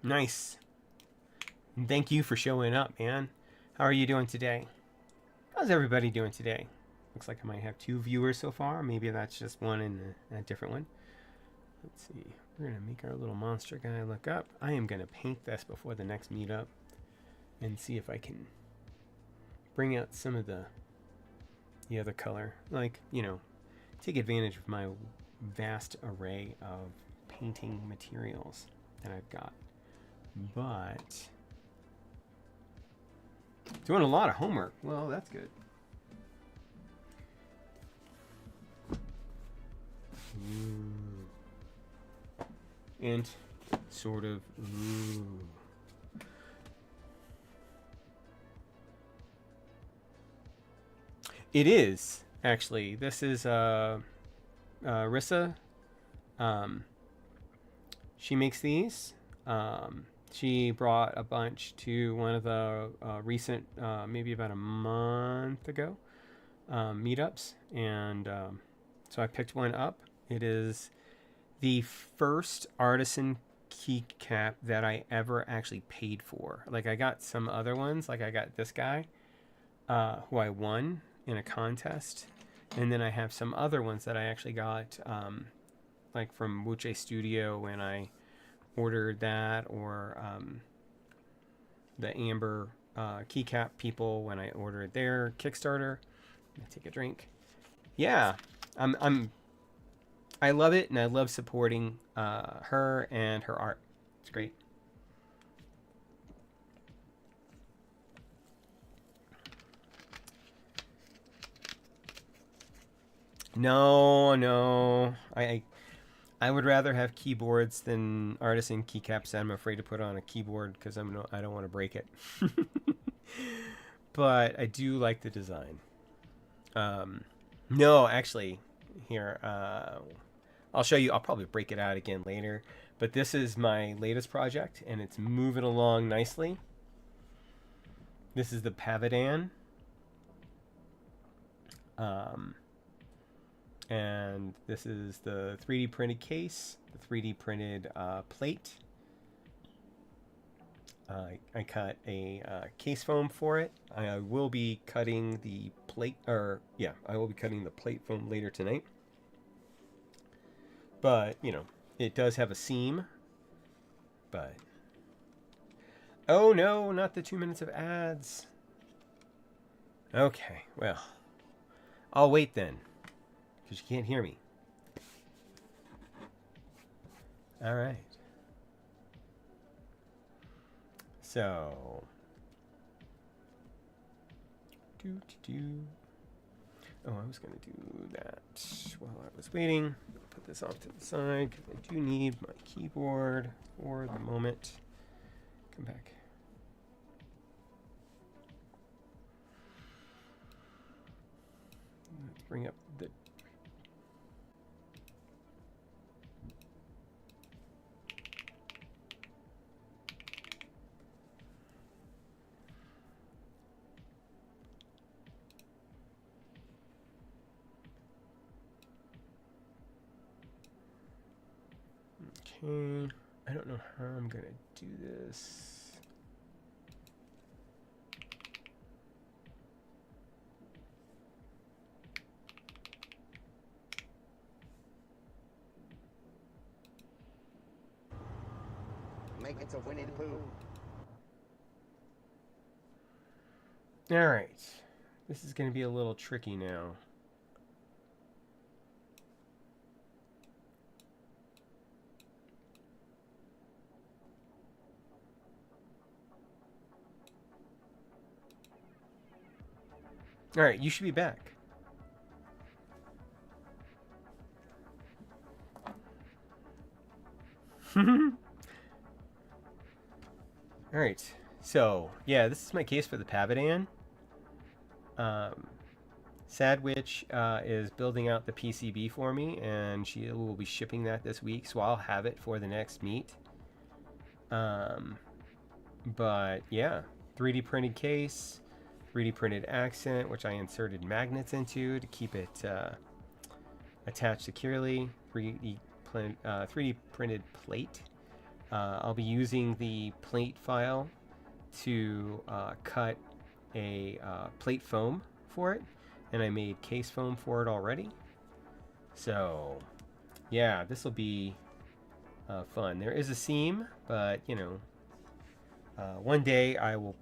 Nice. And thank you for showing up, man. How are you doing today? How's everybody doing today? Looks like I might have 2 viewers so far. Maybe that's just one and a different one. Let's see. We're going to make our little monster guy look up. I am going to paint this before the next meetup and see if I can bring out some of the other color. Like, you know, take advantage of my vast array of painting materials that I've got. But doing a lot of homework. Well, that's good. And sort of. It is actually. This is Rissa. She makes these. She brought a bunch to one of the recent, maybe about a month ago, meetups, and so I picked one up. It is the first artisan keycap that I ever actually paid for. Like, I got some other ones, like I got this guy, who I won in a contest, and then I have some other ones that I actually got, like from WoB Studio when I ordered that, or the Amber keycap people when I ordered their Kickstarter. Let me take a drink. Yeah, I love it, and I love supporting her and her art. It's great. No, I would rather have keyboards than artisan keycaps that I'm afraid to put on a keyboard because I don't want to break it. But I do like the design. No, actually, here, I'll show you. I'll probably break it out again later. But this is my latest project, and it's moving along nicely. This is the Pavidan. And this is the 3D printed case, the 3D printed plate. I cut a case foam for it. I will be cutting the plate, I will be cutting the plate foam later tonight. But, you know, it does have a seam. But, oh no, not the 2 minutes of ads. Okay, well, I'll wait then, because you can't hear me. All right. So, oh, I was going to do that while I was waiting. Put this off to the side because I do need my keyboard for the moment. Come back. Let's bring up the okay. I don't know how I'm gonna do this. Make it to Winnie the Pooh. All right, this is gonna be a little tricky now. All right, you should be back. All right, so yeah, this is my case for the Pavidan. Sadwitch is building out the PCB for me, and she will be shipping that this week, so I'll have it for the next meet. But yeah, 3D printed case, 3D printed accent, which I inserted magnets into to keep it attached securely. 3D printed plate, I'll be using the plate file to cut a plate foam for it, and I made case foam for it already. So yeah, this will be fun. There is a seam, but you know, one day I will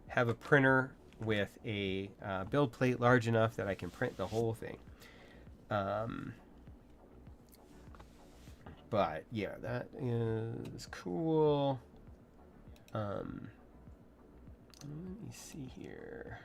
have a printer with a build plate large enough that I can print the whole thing. But yeah, that is cool. Let me see here.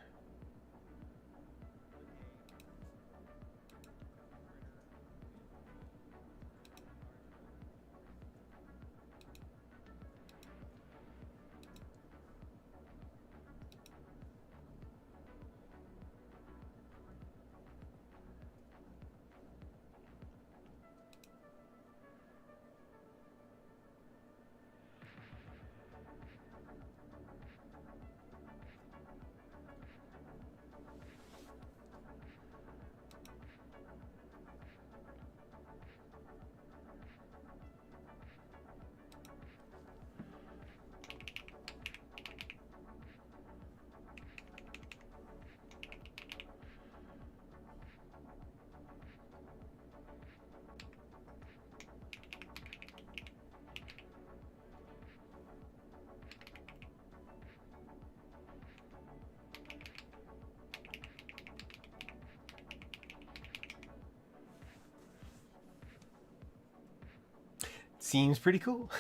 Seems pretty cool.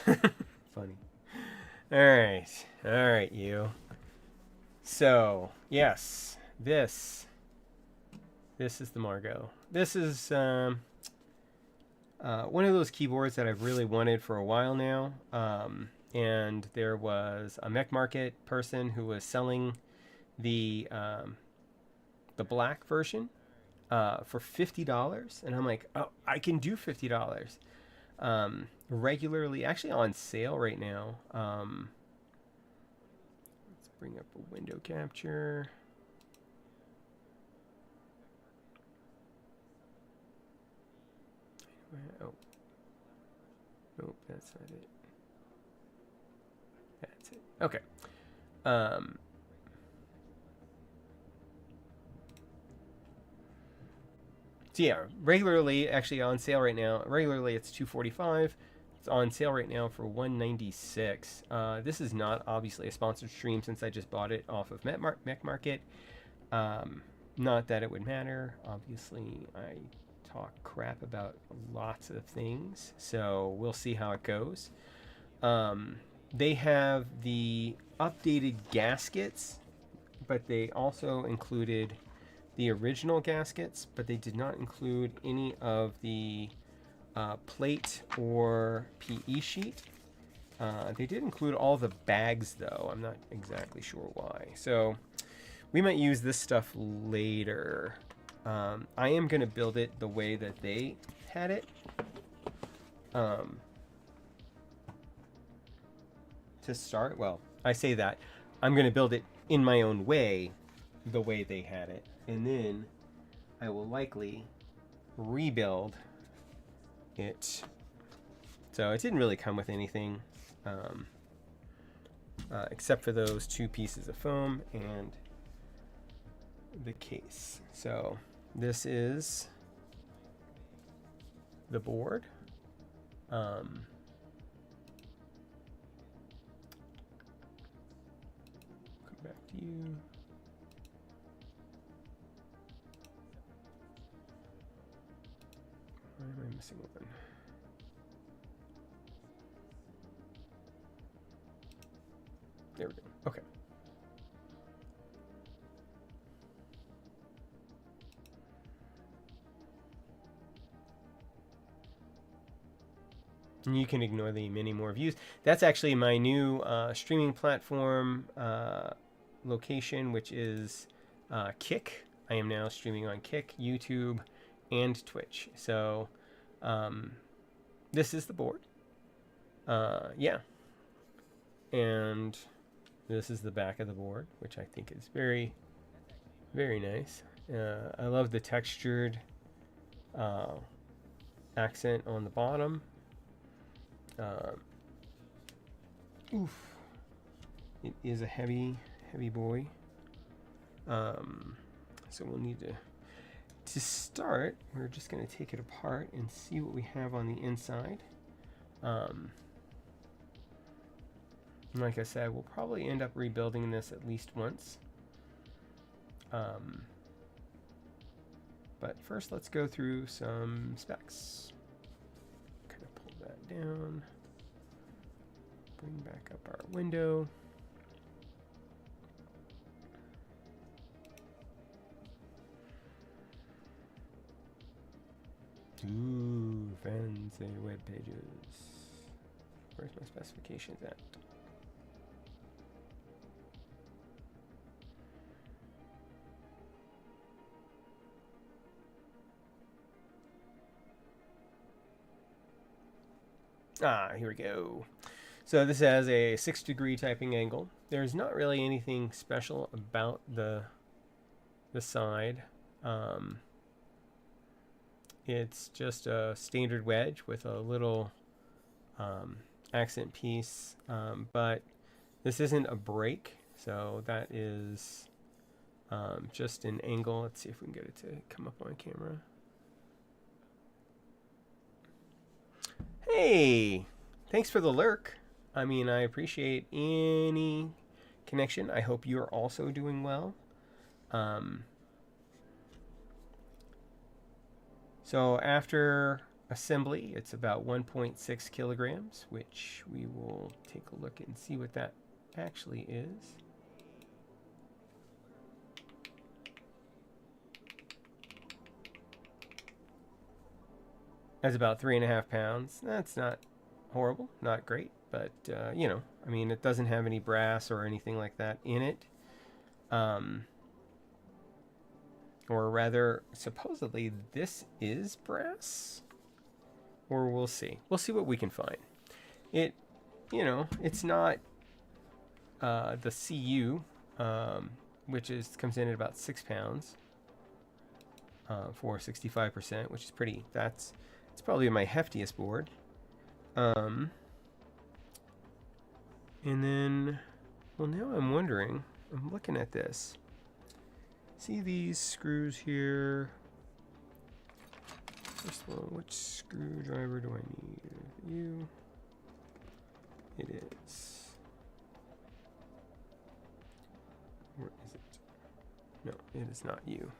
Funny. All right, you. So yes, this is the Margo. This is one of those keyboards that I've really wanted for a while now. And there was a Mech Market person who was selling the black version for $50, and I'm like, oh, I can do $50. Regularly, actually on sale right now. Let's bring up a window capture. Oh, nope, that's not it. That's it. Okay. So yeah, regularly, actually on sale right now. Regularly, it's $245. It's on sale right now for $196. This is not obviously a sponsored stream since I just bought it off of Mech Market. Not that it would matter. Obviously, I talk crap about lots of things, so we'll see how it goes. They have the updated gaskets, but they also included the original gaskets, but they did not include any of the plate or PE sheet. They did include all the bags, though. I'm not exactly sure why. So we might use this stuff later. I am going to build it the way that they had it. To start, well, I say that. I'm going to build it in my own way, the way they had it. And then I will likely rebuild it. So it didn't really come with anything except for those two pieces of foam and the case. So this is the board. Come back to you. Why am I missing one? There we go. Okay. And you can ignore the many more views. That's actually my new streaming platform location, which is Kick. I am now streaming on Kick, YouTube, and Twitch. So this is the board. Yeah. And this is the back of the board, which I think is very, very nice. I love the textured accent on the bottom. Oof. It is a heavy boy. So we'll need to start, we're just going to take it apart and see what we have on the inside. Like I said, we'll probably end up rebuilding this at least once. But first, let's go through some specs. Kind of pull that down. Bring back up our window. Ooh, fancy web pages. Where's my specifications at? Here we go. So this has a 6-degree typing angle. There's not really anything special about the side. It's just a standard wedge with a little accent piece, but this isn't a break, so that is just an angle. Let's see if we can get it to come up on camera. Hey, thanks for the lurk. I mean, I appreciate any connection. I hope you're also doing well. So after assembly, it's about 1.6 kilograms, which we will take a look and see what that actually is. That's about 3.5 pounds. That's not horrible, not great, but you know, I mean, it doesn't have any brass or anything like that in it. Or rather, supposedly this is brass, or we'll see. We'll see what we can find. It, you know, it's not the CU, which comes in at about 6 pounds for 65%, which is pretty. It's probably my heftiest board. And then, well, now I'm wondering. I'm looking at this. See these screws here? First of all, which screwdriver do I need? You. It is. Where is it? No, it is not you.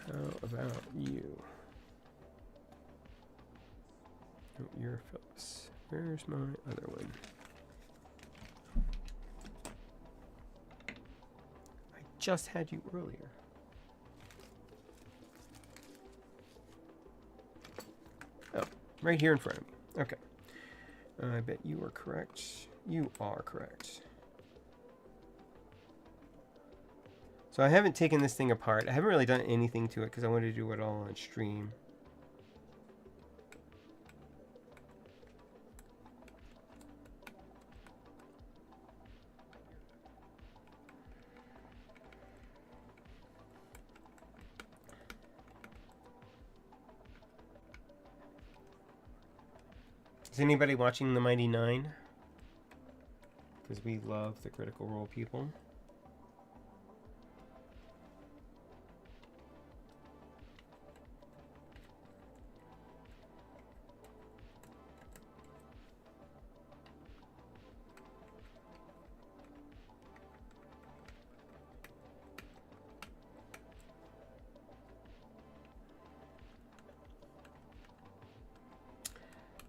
How about you? No, you're Phillips. Where's my other one? Just had you earlier. Oh, right here in front of me. Okay. I bet you are correct. You are correct. So I haven't taken this thing apart. I haven't really done anything to it because I wanted to do it all on stream. Is anybody watching the Mighty Nine? Because we love the Critical Role people.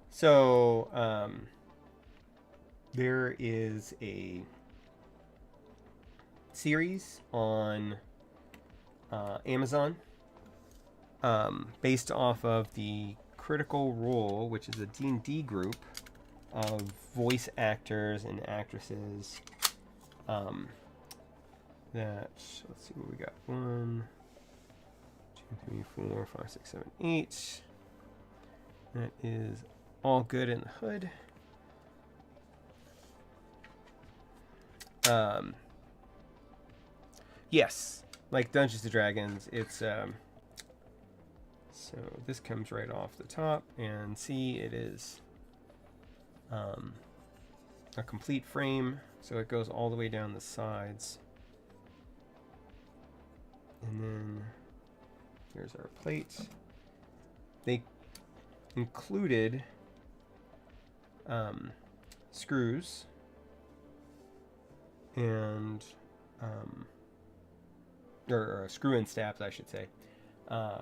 So, there is a series on Amazon based off of the Critical Role, which is a D&D group of voice actors and actresses. Let's see what we got. 1, 2, 3, 4, 5, 6, 7, 8. That is all good in the hood. Yes, like Dungeons and Dragons, it's so this comes right off the top, and see, it is a complete frame, so it goes all the way down the sides. And then here's our plate. They included screws and or screw-in stabs, I should say.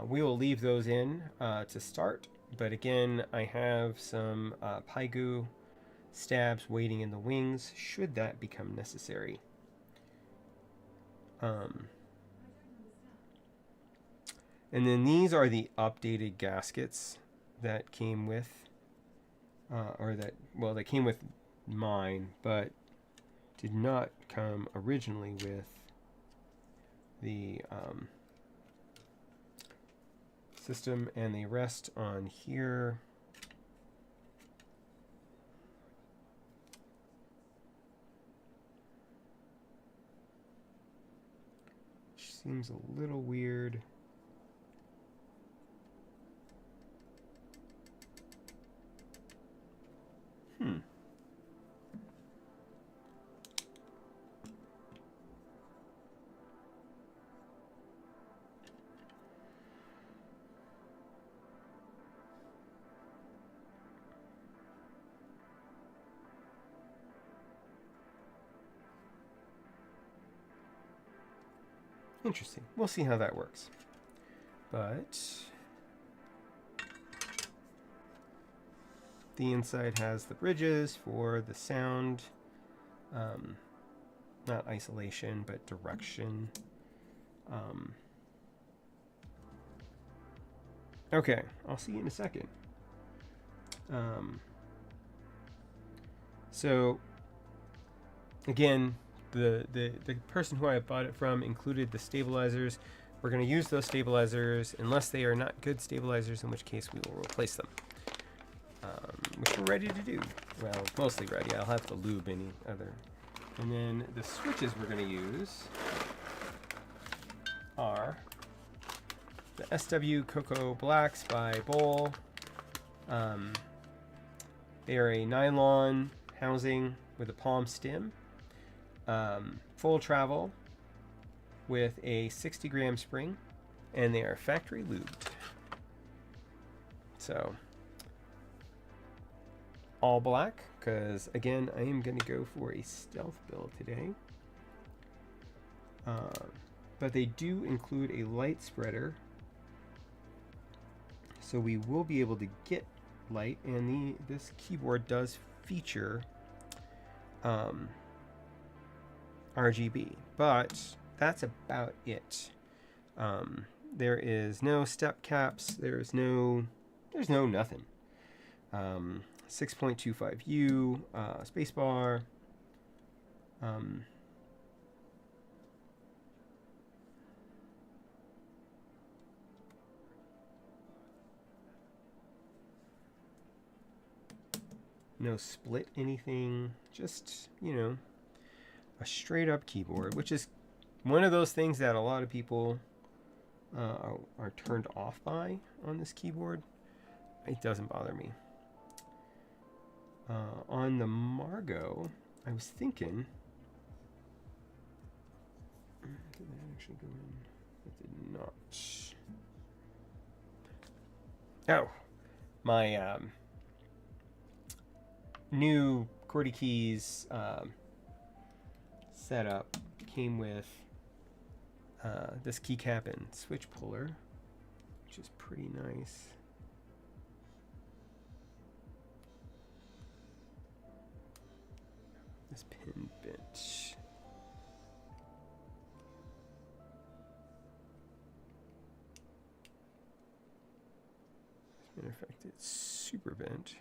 We will leave those in to start, but again, I have some Paigu stabs waiting in the wings should that become necessary. And then these are the updated gaskets that came with, that came with mine, but did not come originally with the system, and they rest on here. Which seems a little weird. Interesting. We'll see how that works. But the inside has the bridges for the sound, not isolation, but direction. Okay, I'll see you in a second. So again, the person who I bought it from included the stabilizers. We're going to use those stabilizers unless they are not good stabilizers, in which case we will replace them. Which we're ready to do. Well, mostly ready. I'll have to lube any other. And then the switches we're going to use are the SW Cocoa Blacks by Bowl. They are a nylon housing with a palm stem. Full travel with a 60-gram spring, and they are factory lubed. So all black, because again, I am going to go for a stealth build today. But they do include a light spreader, so we will be able to get light, and this keyboard does feature RGB, but that's about it. There is no step caps. There's no nothing. 6.25U spacebar. No split anything. Just, a straight up keyboard, which is one of those things that a lot of people are turned off by on this keyboard. It doesn't bother me. On the Margo, I was thinking, did that actually go in? It did not. Oh, my new QWERTY keys setup came with this keycap and switch puller, which is pretty nice. This pin bit. As a matter of fact, it's super bent.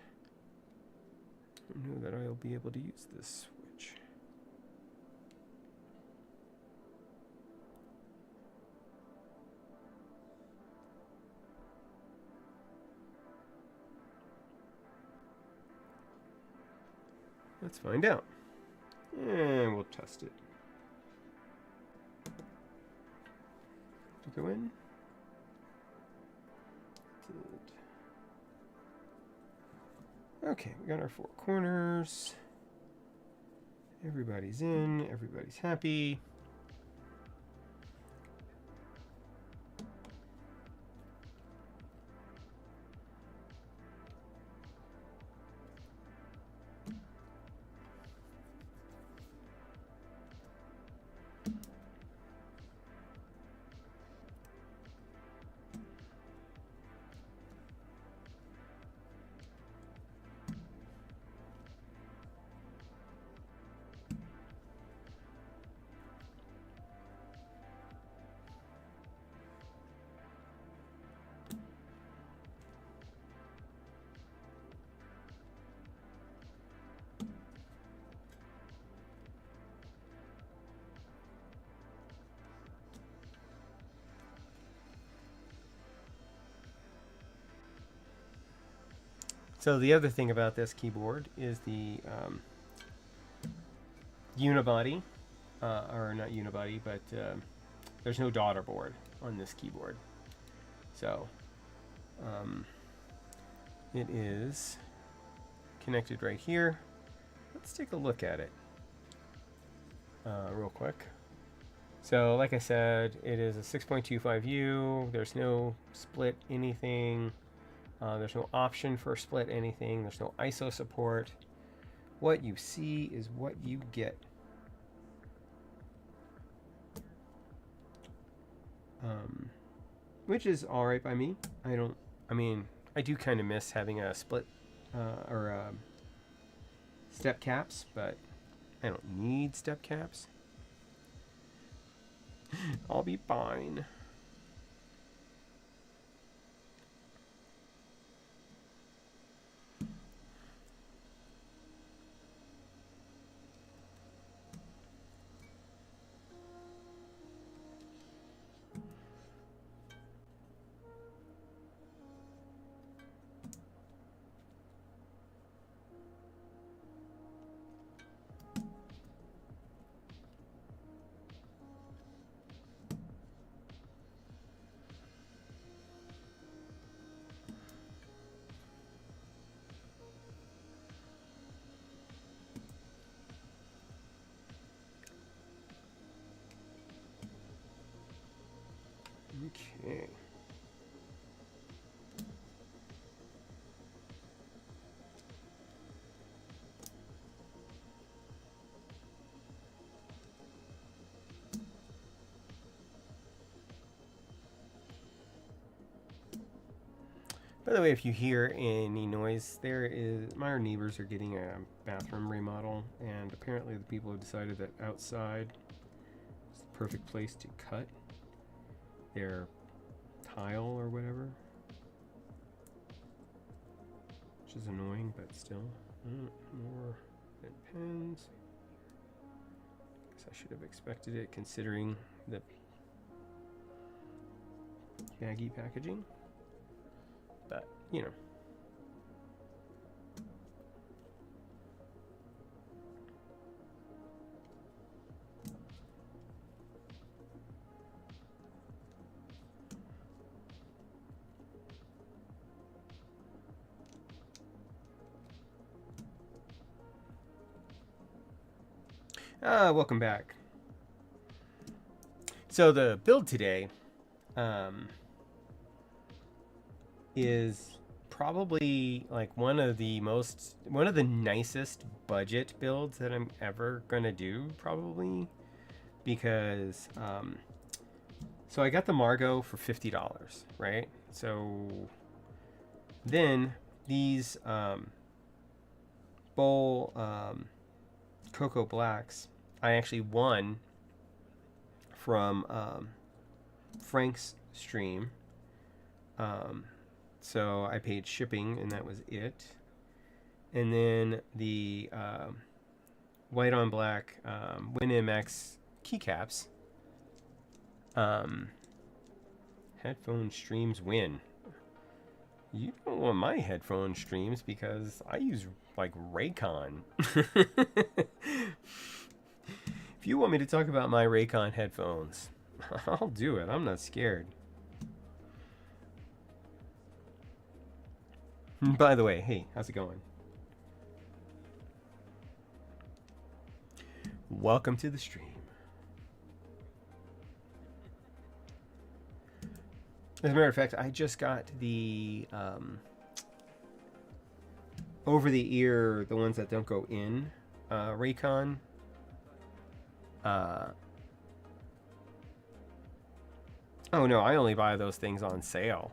I don't know that I'll be able to use this switch. Let's find out. And we'll test it. Did it go in? It did. Okay, we got our four corners. Everybody's in, everybody's happy. So the other thing about this keyboard is the unibody, or not unibody, but there's no daughter board on this keyboard. So it is connected right here. Let's take a look at it real quick. So like I said, it is a 6.25U. There's no split anything. There's no option for split anything. There's no ISO support. What you see is what you get. Which is all right by me. I do kind of miss having a split or step caps, but I don't need step caps. I'll be fine. Okay. By the way, if you hear any noise, my neighbors are getting a bathroom remodel, and apparently the people have decided that outside is the perfect place to cut their tile or whatever, which is annoying, but still. More red pens. Guess I should have expected it considering the baggy packaging. But, you know. Welcome back. So the build today is probably like one of the nicest budget builds that I'm ever gonna do, probably, because so I got the Margo for $50, right? So then these bowl Cocoa Blacks I actually won from Frank's stream. So I paid shipping, and that was it. And then the white on black WinMX keycaps. Headphone streams win. You don't want my headphone streams because I use like Raycon. If you want me to talk about my Raycon headphones, I'll do it. I'm not scared. By the way, hey, how's it going? Welcome to the stream. As a matter of fact, I just got the over the ear, the ones that don't go in, Raycon. Oh no, I only buy those things on sale.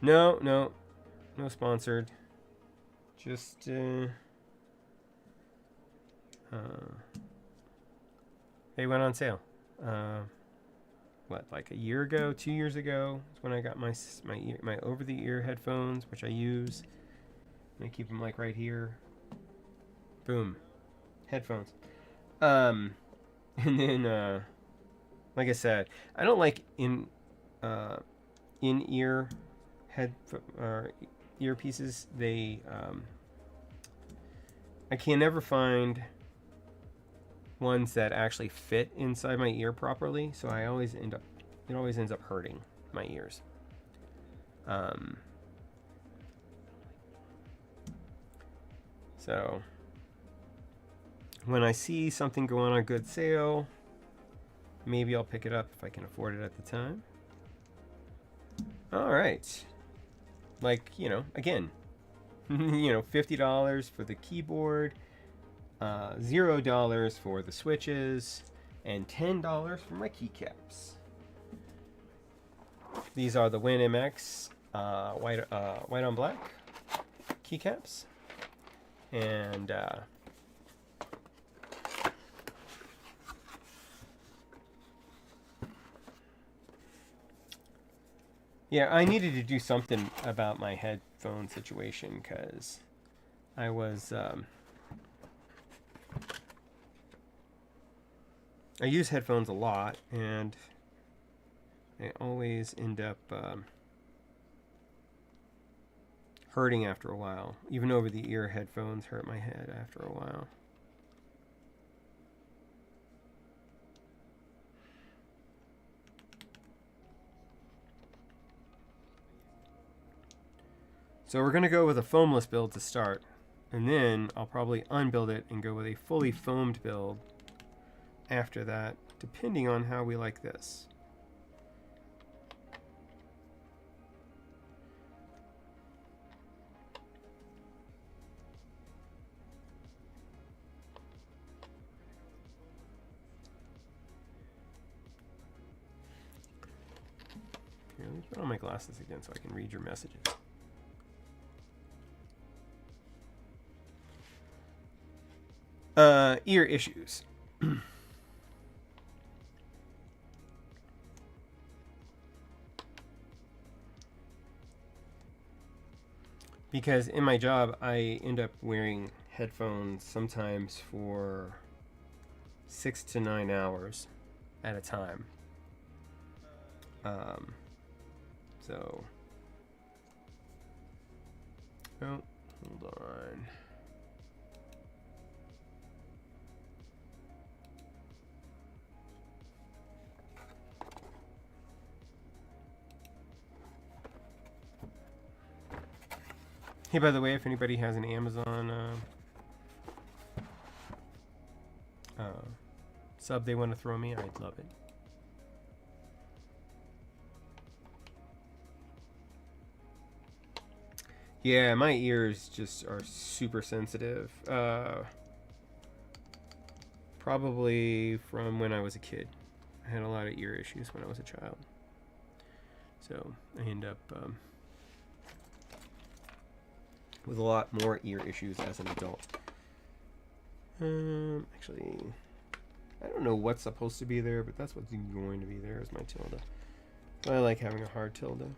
No sponsored. Just they went on sale. What, like a year ago, 2 years ago is when I got my over the ear headphones, which I use. I keep them like right here. Boom, headphones. And then like I said, I don't like in ear earpieces. They I can never find ones that actually fit inside my ear properly, so it always ends up hurting my ears. So when I see something going on good sale, maybe I'll pick it up if I can afford it at the time. All right, like, you know, again, you know, $50 for the keyboard, $0 for the switches, and $10 for my keycaps. These are the WinMX white on black keycaps, and yeah, I needed to do something about my headphone situation because I was I use headphones a lot, and they always end up hurting after a while. Even over the ear headphones hurt my head after a while. So we're going to go with a foamless build to start, and then I'll probably unbuild it and go with a fully foamed build after that, depending on how we like this. Here, let me put on my glasses again so I can read your messages. Ear issues. Because in my job, I end up wearing headphones sometimes for 6 to 9 hours at a time. So, oh, hold on. Hey, by the way, if anybody has an Amazon sub they want to throw me, I'd love it. Yeah, my ears just are super sensitive. Probably from when I was a kid. I had a lot of ear issues when I was a child. So I end up with a lot more ear issues as an adult. Actually, I don't know what's supposed to be there, but that's what's going to be there is my tilde. I like having a hard tilde.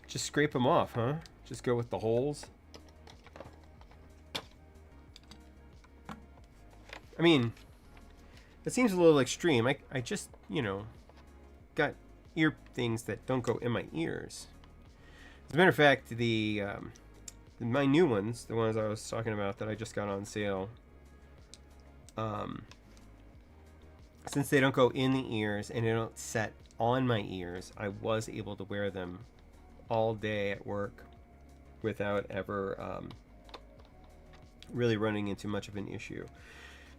Just scrape them off, huh? Just go with the holes. I mean, it seems a little extreme. I just, you know, got ear things that don't go in my ears. As a matter of fact, the my new ones, the ones I was talking about that I just got on sale, since they don't go in the ears and they don't set on my ears, I was able to wear them all day at work without ever really running into much of an issue.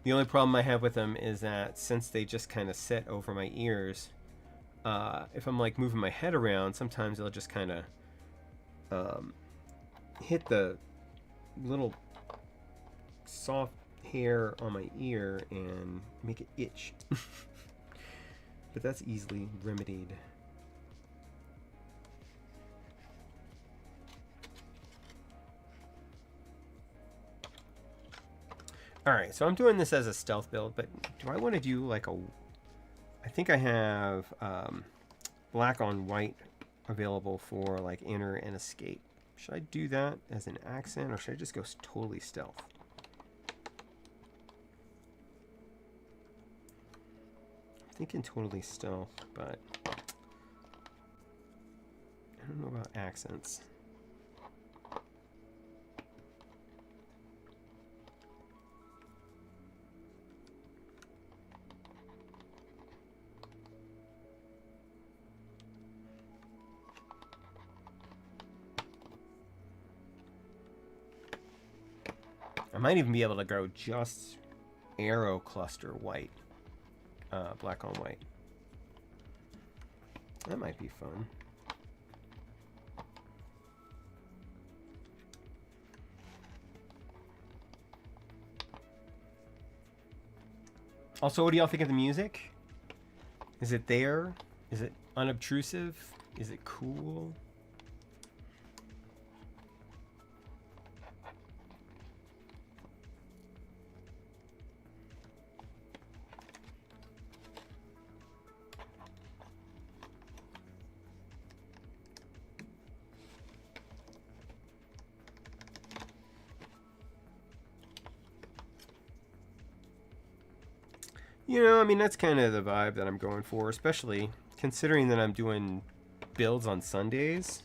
The only problem I have with them is that since they just kind of sit over my ears, if I'm like moving my head around, sometimes they'll just kind of hit the little soft hair on my ear and make it itch. But that's easily remedied. Alright, so I'm doing this as a stealth build, but do I want to do like a... I think I have black on white available for like enter and escape. Should I do that as an accent, or should I just go totally stealth? I'm thinking totally stealth, but I don't know about accents. I might even be able to go just arrow cluster white, black on white. That might be fun. Also, what do y'all think of the music? Is it there? Is it unobtrusive? Is it cool? You know, I mean, that's kind of the vibe that I'm going for, especially considering that I'm doing builds on Sundays.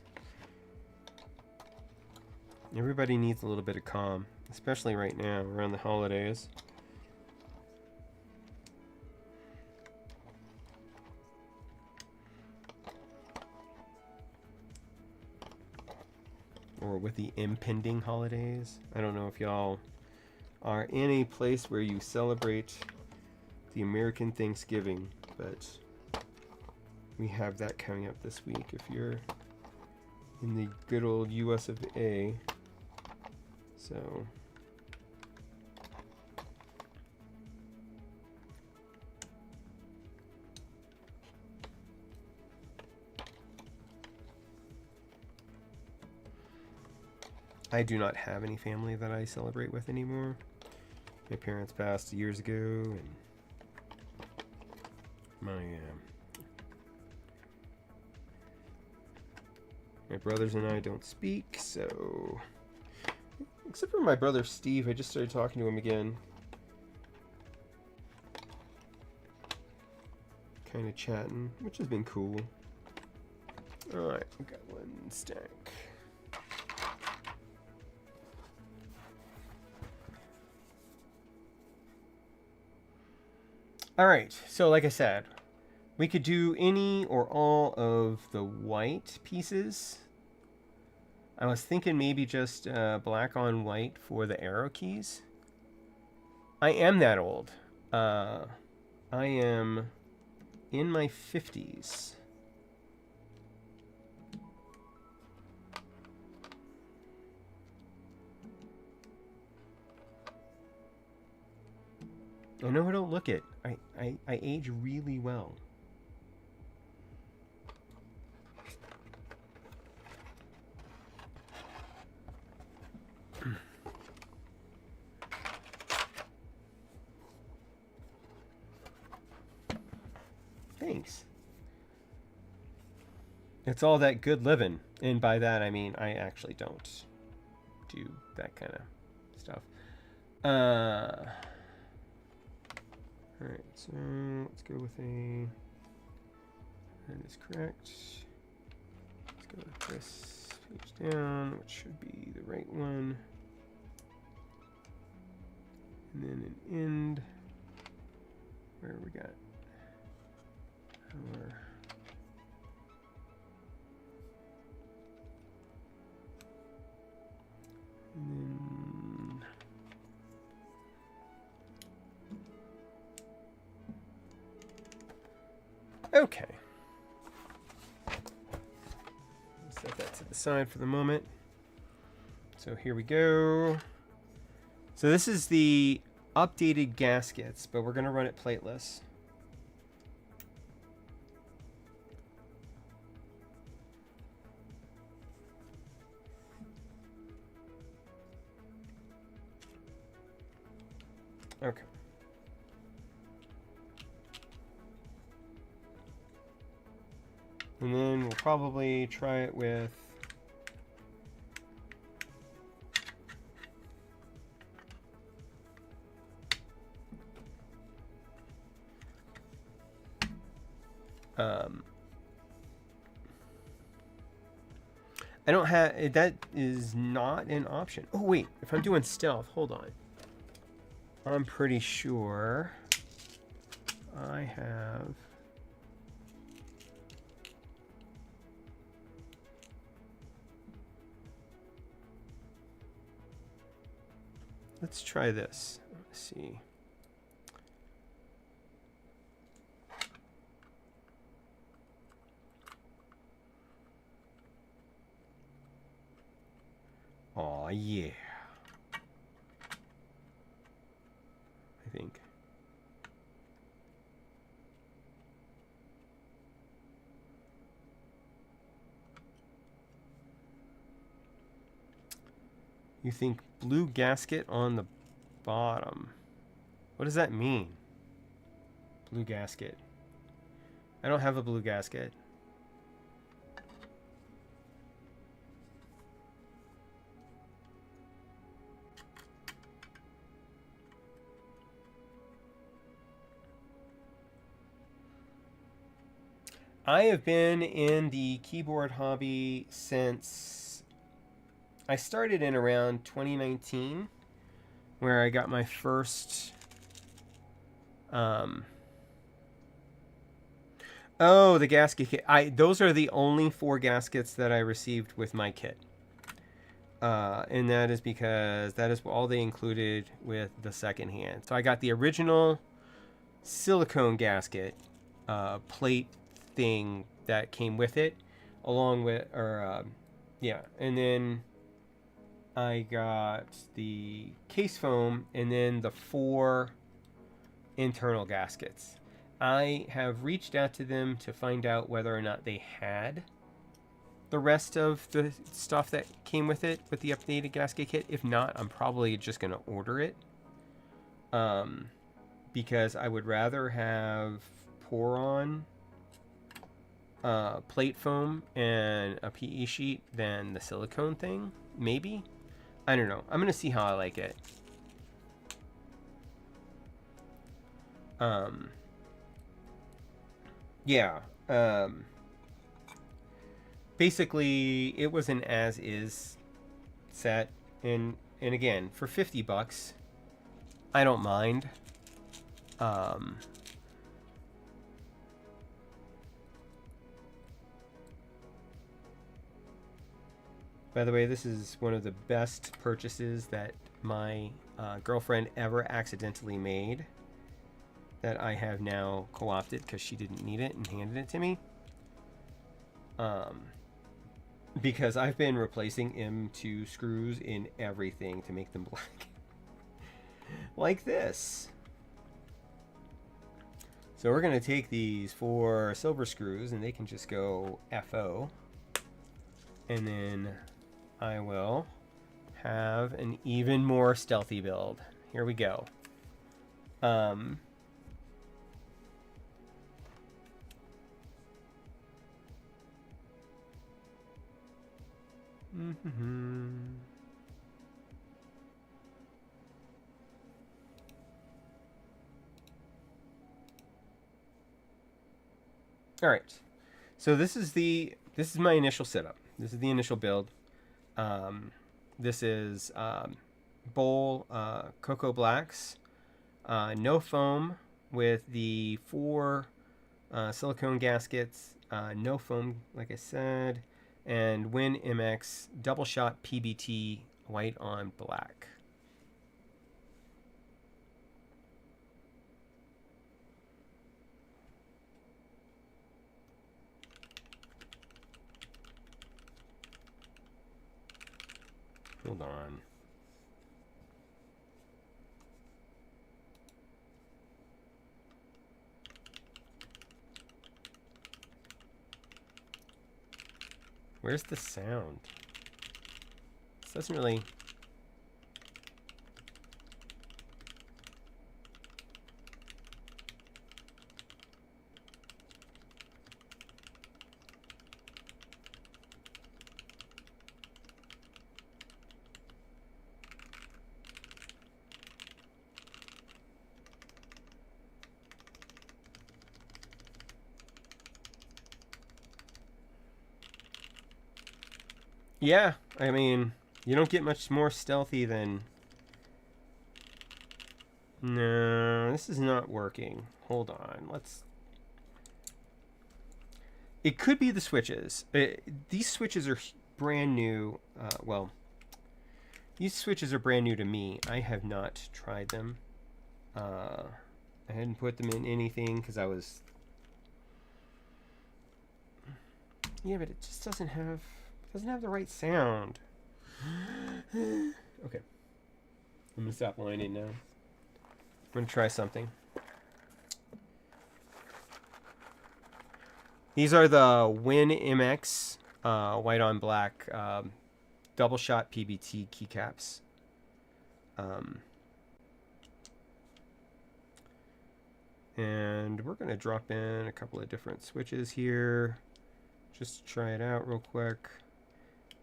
Everybody needs a little bit of calm, especially right now around the holidays. Or with the impending holidays. I don't know if y'all are in a place where you celebrate the American Thanksgiving, but we have that coming up this week if you're in the good old US of A. So I do not have any family that I celebrate with anymore. My parents passed years ago, and my brothers and I don't speak, so except for my brother Steve, I just started talking to him again. Kind of chatting, which has been cool. Alright, we got one stack. Alright, so like I said, we could do any or all of the white pieces. I was thinking maybe just black on white for the arrow keys. I am that old. I am in my 50s. I know I don't look it. I age really well. Thanks. It's all that good living. And by that, I mean, I actually don't do that kind of stuff. Alright, so let's go with a... That is correct. Let's go with this Page down, which should be the right one. And then an end. Where we got our and then okay. Set that to the side for the moment. So here we go. So this is the updated gaskets, but we're going to run it plateless. Okay. And then we'll probably try it with I don't have, that is not an option. Oh wait, if I'm doing stealth, hold on. I'm pretty sure I have. Let's try this. Let's see. Aw, yeah. I think. You think blue gasket on the bottom. What does that mean? Blue gasket. I don't have a blue gasket. I have been in the keyboard hobby since I started in around 2019, where I got my first oh, the gasket kit. Those are the only 4 gaskets that I received with my kit. And that is because that is all they included with the second hand. So I got the original silicone gasket plate thing that came with it, along with, yeah, and then I got the case foam and then the 4 internal gaskets. I have reached out to them to find out whether or not they had the rest of the stuff that came with it, with the updated gasket kit. If not, I'm probably just going to order it. Because I would rather have pour-on plate foam and a PE sheet than the silicone thing. Maybe. I don't know. I'm going to see how I like it. Yeah. Basically, it was an as-is set, and again, for $50, I don't mind. By the way, this is one of the best purchases that my girlfriend ever accidentally made, that I have now co-opted because she didn't need it and handed it to me. Because I've been replacing M2 screws in everything to make them black. Like this. So we're going to take these 4 silver screws and they can just go FO. And then I will have an even more stealthy build. Here we go. All right. So this is my initial setup. This is the initial build. This is bowl Cocoa Blacks, no foam with the 4 silicone gaskets, no foam, like I said, and WinMX double shot PBT white on black. Hold on. Where's the sound? This doesn't really... Yeah, I mean, you don't get much more stealthy than... No, this is not working. Hold on, let's... It could be the switches. These switches are brand new. Well, these switches are brand new to me. I have not tried them. I hadn't put them in anything because I was... Yeah, but it just doesn't have the right sound. Okay. I'm gonna stop whining now. I'm gonna try something. These are the WinMX white on black double shot PBT keycaps. And we're gonna drop in a couple of different switches here. Just to try it out real quick.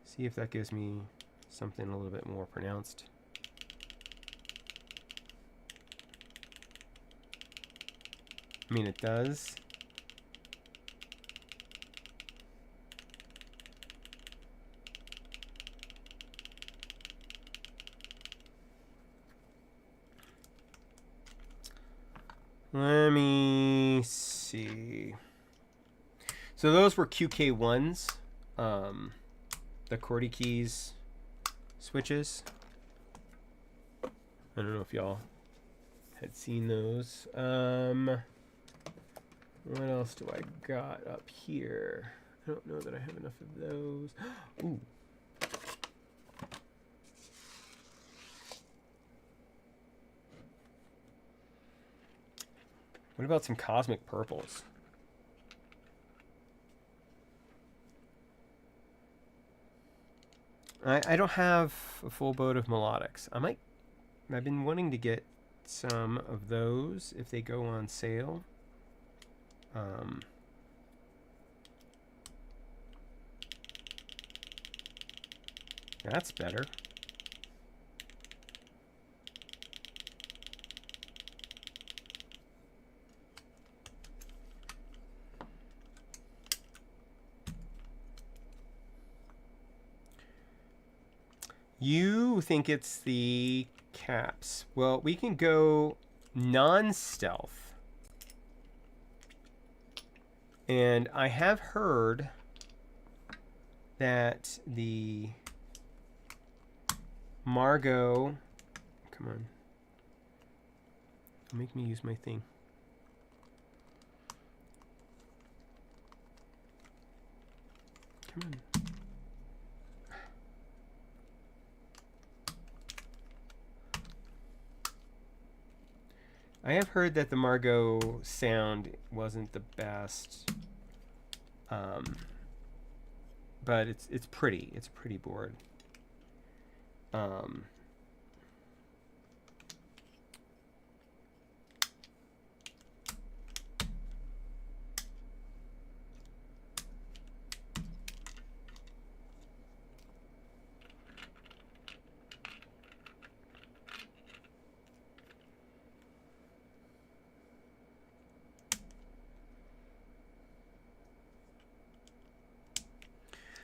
See if that gives me something a little bit more pronounced. I mean, it does. Let me see. So those were QK1s, the QWERTY keys switches. I don't know if y'all had seen those. What else do I got up here? I don't know that I have enough of those. Ooh. What about some cosmic purples? I don't have a full boat of melodics. I've been wanting to get some of those if they go on sale. That's better. You think it's the caps. Well, we can go non-stealth. And I have heard that the Margo... Come on. Make me use my thing. Come on. I have heard that the Margo sound wasn't the best, but it's pretty. It's a pretty board.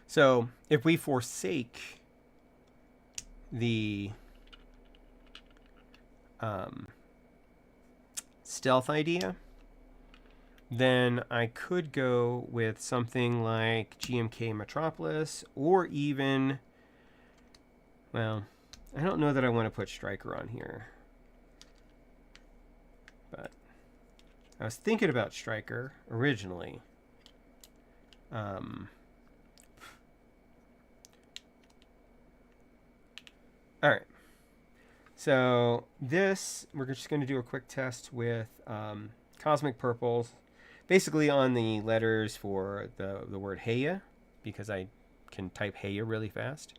So if we forsake the stealth idea, then I could go with something like GMK Metropolis, or even, well, I don't know that I want to put Striker on here, but I was thinking about Striker originally. All right. So this, we're just going to do a quick test with Cosmic Purples, basically on the letters for the word Heya, because I can type Heya really fast.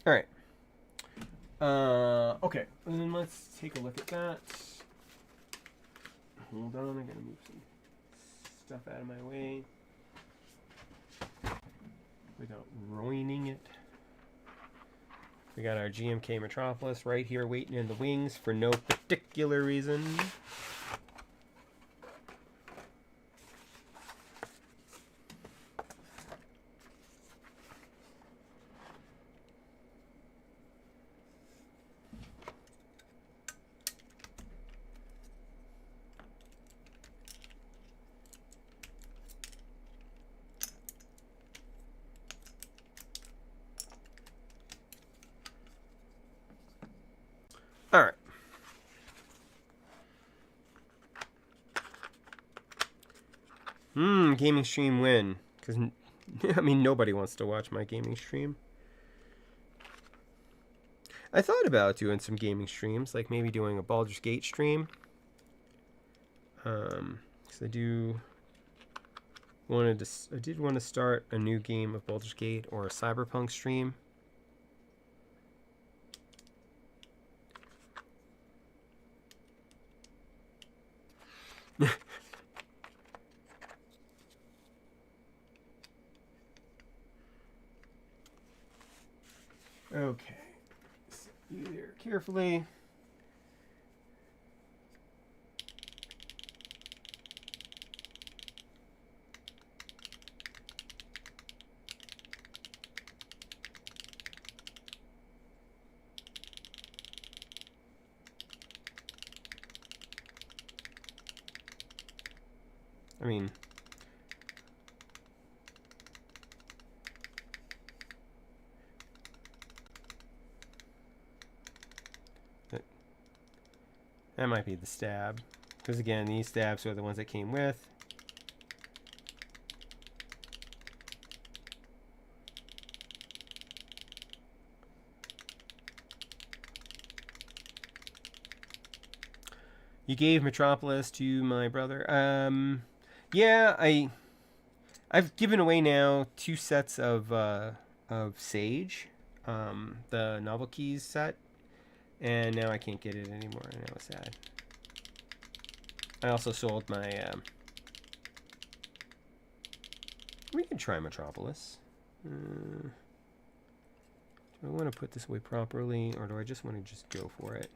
All right. Okay, and then let's take a look at that. Hold on, I gotta move some stuff out of my way without ruining it. We got our GMK Metropolis right here waiting in the wings for no particular reason. All right. Gaming stream win. Because, I mean, nobody wants to watch my gaming stream. I thought about doing some gaming streams, like maybe doing a Baldur's Gate stream. Because I did want to start a new game of Baldur's Gate or a Cyberpunk stream. Okay, so here carefully. I mean, that might be the stab. Because again, these stabs are the ones that came with. You gave Metropolis to my brother. Yeah, I've given away now 2 sets of Sage, the Novel Keys set, and now I can't get it anymore. I know it's sad. I also sold my. We can try Metropolis. Do I want to put this away properly, or do I just want to just go for it?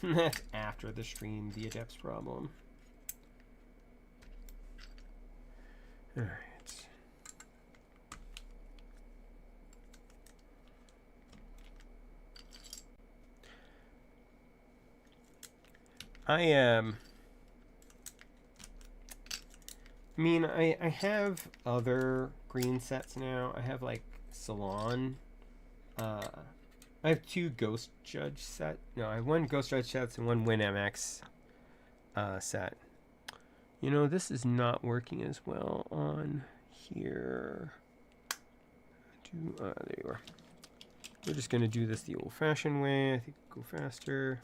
That's after the stream, the Adept's problem. Alright. I mean, I have other green sets now. I have like Salon. I have 2 Ghost Judge set. No, I have 1 Ghost Judge sets and 1 WinMX set. You know, this is not working as well on here. There you are. We're just going to do this the old-fashioned way. I think we'll go faster.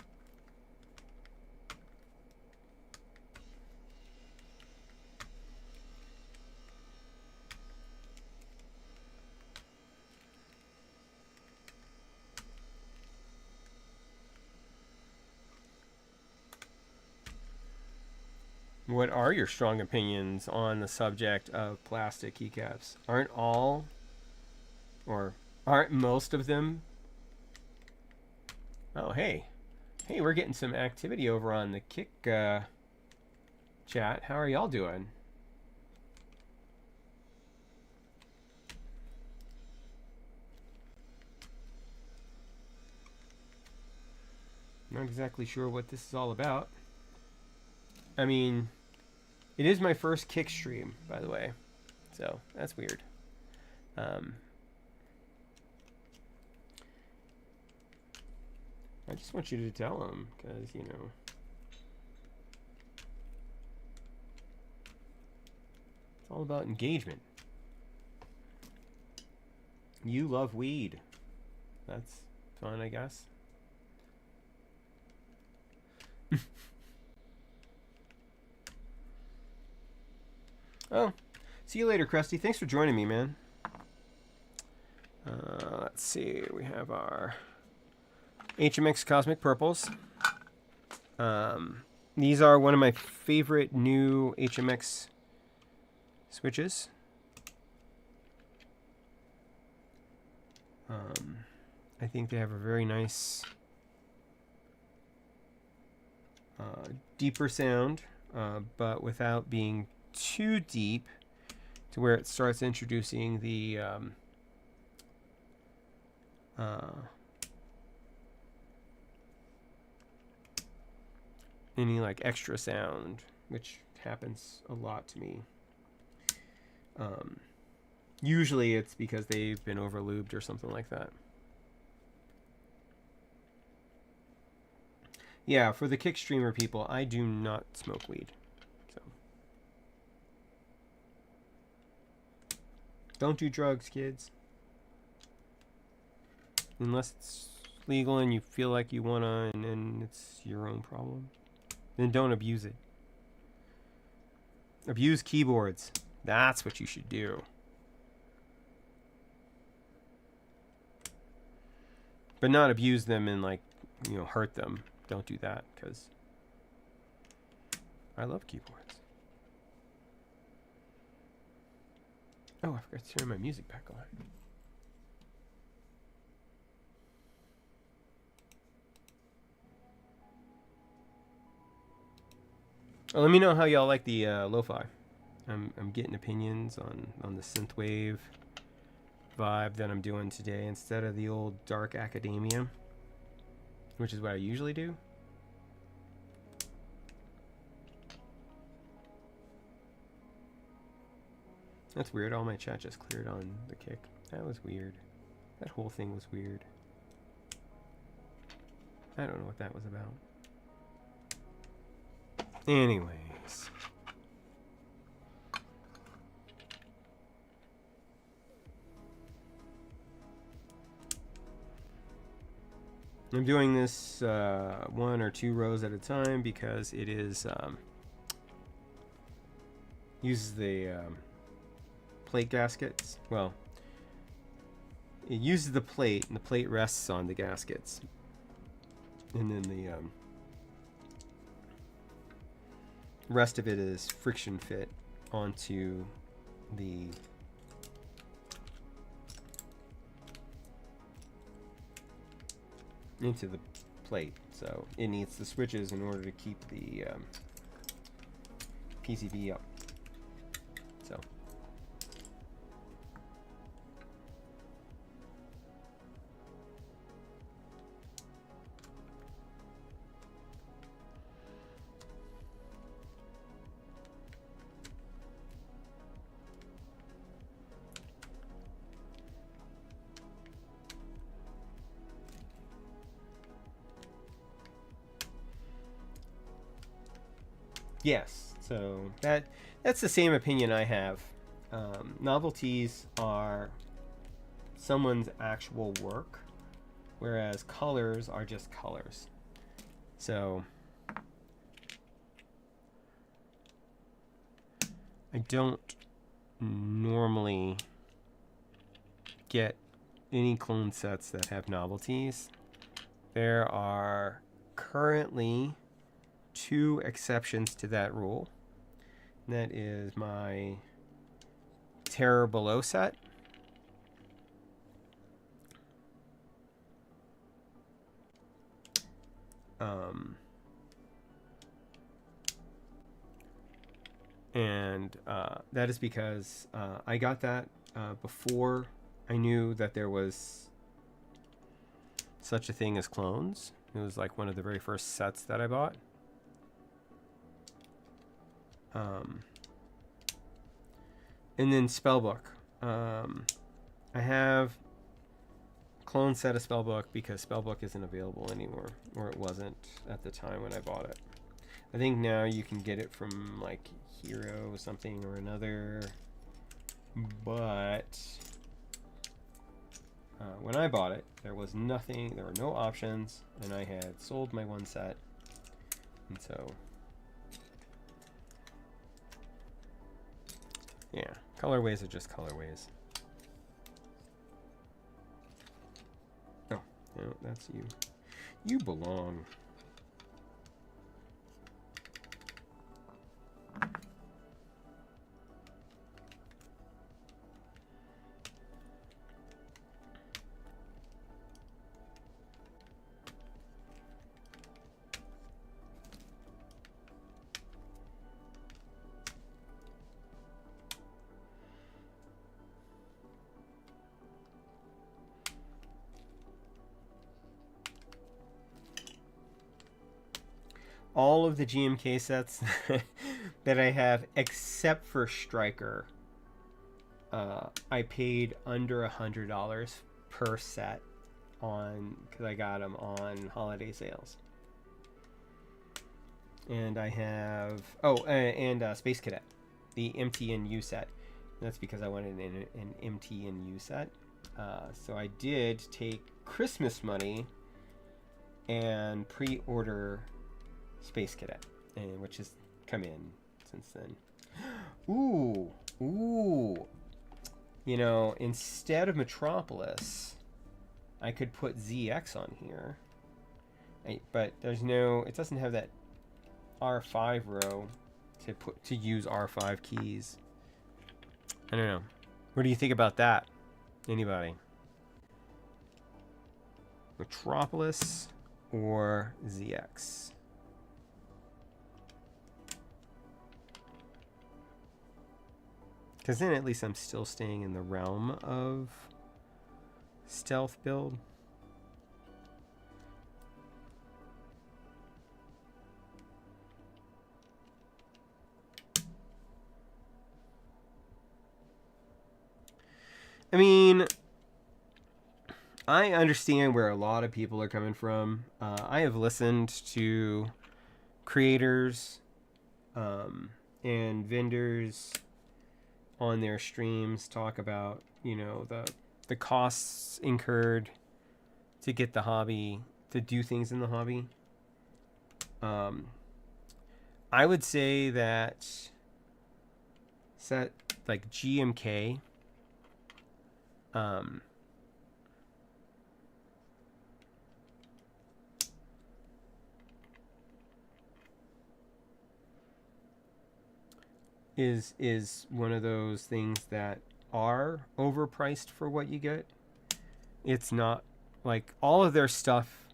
What are your strong opinions on the subject of plastic keycaps? Aren't all, or aren't most of them? Oh, hey. Hey, we're getting some activity over on the Kick chat. How are y'all doing? Not exactly sure what this is all about. I mean, it is my first Kick stream, by the way. So, that's weird. I just want you to tell them, because, you know. It's all about engagement. You love weed. That's fun, I guess. Oh, see you later, Krusty. Thanks for joining me, man. Let's see. We have our HMX Cosmic Purples. These are one of my favorite new HMX switches. I think they have a very nice deeper sound, but without being too deep to where it starts introducing the any like extra sound, which happens a lot to me. Usually it's because they've been overlubed or something like that. Yeah, for the Kick streamer people, I do not smoke weed. So don't do drugs, kids. Unless it's legal and you feel like you wanna, and it's your own problem. Then don't abuse it. Abuse keyboards. That's what you should do. But not abuse them and, like, you know, hurt them. Don't do that, because I love keyboards. Oh, I forgot to turn my music back on. Well, let me know how y'all like the lo-fi. I'm getting opinions on the synthwave vibe that I'm doing today instead of the old dark academia, which is what I usually do. That's weird. All my chat just cleared on the Kick. That was weird. That whole thing was weird. I don't know what that was about. Anyways. I'm doing this 1 or 2 rows at a time because it is uses the plate gaskets. Well, it uses the plate, and the plate rests on the gaskets, and then the rest of it is friction fit onto the into the plate. So it needs the switches in order to keep the PCB up. So yes, so that's the same opinion I have. Novelties are someone's actual work, whereas colors are just colors. So I don't normally get any clone sets that have novelties. There are currently 2 exceptions to that rule. That is my Terror Below set. And that is because I got that before I knew that there was such a thing as clones. It was like one of the very first sets that I bought. And then Spellbook. I have clone set of Spellbook because Spellbook isn't available anymore, or it wasn't at the time when I bought it. I think now you can get it from like Hero something or another, but when I bought it, there was nothing, there were no options, and I had sold my one set, and so yeah, colorways are just colorways. Oh, no, that's you. You belong. All of the GMK sets that I have, except for Striker, I paid under $100 per set on, because I got them on holiday sales. And I have Space Cadet, the MT and U set. And that's because I wanted an MT and U set. So I did take Christmas money and pre-order Space Cadet, and which has come in since then. Ooh. You know, instead of Metropolis, I could put ZX on here. But there's no, it doesn't have that R5 row to use R5 keys. I don't know. What do you think about that? Anybody? Metropolis or ZX? Because then at least I'm still staying in the realm of stealth build. I mean, I understand where a lot of people are coming from. I have listened to creators and vendors on their streams talk about, you know, the costs incurred to get the hobby, to do things in the hobby. I would say that set like GMK is one of those things that are overpriced for what you get. It's not like all of their stuff,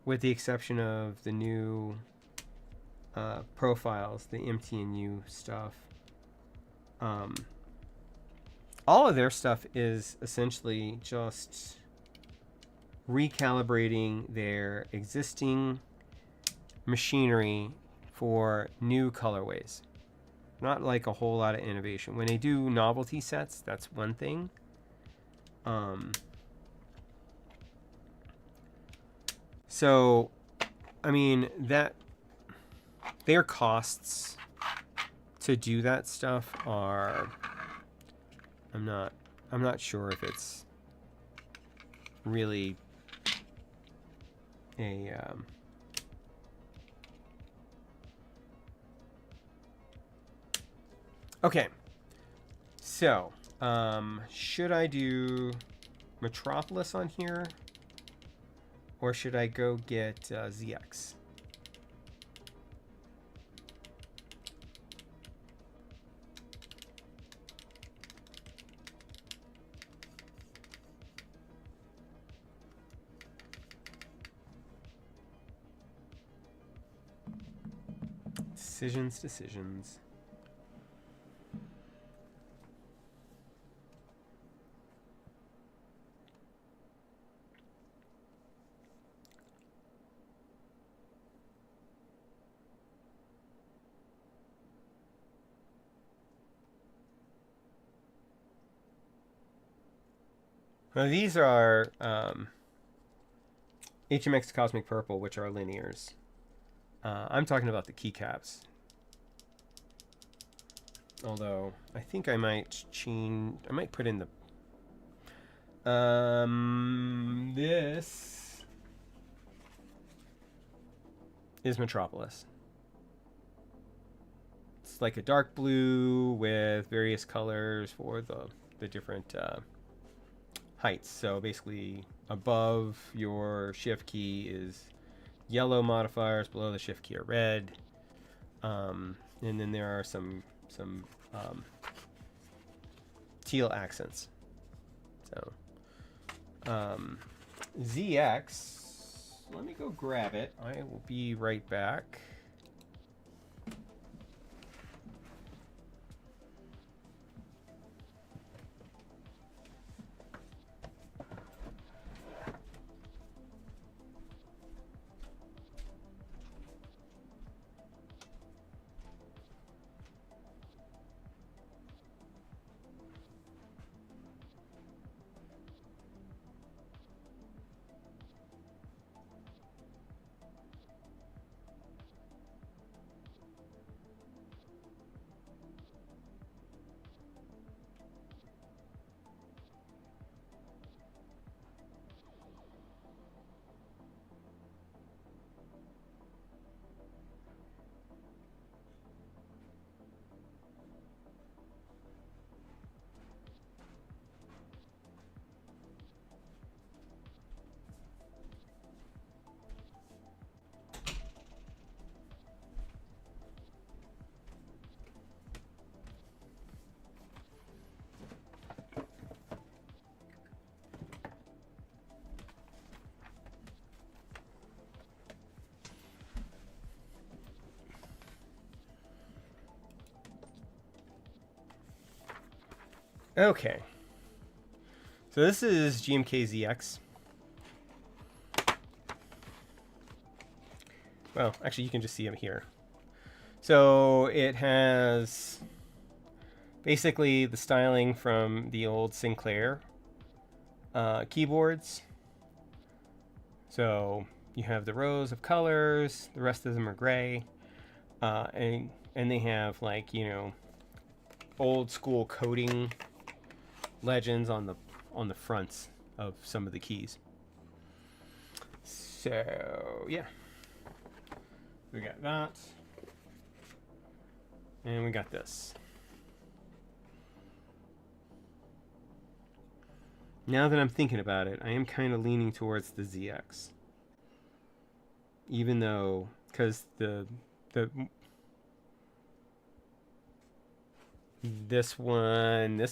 with the exception of the new profiles, the MTNU stuff. All of their stuff is essentially just recalibrating their existing machinery for new colorways. Not like a whole lot of innovation. When they do novelty sets, that's one thing. So, I mean, that their costs to do that stuff are, I'm not sure if it's really a okay. So, should I do Metropolis on here, or should I go get ZX? Decisions. Now these are HMX Cosmic Purple, which are linears. I'm talking about the keycaps. Although I think I might change. I might put in the. This is Metropolis. It's like a dark blue with various colors for the different heights. So basically, above your shift key is yellow modifiers, below the shift key are red, and then there are some teal accents. So ZX, let me go grab it. I will be right back. Okay. So this is GMKZX. Well, actually, you can just see them here. So it has basically the styling from the old Sinclair keyboards. So you have the rows of colors. The rest of them are gray, and they have, like, you know, old school coding legends on the fronts of some of the keys. So yeah, we got that, and we got this. Now that I'm thinking about it, I am kind of leaning towards the ZX, even though, because this one.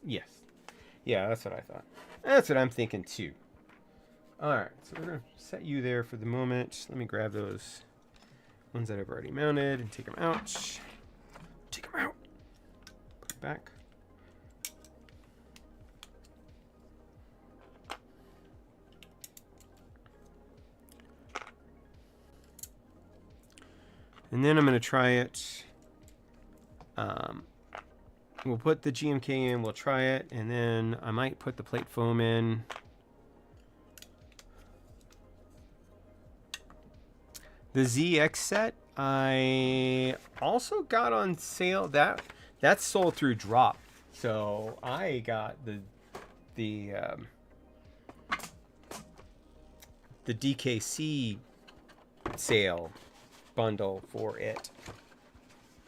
Yes. Yeah, that's what I thought. That's what I'm thinking too. Alright, so we're going to set you there for the moment. Let me grab those ones that I've already mounted and take them out. Take them out. Put it back. And then I'm going to try it. We'll put the GMK in, we'll try it, and then I might put the plate foam in. The ZX set, I also got on sale. That's sold through Drop. So I got the DKC sale bundle for it.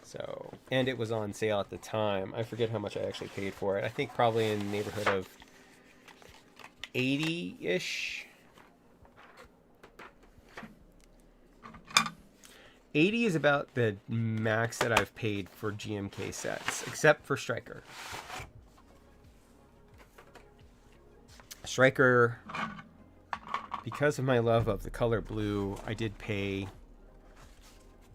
So, and it was on sale at the time. I forget how much I actually paid for it. I think probably in the neighborhood of 80-ish. 80 is about the max that I've paid for GMK sets, except for Striker. Striker, because of my love of the color blue, I did pay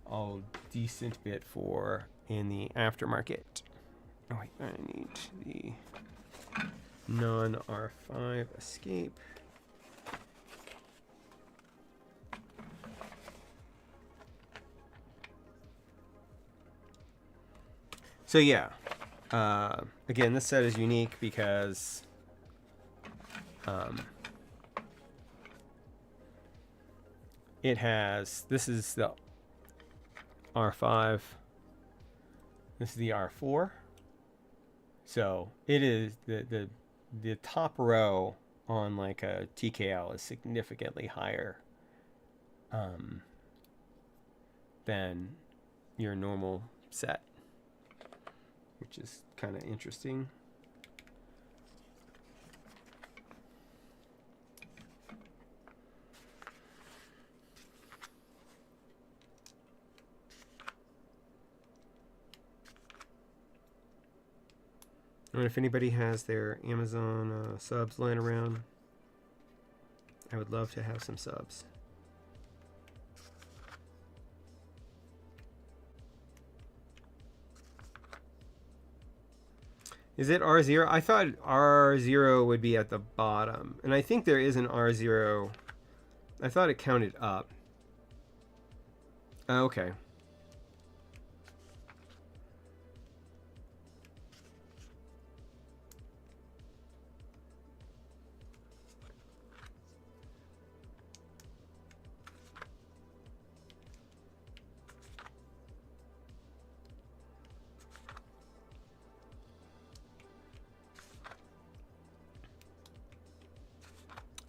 a decent bit for in the aftermarket. Oh wait, I need the non-R5 escape. So yeah, again, this set is unique because it has, this is the R5, this is the R4. So it is the top row on like a TKL is significantly higher than your normal set, which is kind of interesting. And if anybody has their Amazon subs laying around, I would love to have some subs. Is it R0? I thought R0 would be at the bottom. And I think there is an R0. I thought it counted up. Okay.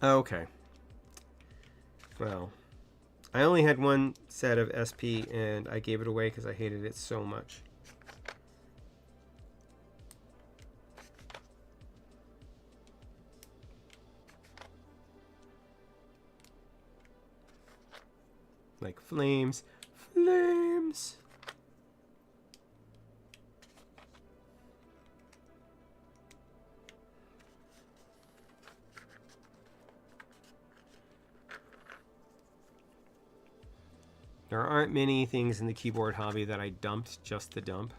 Okay. Well, I only had one set of SP and I gave it away because I hated it so much. Like flames. Flames! There aren't many things in the keyboard hobby that I dumped just to dump.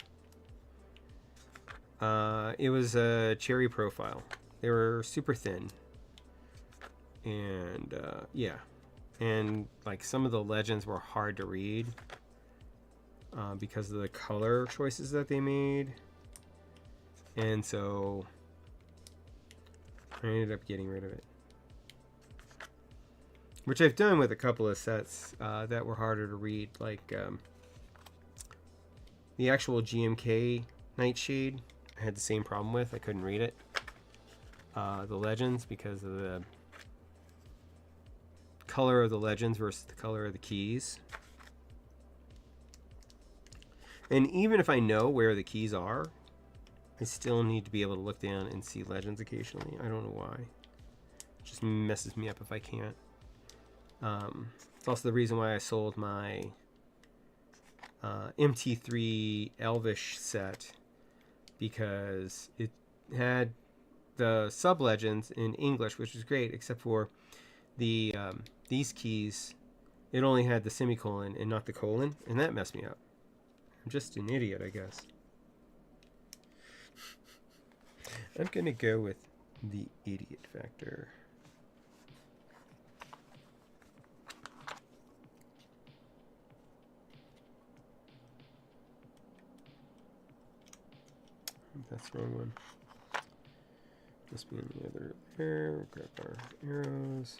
It was a cherry profile. They were super thin. And yeah. And like some of the legends were hard to read because of the color choices that they made. And so I ended up getting rid of it. Which I've done with a couple of sets that were harder to read, like the actual GMK Nightshade. I had the same problem with. I couldn't read it. The legends, because of the color of the legends versus the color of the keys. And even if I know where the keys are, I still need to be able to look down and see legends occasionally. I don't know why. It just messes me up if I can't. It's also the reason why I sold my MT3 Elvish set, because it had the sub-legends in English, which was great, except for the these keys, it only had the semicolon and not the colon, and that messed me up. I'm just an idiot, I guess. I'm going to go with the idiot factor. That's the wrong one. Must be in the other there. We'll grab our arrows.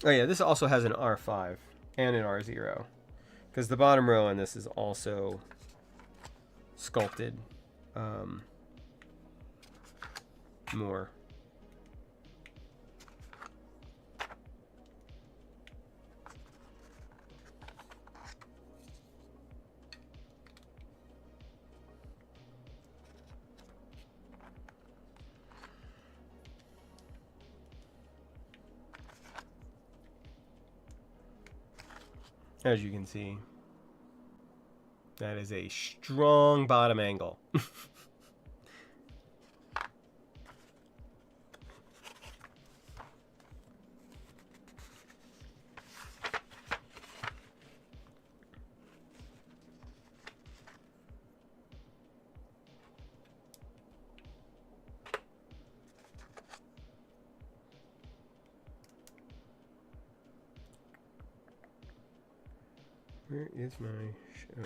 Oh yeah, this also has an R5 and an R0, because the bottom row on this is also sculpted more. As you can see. That is a strong bottom angle. Where is my show?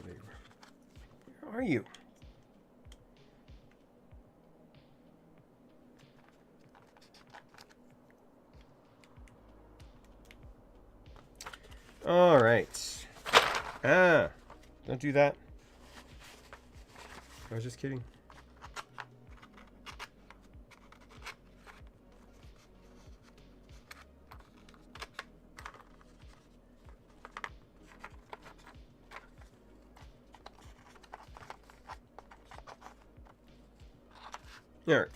Where are you? All right. Ah, don't do that. I was just kidding. All right.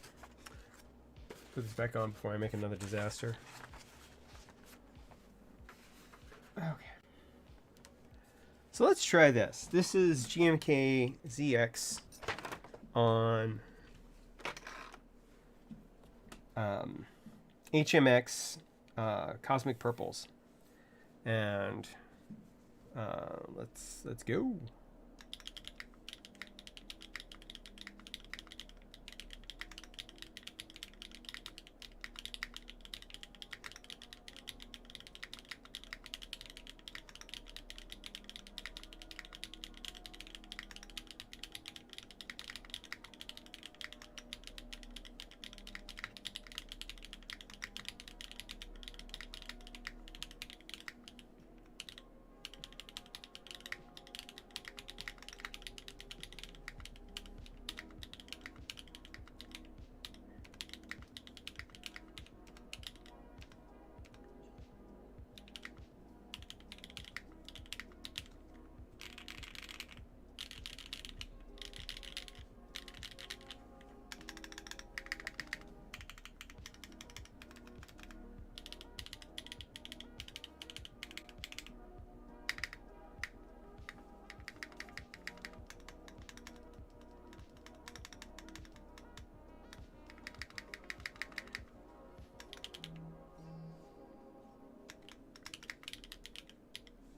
Put this back on before I make another disaster. Okay. So let's try this. This is GMK ZX on HMX Cosmic Purples, and let's go.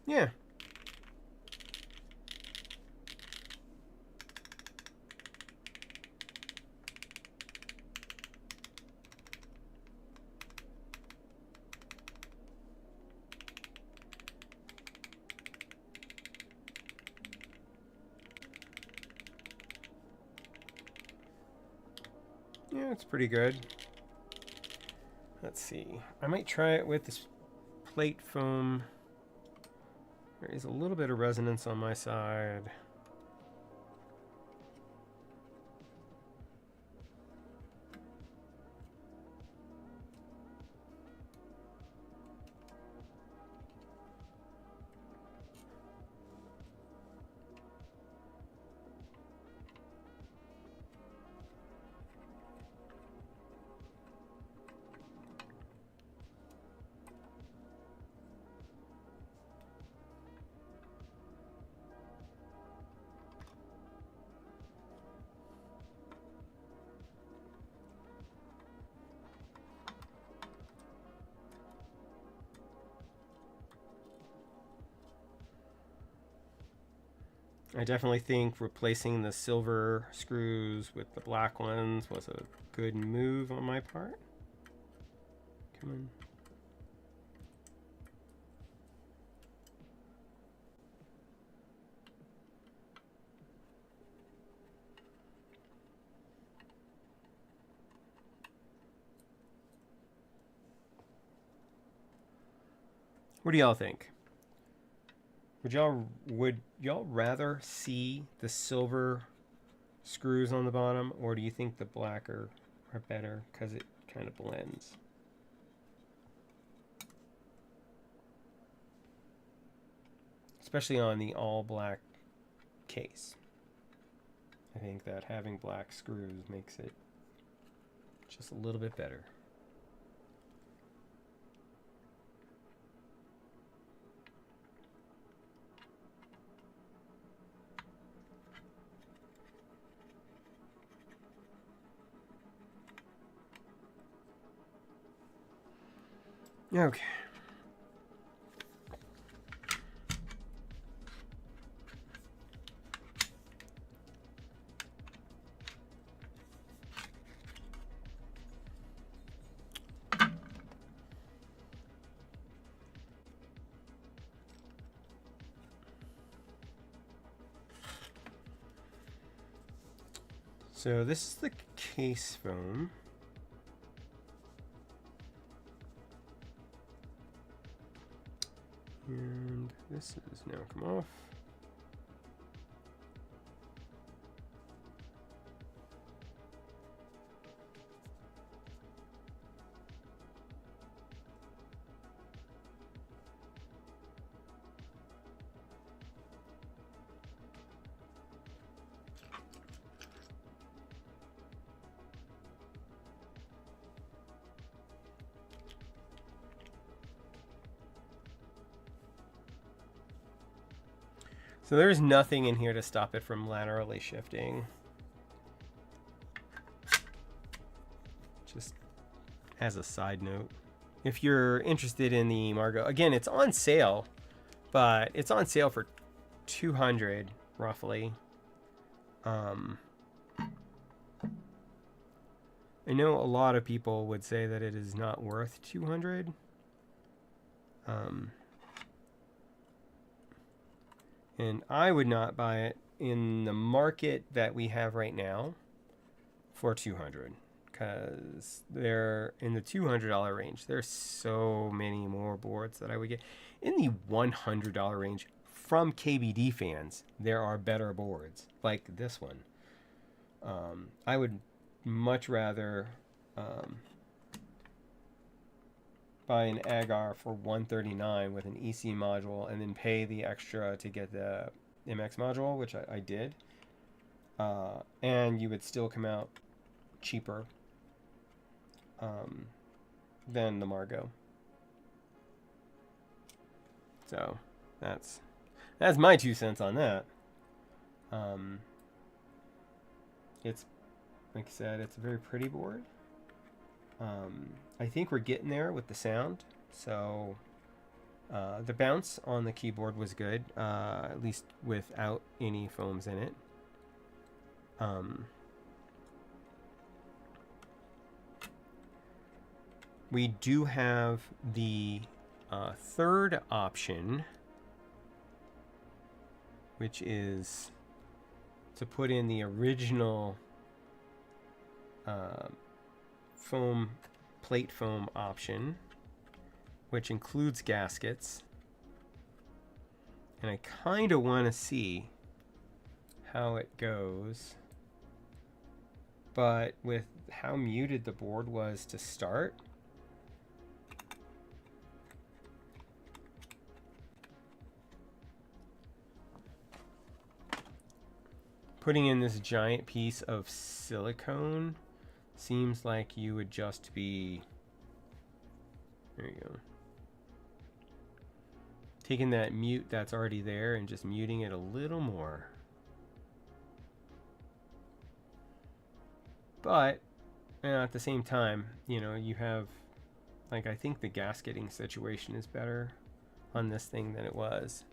Yeah. Yeah, it's pretty good. Let's see. I might try it with this plate foam. There is a little bit of resonance on my side. I definitely think replacing the silver screws with the black ones was a good move on my part. Come on. What do y'all think? Would y'all rather see the silver screws on the bottom, or do you think the black are better because it kind of blends? Especially on the all black case. I think that having black screws makes it just a little bit better. Okay. So this is the case foam. And this is now come off. So there's nothing in here to stop it from laterally shifting. Just as a side note. If you're interested in the Margo, again, it's on sale, but it's on sale for $200 roughly. I know a lot of people would say that it is not worth $200. And I would not buy it in the market that we have right now for $200, because they're in the $200 range. There's so many more boards that I would get in the $100 range from KBDFans. There are better boards like this one. I would much rather buy an Agar for $139 with an EC module and then pay the extra to get the MX module, which I did. And you would still come out cheaper than the Margo. So that's my 2 cents on that. It's, like I said, it's a very pretty board. I think we're getting there with the sound. So the bounce on the keyboard was good, at least without any foams in it. We do have the third option, which is to put in the original foam, plate foam option, which includes gaskets. And I kind of want to see how it goes. But with how muted the board was to start, putting in this giant piece of silicone seems like you would just be, there you go, taking that mute that's already there and just muting it a little more. But at the same time, you know, you have, like, I think the gasketing situation is better on this thing than it was,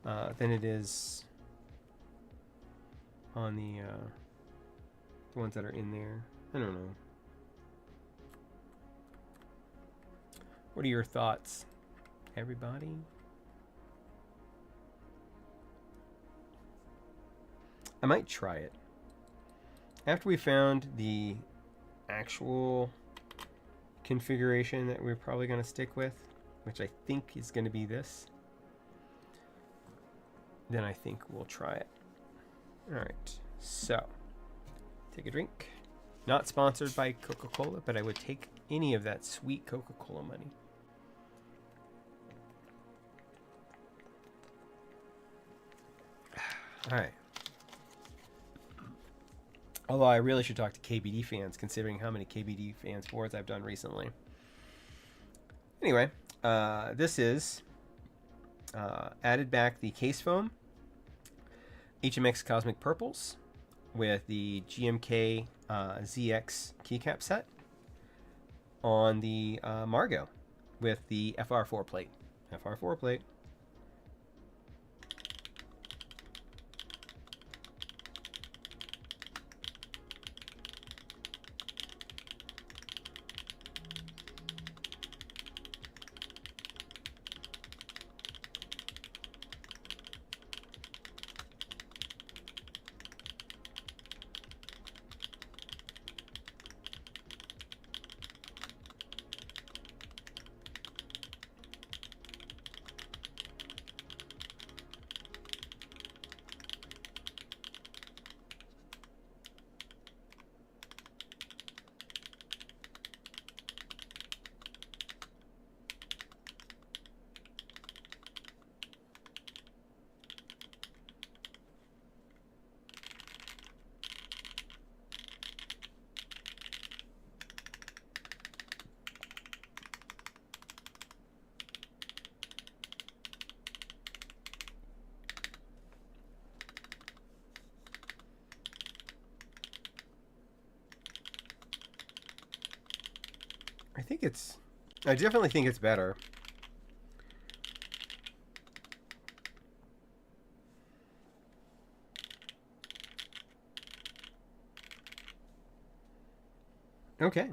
than it is on the ones that are in there. I don't know. What are your thoughts, everybody? I might try it. After we found the actual configuration that we're probably going to stick with, which I think is going to be this, then I think we'll try it. All right, so take a drink. Not sponsored by Coca-Cola, but I would take any of that sweet Coca-Cola money. All right. Although I really should talk to KBDFans, considering how many KBDFans boards I've done recently. Anyway, this is added back the case foam, HMX Cosmic Purples, with the GMK ZX keycap set on the Margo. with the FR4 plate. FR4 plate. I definitely think it's better. Okay.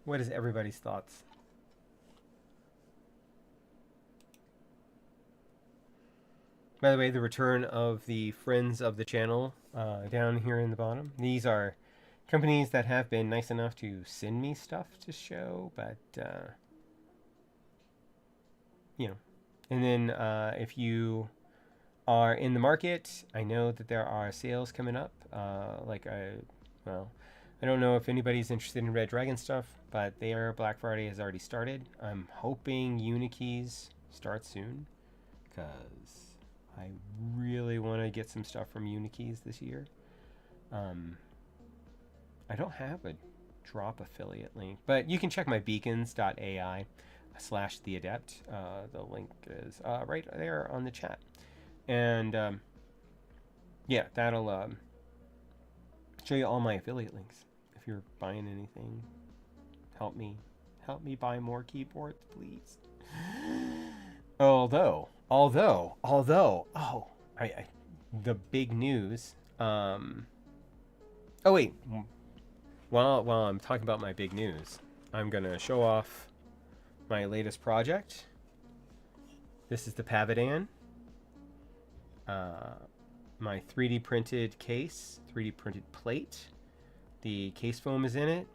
What is everybody's thoughts? By the way, the return of the friends of the channel down here in the bottom. These are companies that have been nice enough to send me stuff to show, but you know. And then if you are in the market, I know that there are sales coming up. I don't know if anybody's interested in Red Dragon stuff, but their Black Friday has already started. I'm hoping Unikeys start soon, because I really want to get some stuff from Unikeys this year. I don't have a drop affiliate link, but you can check my beacons.ai/theadept. The link is right there on the chat. And yeah, that'll show you all my affiliate links. If you're buying anything, help me buy more keyboards, please. Although, the big news. Oh wait, while I'm talking about my big news, I'm gonna show off my latest project. This is the Pavidan. My 3D printed case, 3D printed plate. The case foam is in it.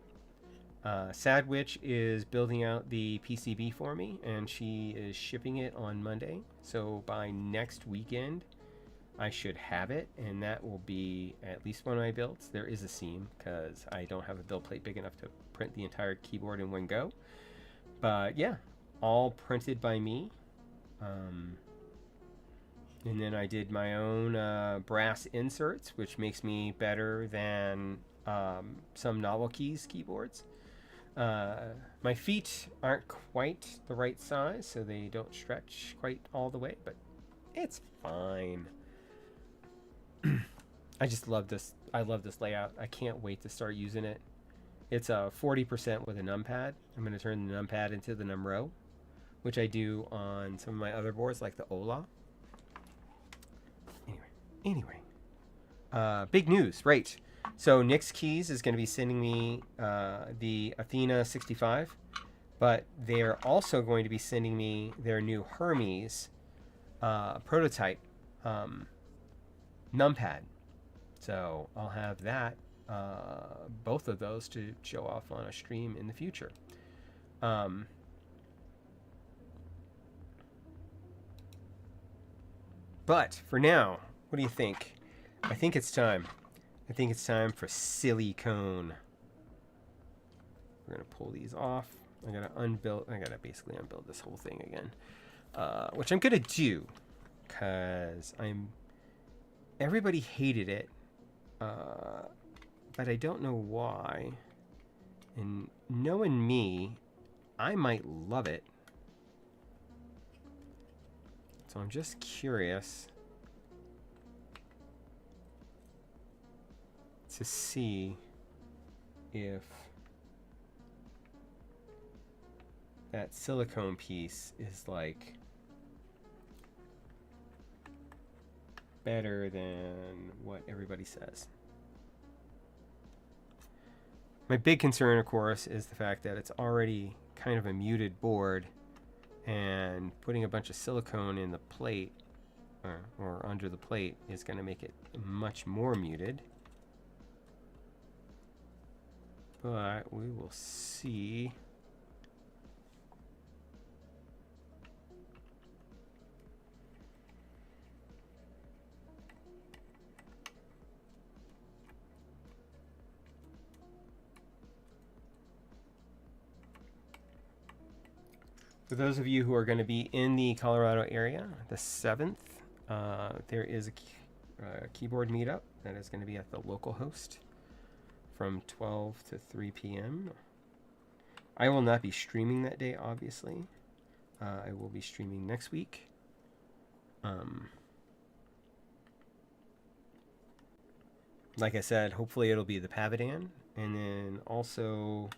Sadwitch is building out the PCB for me, and she is shipping it on Monday. So by next weekend, I should have it, and that will be at least one of my builds. There is a seam because I don't have a build plate big enough to print the entire keyboard in one go. But yeah, all printed by me. And then I did my own brass inserts, which makes me better than some Novel Keys keyboards. My feet aren't quite the right size, so they don't stretch quite all the way, but it's fine. I just love this. I love this layout. I can't wait to start using it. It's a 40% with a numpad. I'm going to turn the numpad into the numro, which I do on some of my other boards like the Ola. Anyway, big news, right? So Nix Keys is going to be sending me the Athena 65, but they're also going to be sending me their new Hermes prototype numpad. So I'll have that, both of those to show off on a stream in the future. But for now, what do you think? I think it's time. I think it's time for silicone. We're gonna pull these off. I gotta basically unbuild this whole thing again, which I'm gonna do, cause everybody hated it, but I don't know why. And knowing me, I might love it. So I'm just curious to see if that silicone piece is like better than what everybody says. My big concern, of course, is the fact that it's already kind of a muted board, and putting a bunch of silicone in the plate or under the plate is going to make it much more muted. But we will see. For those of you who are going to be in the Colorado area, the 7th, there is a keyboard meetup that is going to be at the local host from 12 to 3 p.m. I will not be streaming that day, obviously. I will be streaming next week. Like I said, hopefully it'll be the Pavidan, and then also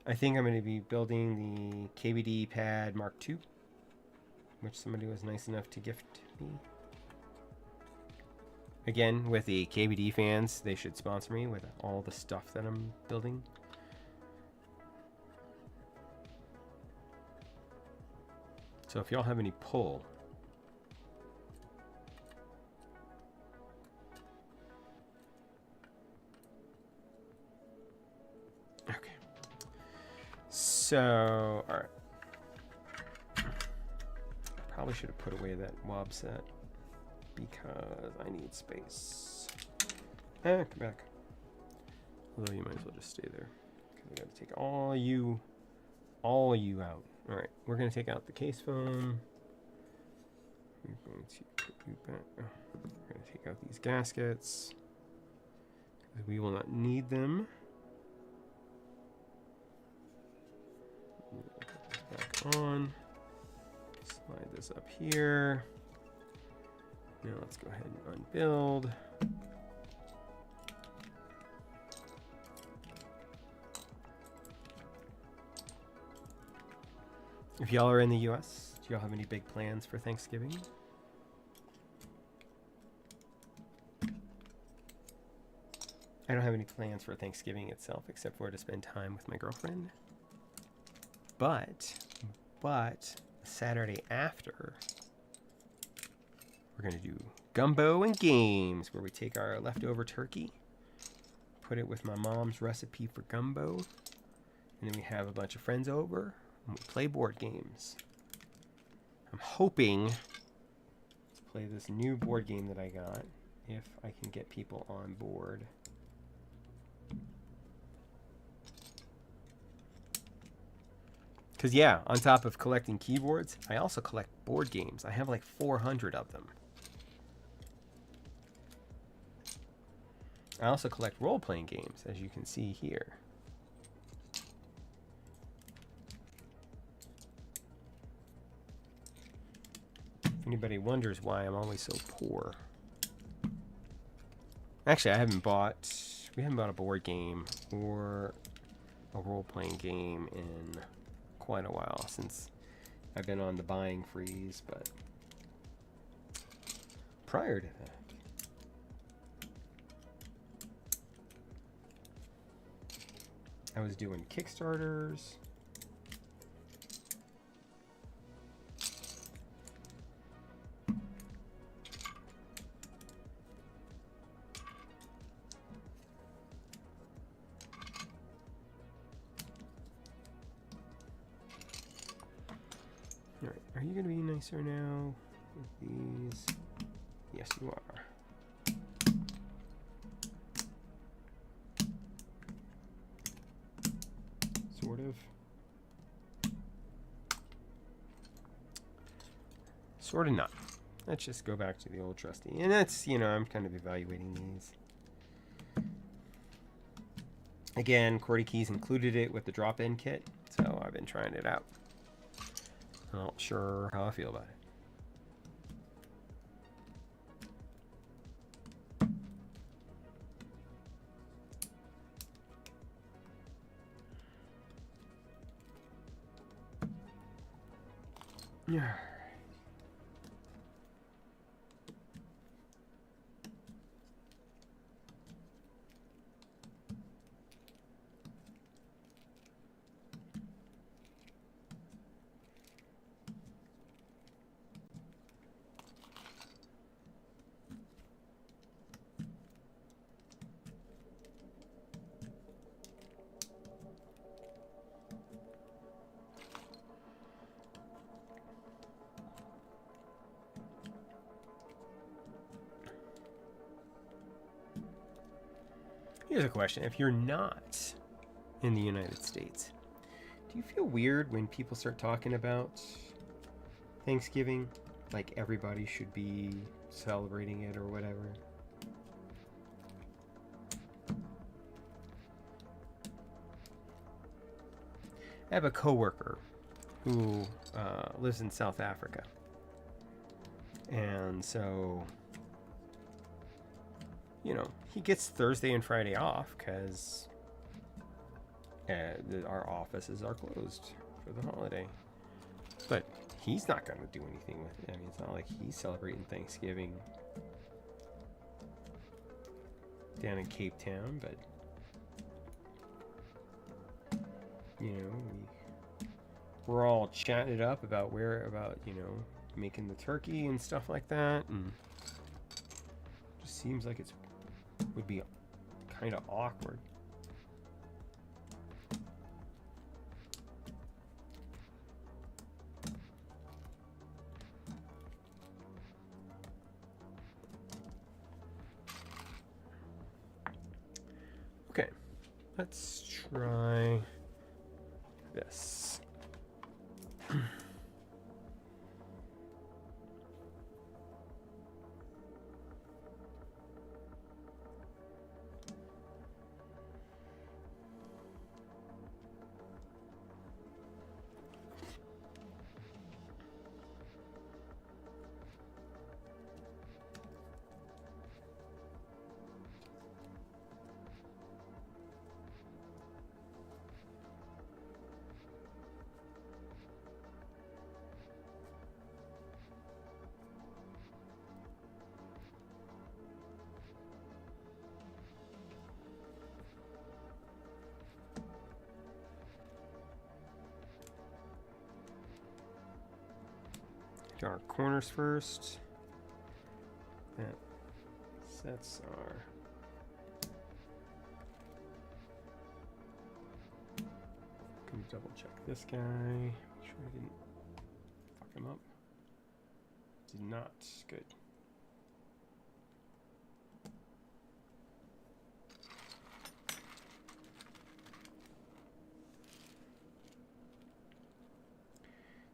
I think I'm going to be building the KBD Pad Mark II, which somebody was nice enough to gift me. Again, with the KBD fans, they should sponsor me with all the stuff that I'm building. So if y'all have any pull, okay. So, all right. Probably should have put away that WoB set because I need space. Come back. Although you might as well just stay there because I got to take all you out. All right, we're gonna take out the case foam. We're going to put you back. Oh, we're gonna take out these gaskets because we will not need them. Put this back on. Slide this up here. Now let's go ahead and unbuild. If y'all are in the US, do y'all have any big plans for Thanksgiving? I don't have any plans for Thanksgiving itself except for to spend time with my girlfriend. But Saturday after, we're going to do gumbo and games, where we take our leftover turkey, put it with my mom's recipe for gumbo, and then we have a bunch of friends over and we play board games. I'm hoping to play this new board game that I got, if I can get people on board. Because yeah, on top of collecting keyboards, I also collect board games. I have like 400 of them. I also collect role-playing games, as you can see here. If anybody wonders why I'm always so poor. Actually, we haven't bought a board game or a role-playing game in quite a while, since I've been on the buying freeze, but prior to that, I was doing Kickstarters. All right, are you going to be nicer now with these? Yes, you are. Sort of. Sort of not. Let's just go back to the old trusty. And that's, you know, I'm kind of evaluating these. Again, QWERTY Keys included it with the drop-in kit, so I've been trying it out. I'm not sure how I feel about it. Yeah. Here's a question. If you're not in the United States, do you feel weird when people start talking about Thanksgiving? Like everybody should be celebrating it or whatever? I have a coworker who lives in South Africa. And so, you know, he gets Thursday and Friday off because our offices are closed for the holiday. But he's not going to do anything with it. I mean, it's not like he's celebrating Thanksgiving down in Cape Town, but, you know, we're all chatting it up about you know, making the turkey and stuff like that, and it just seems like it would be kind of awkward. Okay, let's try this. Do our corners first. That sets our Can double check this guy. Make sure I didn't fuck him up. Did not. Good.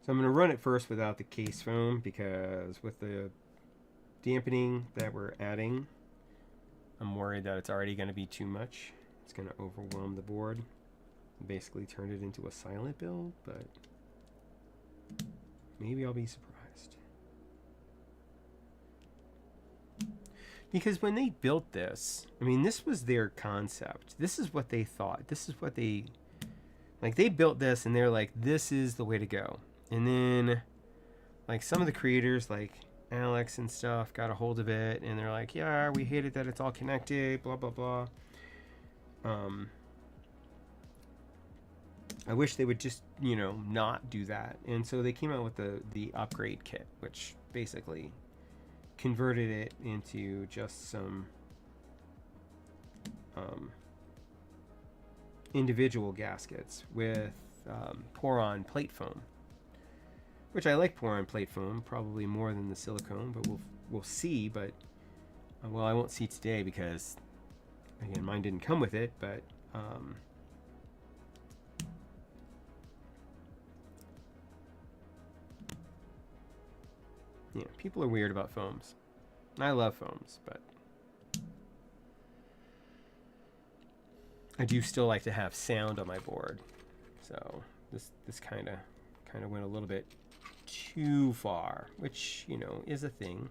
So I'm going to run it first without the case foam because with the dampening that we're adding, I'm worried that it's already going to be too much. It's going to overwhelm the board. Basically turn it into a silent build, but maybe I'll be surprised. Because when they built this, I mean, this was their concept. This is what they thought. This is what they, like, they built this and they're like, this is the way to go. And then, like, some of the creators, like Alex and stuff, got a hold of it, and they're like, yeah, we hate it that it's all connected, blah, blah, blah. I wish they would just, you know, not do that. And so they came out with the upgrade kit, which basically converted it into just some individual gaskets with pour-on plate foam. Which I like pour-on plate foam probably more than the silicone, but we'll see. But well, I won't see today because again, mine didn't come with it. But yeah, people are weird about foams. I love foams, but I do still like to have sound on my board. So this kind of went a little bit too far, which, you know, is a thing.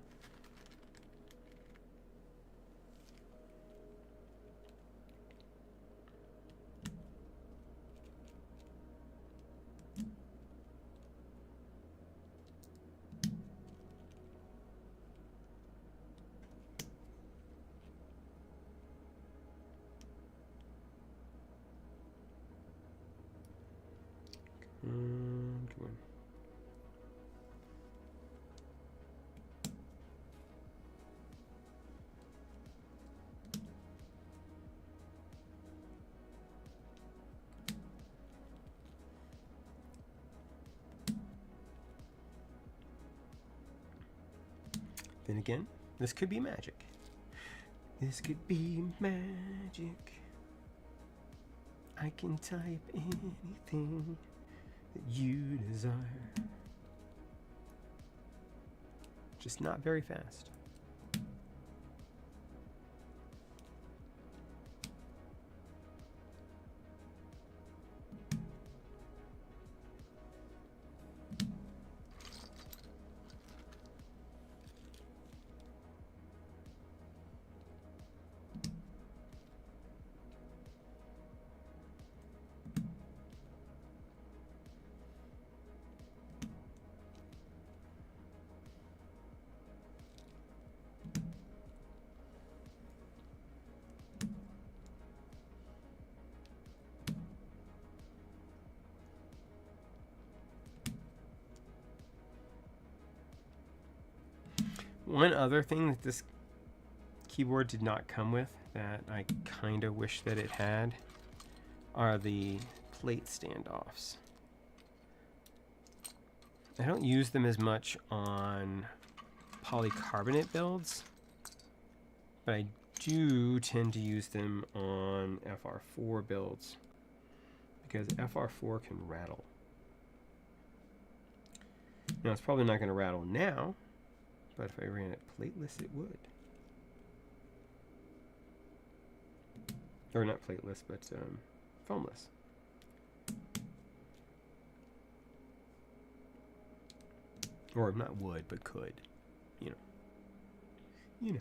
Then again, this could be magic. This could be magic. I can type anything that you desire. Just not very fast. One other thing that this keyboard did not come with that I kind of wish that it had are the plate standoffs. I don't use them as much on polycarbonate builds, but I do tend to use them on FR4 builds because FR4 can rattle. Now it's probably not going to rattle now, but if I ran it plateless, it would. Or not plateless, but foamless. Or not would, but could. You know. You know.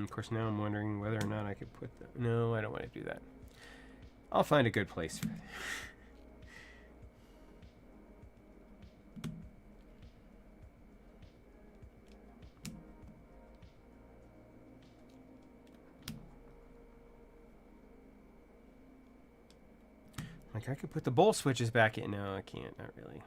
Of course, now I'm wondering whether or not I could put the... No, I don't want to do that. I'll find a good place for it. Like, I could put the bowl switches back in. No, I can't. Not really.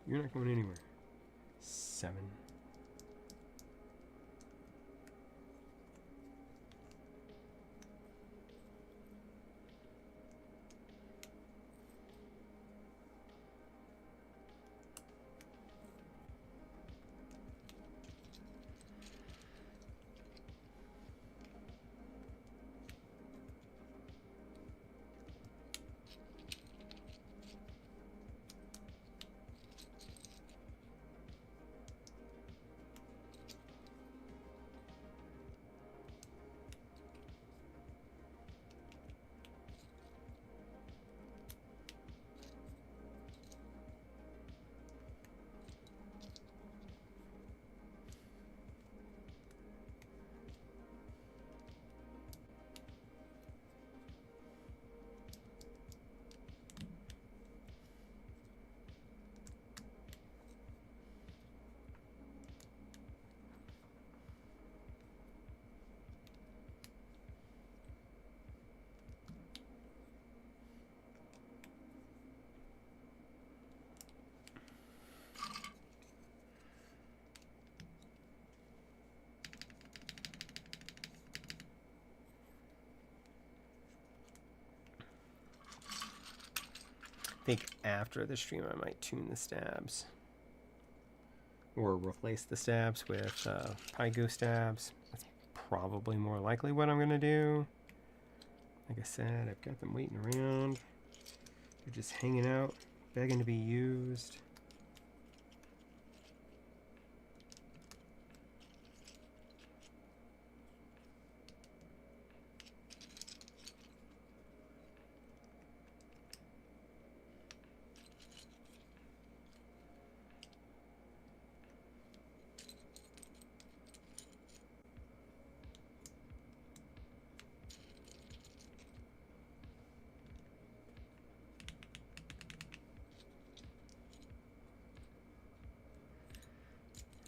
You're not going anywhere. 7. I think after the stream I might tune the stabs. Or replace the stabs with Pygo stabs. That's probably more likely what I'm going to do. Like I said, I've got them waiting around. They're just hanging out, begging to be used.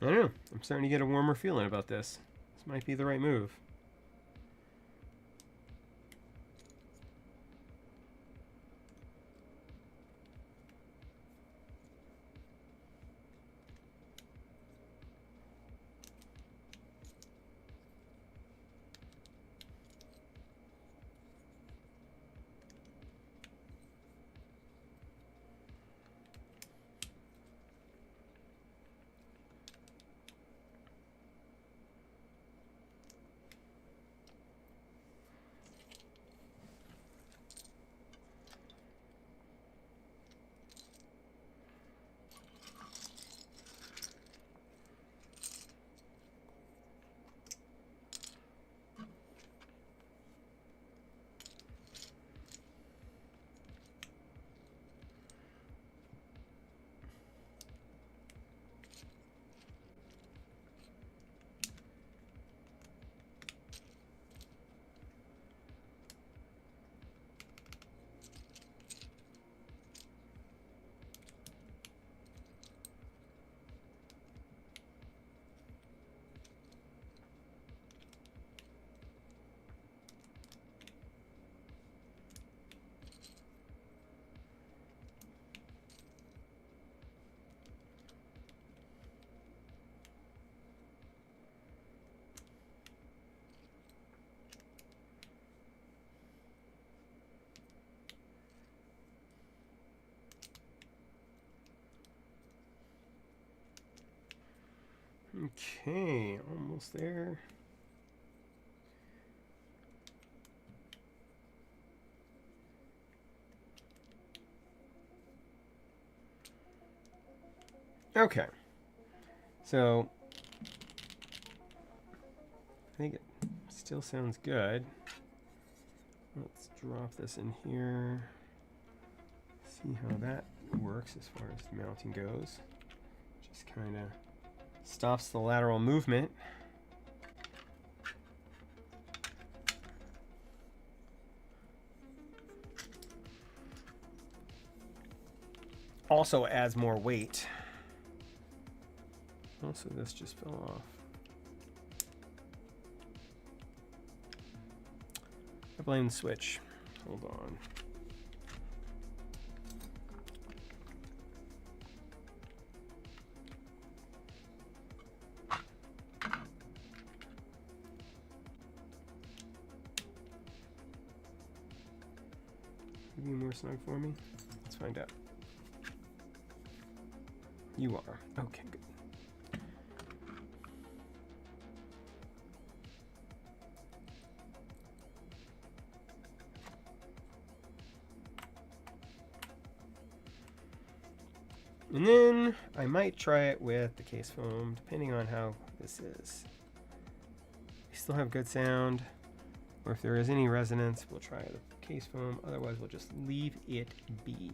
I don't know. I'm starting to get a warmer feeling about this. This might be the right move. Okay, almost there. Okay, so I think it still sounds good. Let's drop this in here. See how that works as far as mounting goes. Just kind of stops the lateral movement. Also adds more weight. Also, this just fell off. I blame the switch. Hold on. You be more snug for me? Let's find out. You are. Okay, good. And then I might try it with the case foam, depending on how this is. We still have good sound, or if there is any resonance, we'll try the case foam. Otherwise, we'll just leave it be.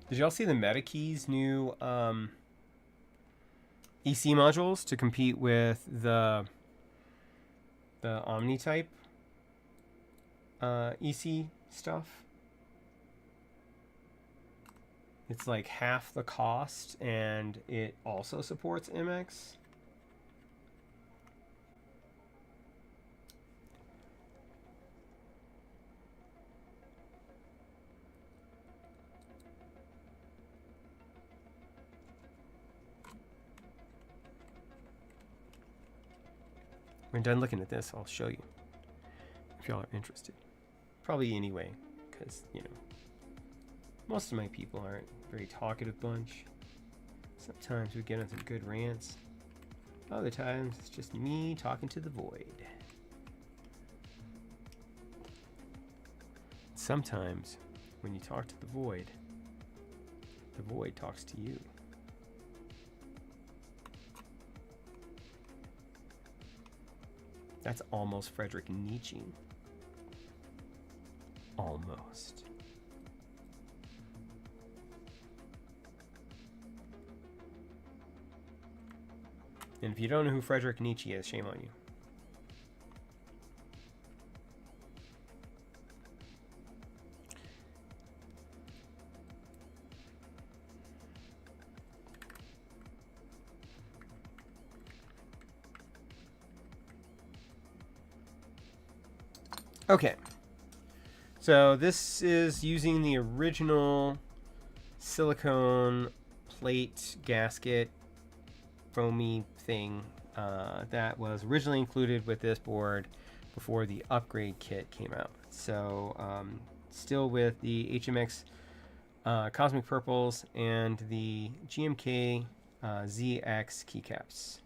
Did y'all see the MetaKey's new EC modules to compete with the Omni-type EC stuff? It's like half the cost, and it also supports MX. When done looking at this, I'll show you if y'all are interested. Probably anyway, because, you know, most of my people aren't a very talkative bunch. Sometimes we get on some good rants. Other times, it's just me talking to the void. Sometimes, when you talk to the void talks to you. That's almost Friedrich Nietzsche. Almost. And if you don't know who Frederick Nietzsche is, shame on you. Okay, so this is using the original silicone plate gasket foamy thing that was originally included with this board before the upgrade kit came out. So still with the HMX Cosmic Purples and the GMK ZX keycaps.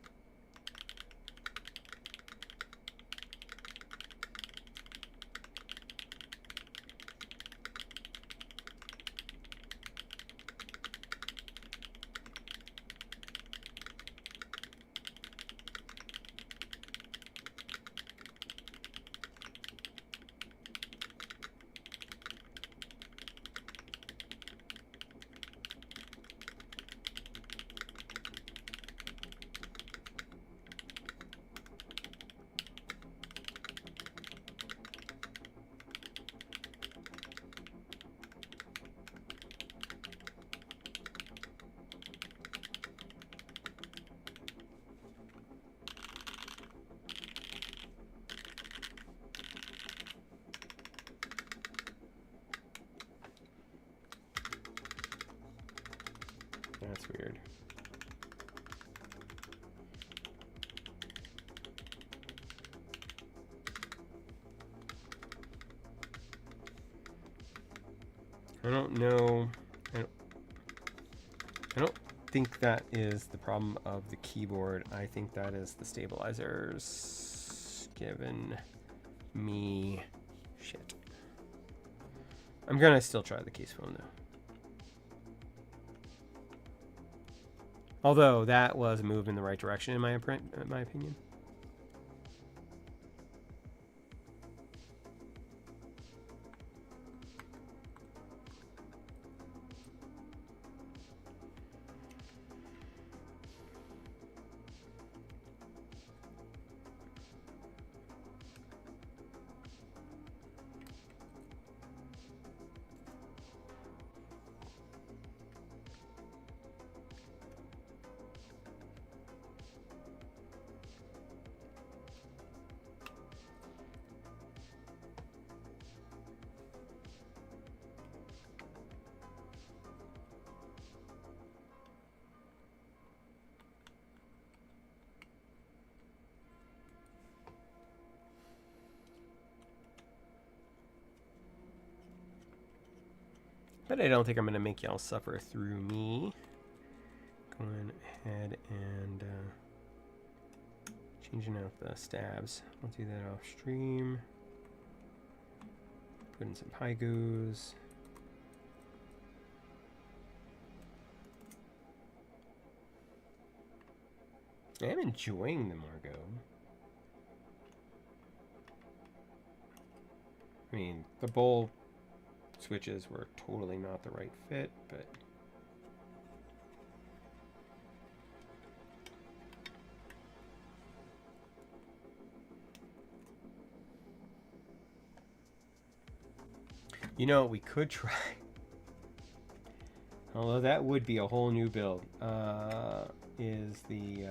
That's weird. I don't know. I don't think that is the problem of the keyboard. I think that is the stabilizers giving me shit. I'm gonna still try the case foam though. Although that was a move in the right direction in my opinion. But I don't think I'm going to make y'all suffer through me. Going ahead and changing out the stabs. I'll do that off stream. Put in some Pygos. I am enjoying the Margo. I mean, the bowl switches were totally not the right fit, but you know what we could try, although that would be a whole new build, is the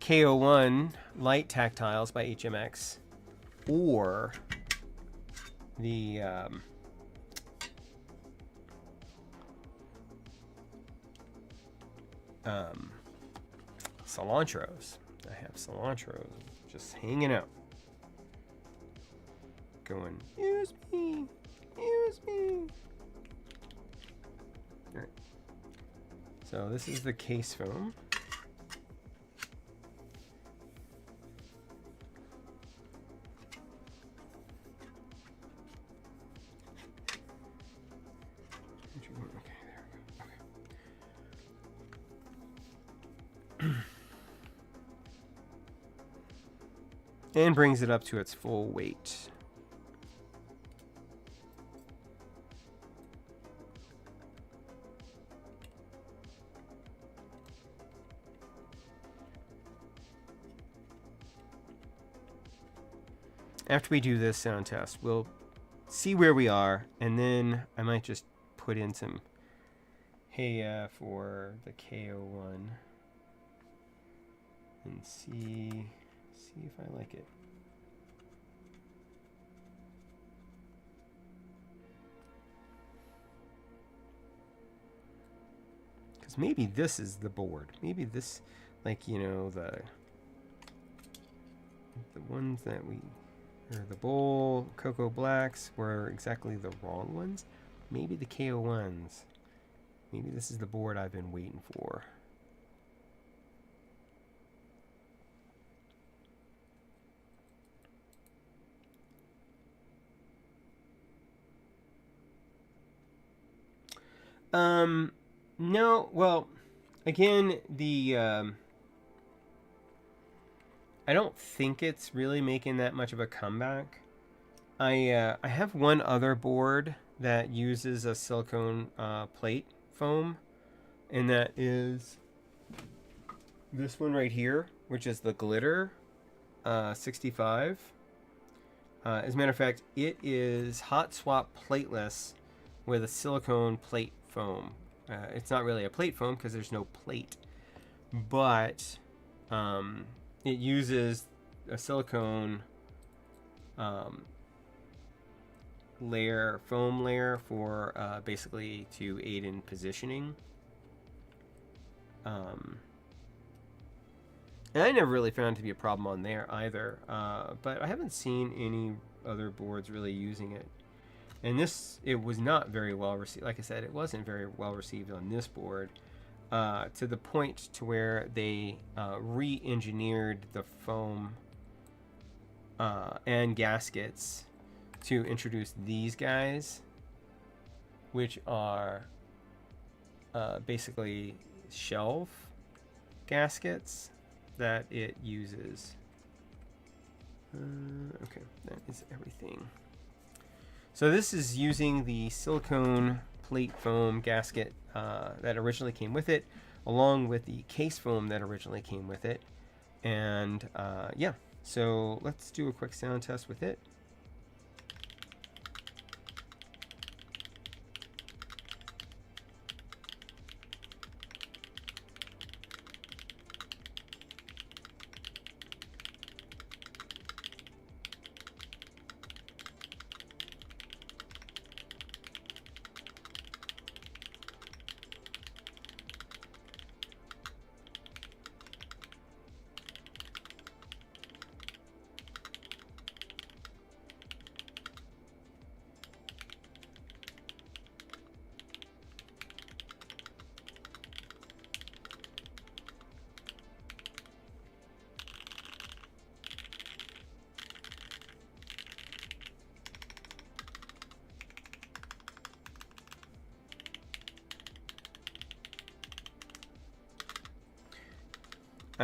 KO1 light tactiles by HMX, or the cilantros. I have cilantros just hanging out, going, use me, use me. All right. So this is the case foam. And brings it up to its full weight. after we do this sound test, we'll see where we are, and then I might just put in some hey for the KO1 and see if I like it. Because maybe this is the board. Maybe this, like, you know, the ones that we, or the bowl cocoa blacks were exactly the wrong ones. Maybe the KO1s. Maybe this is the board I've been waiting for. No, well, again, the, I don't think it's really making that much of a comeback. I have one other board that uses a silicone plate foam, and that is this one right here, which is the Glitter 65. As a matter of fact, it is hot swap plateless with a silicone plate foam. It's not really a plate foam because there's no plate, but it uses a silicone foam layer for basically to aid in positioning. And I never really found it to be a problem on there either, but I haven't seen any other boards really using it. And this, it was not very well received. Like I said, it wasn't very well received on this board, to the point to where they re-engineered the foam and gaskets to introduce these guys, which are basically shelf gaskets that it uses. Okay, that is everything. So this is using the silicone plate foam gasket that originally came with it, along with the case foam that originally came with it. And yeah, so let's do a quick sound test with it.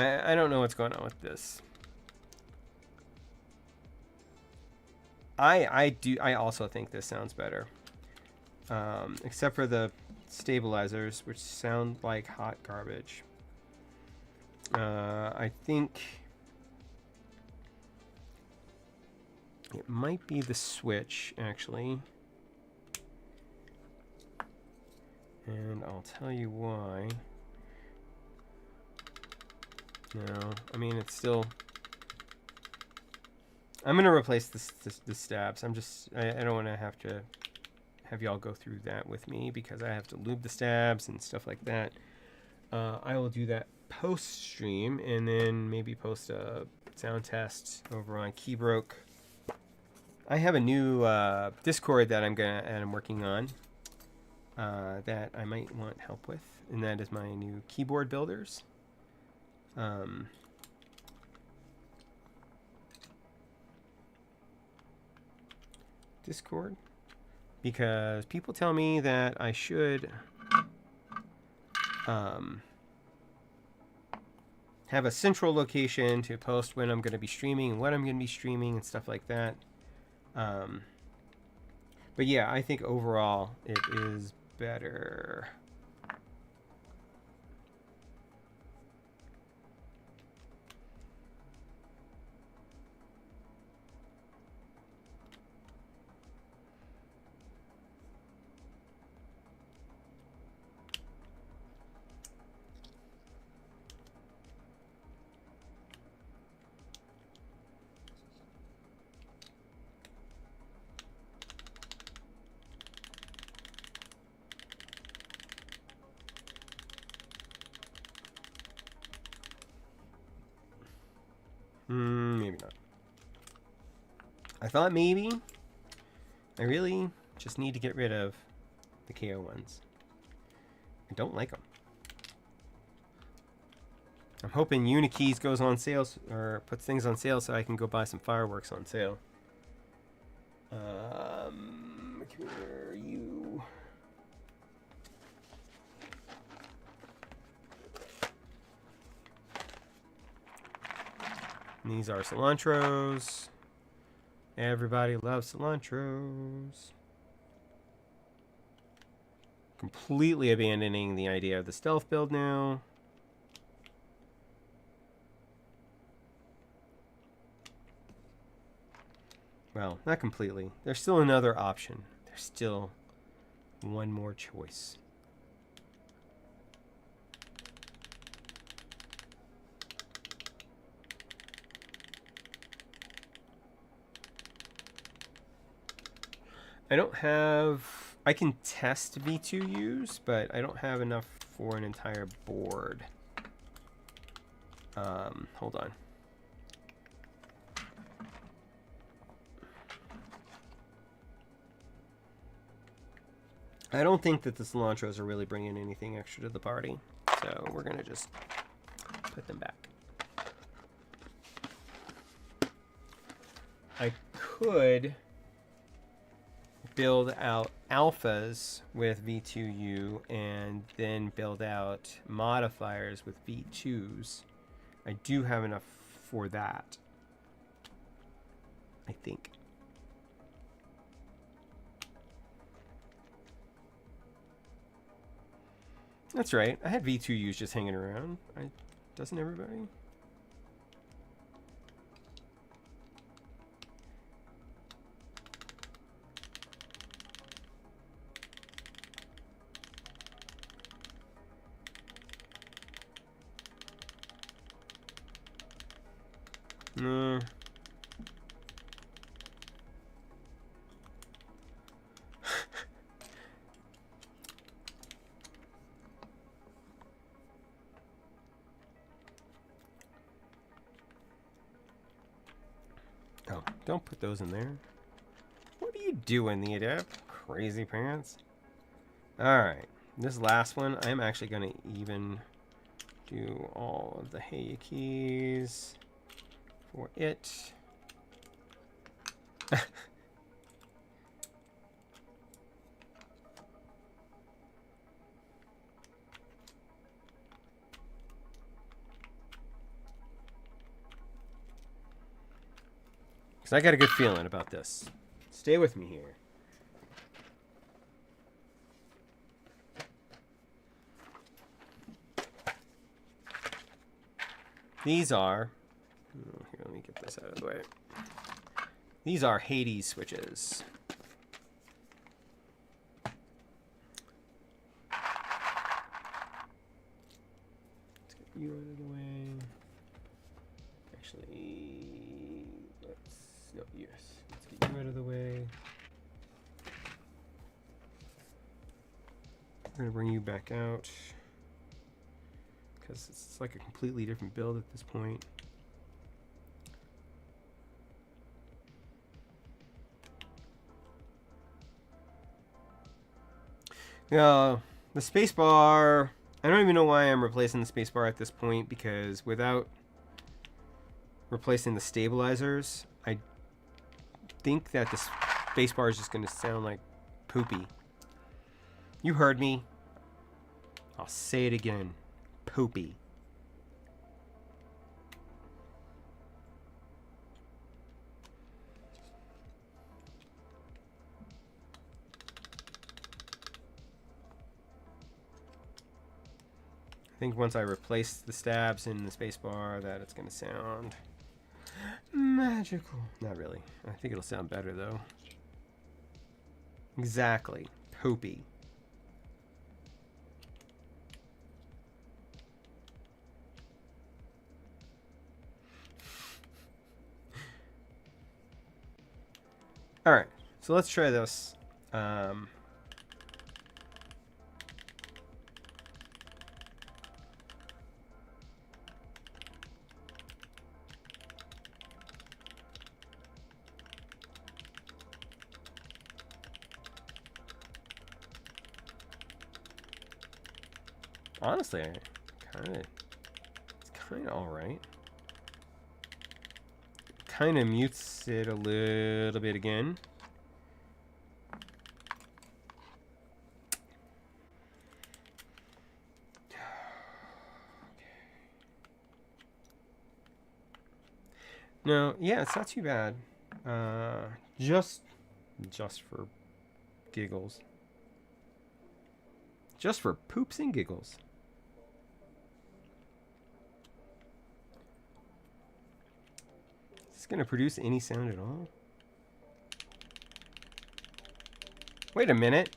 I don't know what's going on with this. I also think this sounds better, except for the stabilizers, which sound like hot garbage. I think it might be the switch, actually, and I'll tell you why. No, I mean, it's still... I'm going to replace the stabs. I don't want to have y'all go through that with me, because I have to lube the stabs and stuff like that. I will do that post-stream, and then maybe post a sound test over on Keybroke. I have a new Discord that I'm working on that I might want help with, and that is my new keyboard builders. Discord, because people tell me that I should have a central location to post when I'm going to be streaming and what I'm going to be streaming and stuff like that. But yeah, I think overall it is better. Maybe not. I thought maybe. I really just need to get rid of the KO ones. I don't like them. I'm hoping Unikeys goes on sale, or puts things on sale, so I can go buy some fireworks on sale. Come here, you. And these are cilantros. Everybody loves cilantros. Completely abandoning the idea of the stealth build now. Well, not completely. There's still another option. There's still one more choice. I don't have... I can test V2Us, but I don't have enough for an entire board. Hold on. I don't think that the cilantros are really bringing anything extra to the party, so we're going to just put them back. I could build out alphas with V2U and then build out modifiers with V2s. I do have enough for that, I think. That's right. I had V2Us just hanging around. Doesn't everybody? No. Oh, don't put those in there. What are you doing, the adept? Crazy pants. Alright, this last one, I'm actually going to even do all of the hey keys for it. Because I got a good feeling about this. Stay with me here. These are... Oh, here, let me get this out of the way. These are Hades switches. Let's get you out of the way. Actually, no, yes. Let's get you out of the way. We're gonna bring you back out because it's like a completely different build at this point. Yeah, the spacebar. I don't even know why I'm replacing the spacebar at this point, because without replacing the stabilizers, I think that the spacebar is just going to sound like poopy. You heard me. I'll say it again. Poopy. I think once I replace the stabs in the spacebar, that it's going to sound magical. Not really. I think it'll sound better, though. Exactly. Poopy. Alright, so let's try this. Honestly, it's kind of all right. Kind of mutes it a little bit again. No, yeah, it's not too bad. Just for giggles. Just for poops and giggles. Is this going to produce any sound at all? Wait a minute.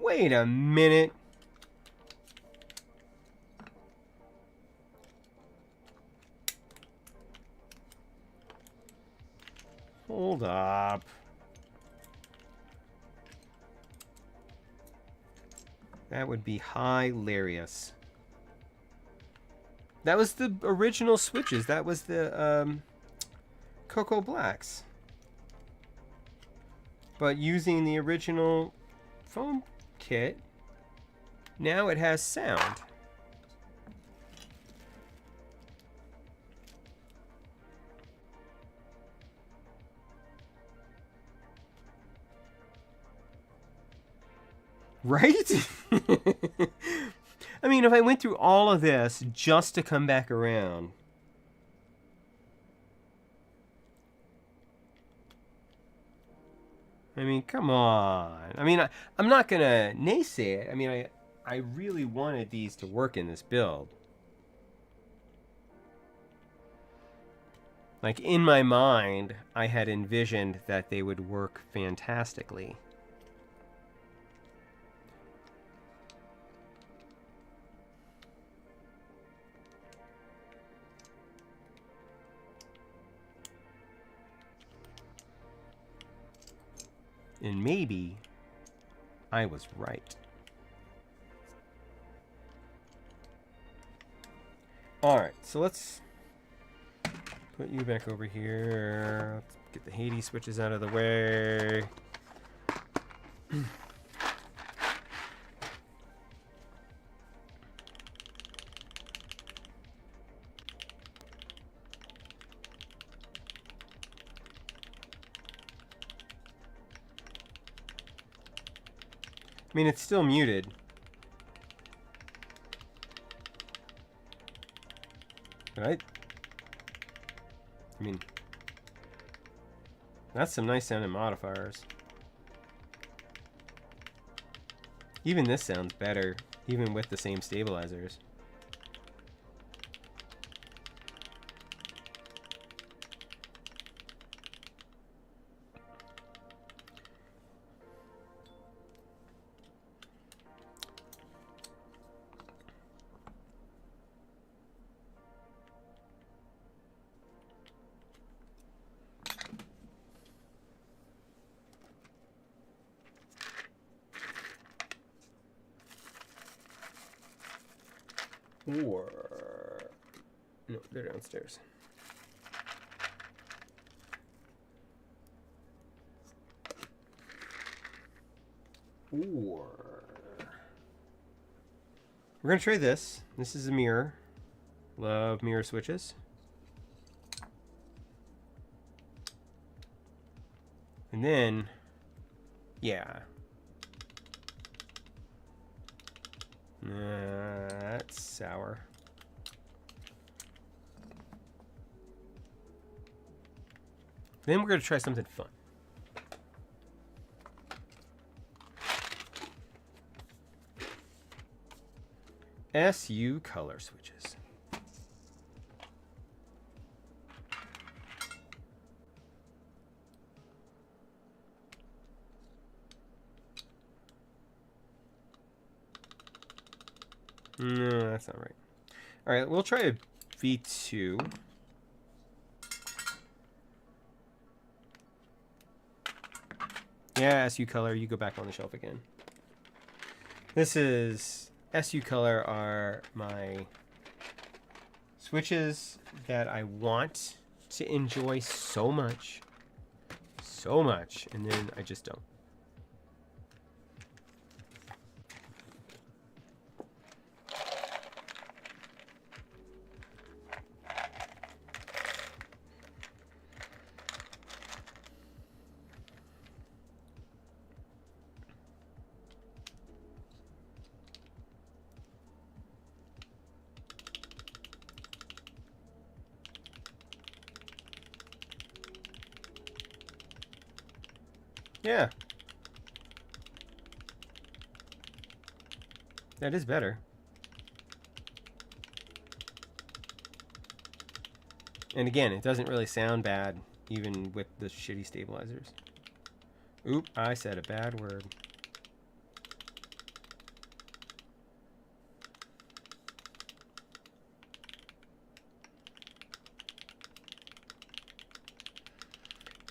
Wait a minute. Hold up. That would be hilarious. That was the original switches. That was the Cocoa Blacks. But using the original foam kit, now it has sound. Right? I mean, if I went through all of this just to come back around. I mean, come on. I mean, I'm not going to naysay it. I mean, I really wanted these to work in this build. Like, in my mind, I had envisioned that they would work fantastically. And maybe I was right. Alright, so let's put you back over here. Let's get the Hades switches out of the way. I mean, it's still muted. Right? I mean, that's some nice sounding modifiers. Even this sounds better, even with the same stabilizers. Or no, they're downstairs. Or we're gonna try this. This is a mirror. Love mirror switches. And then, yeah. That's sour. Then we're going to try something fun. SU color switches. No, that's not right. All right, we'll try a V2. Yeah, SU color, you go back on the shelf again. This is SU color are my switches that I want to enjoy so much, and then I just don't. Yeah. That is better. And again, it doesn't really sound bad even with the shitty stabilizers. Oop, I said a bad word.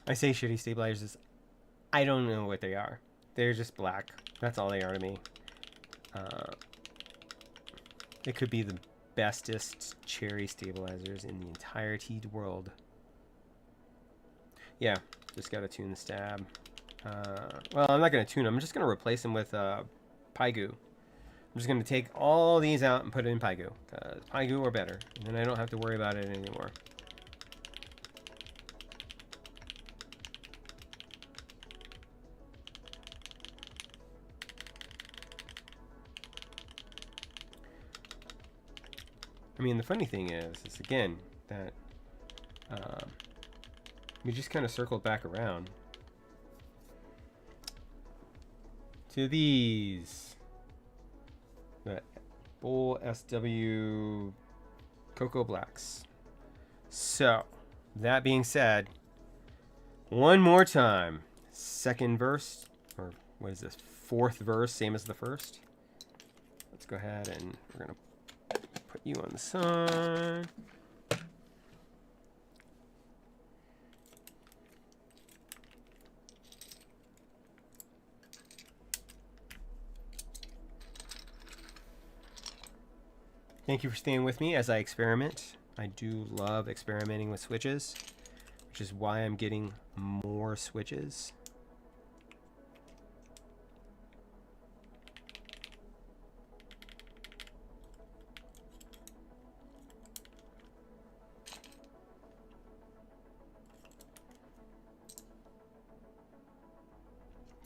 I say shitty stabilizers. I don't know what they are. They're just black. That's all they are to me. It could be the bestest cherry stabilizers in the entirety world. Yeah, just got to tune the stab. Well, I'm not going to tune them. I'm just going to replace them with Paigu. I'm just going to take all these out and put it in Paigu. Because Paigu are better. And then I don't have to worry about it anymore. I mean, the funny thing is again, that we just kind of circled back around to these. The Bull SW Cocoa Blacks. So, that being said, one more time. Second verse, or what is this? Fourth verse, same as the first. Let's go ahead and we're going to put you on the side. Thank you for staying with me as I experiment. I do love experimenting with switches, which is why I'm getting more switches.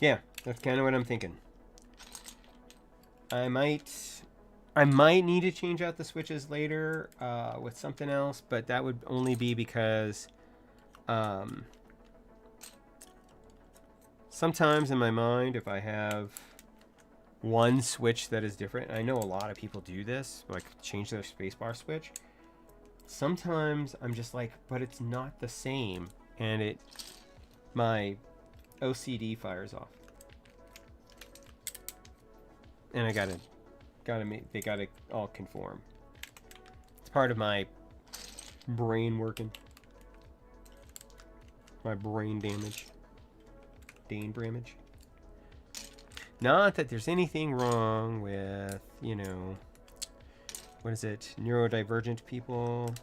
Yeah, that's kind of what I'm thinking. I might need to change out the switches later with something else, but that would only be because sometimes in my mind, if I have one switch that is different, I know a lot of people do this, like change their spacebar switch. Sometimes I'm just like, but it's not the same, and my OCD fires off, and I gotta make, they gotta all conform. It's part of my brain working, my brain damage, Dane damage. Not that there's anything wrong with, you know, what is it, neurodivergent people.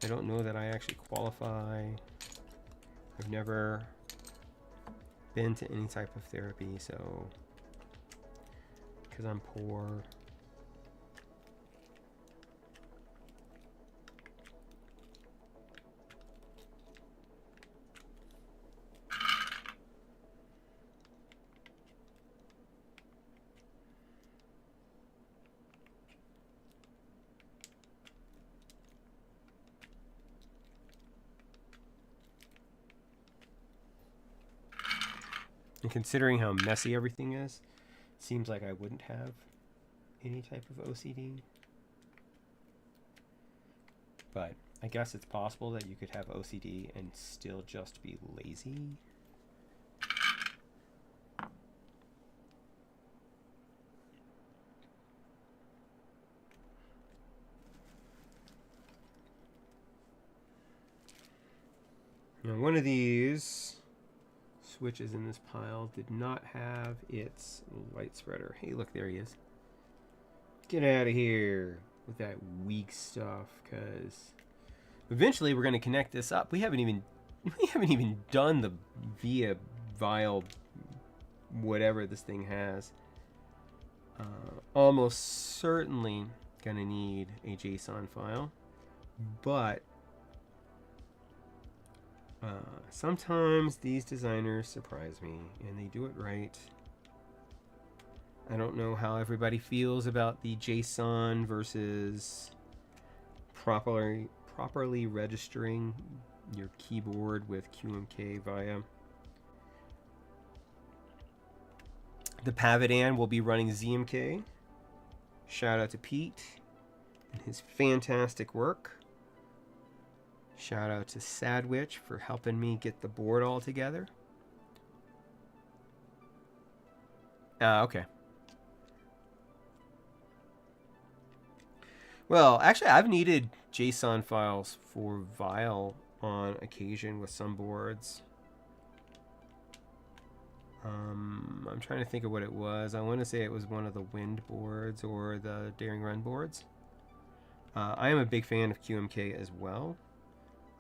I don't know that I actually qualify. I've never been to any type of therapy, so because I'm poor. And considering how messy everything is, it seems like I wouldn't have any type of OCD. But I guess it's possible that you could have OCD and still just be lazy. Now, one of these switches in this pile did not have its light spreader. Hey, look, there he is. Get out of here with that weak stuff, because eventually we're going to connect this up. We haven't even done the via vial whatever this thing has. Almost certainly going to need a JSON file, but sometimes these designers surprise me, and they do it right. I don't know how everybody feels about the JSON versus properly registering your keyboard with QMK via The Pavidan will be running ZMK. Shout out to Pete and his fantastic work. Shout out to Sadwich for helping me get the board all together. Okay. Well, actually, I've needed JSON files for Vile on occasion with some boards. I'm trying to think of what it was. I want to say it was one of the Wind boards or the Daring Run boards. I am a big fan of QMK as well.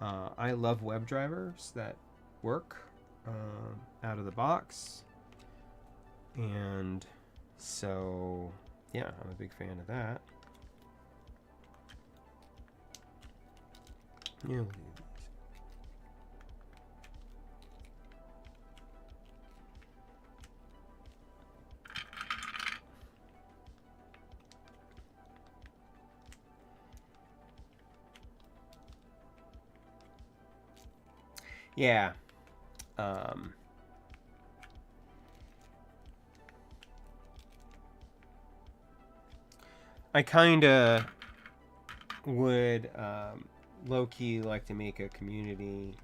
I love WebDrivers that work out of the box. And so, yeah, I'm a big fan of that. Yeah, we'll do these. Yeah. I kind of would low-key like to make a community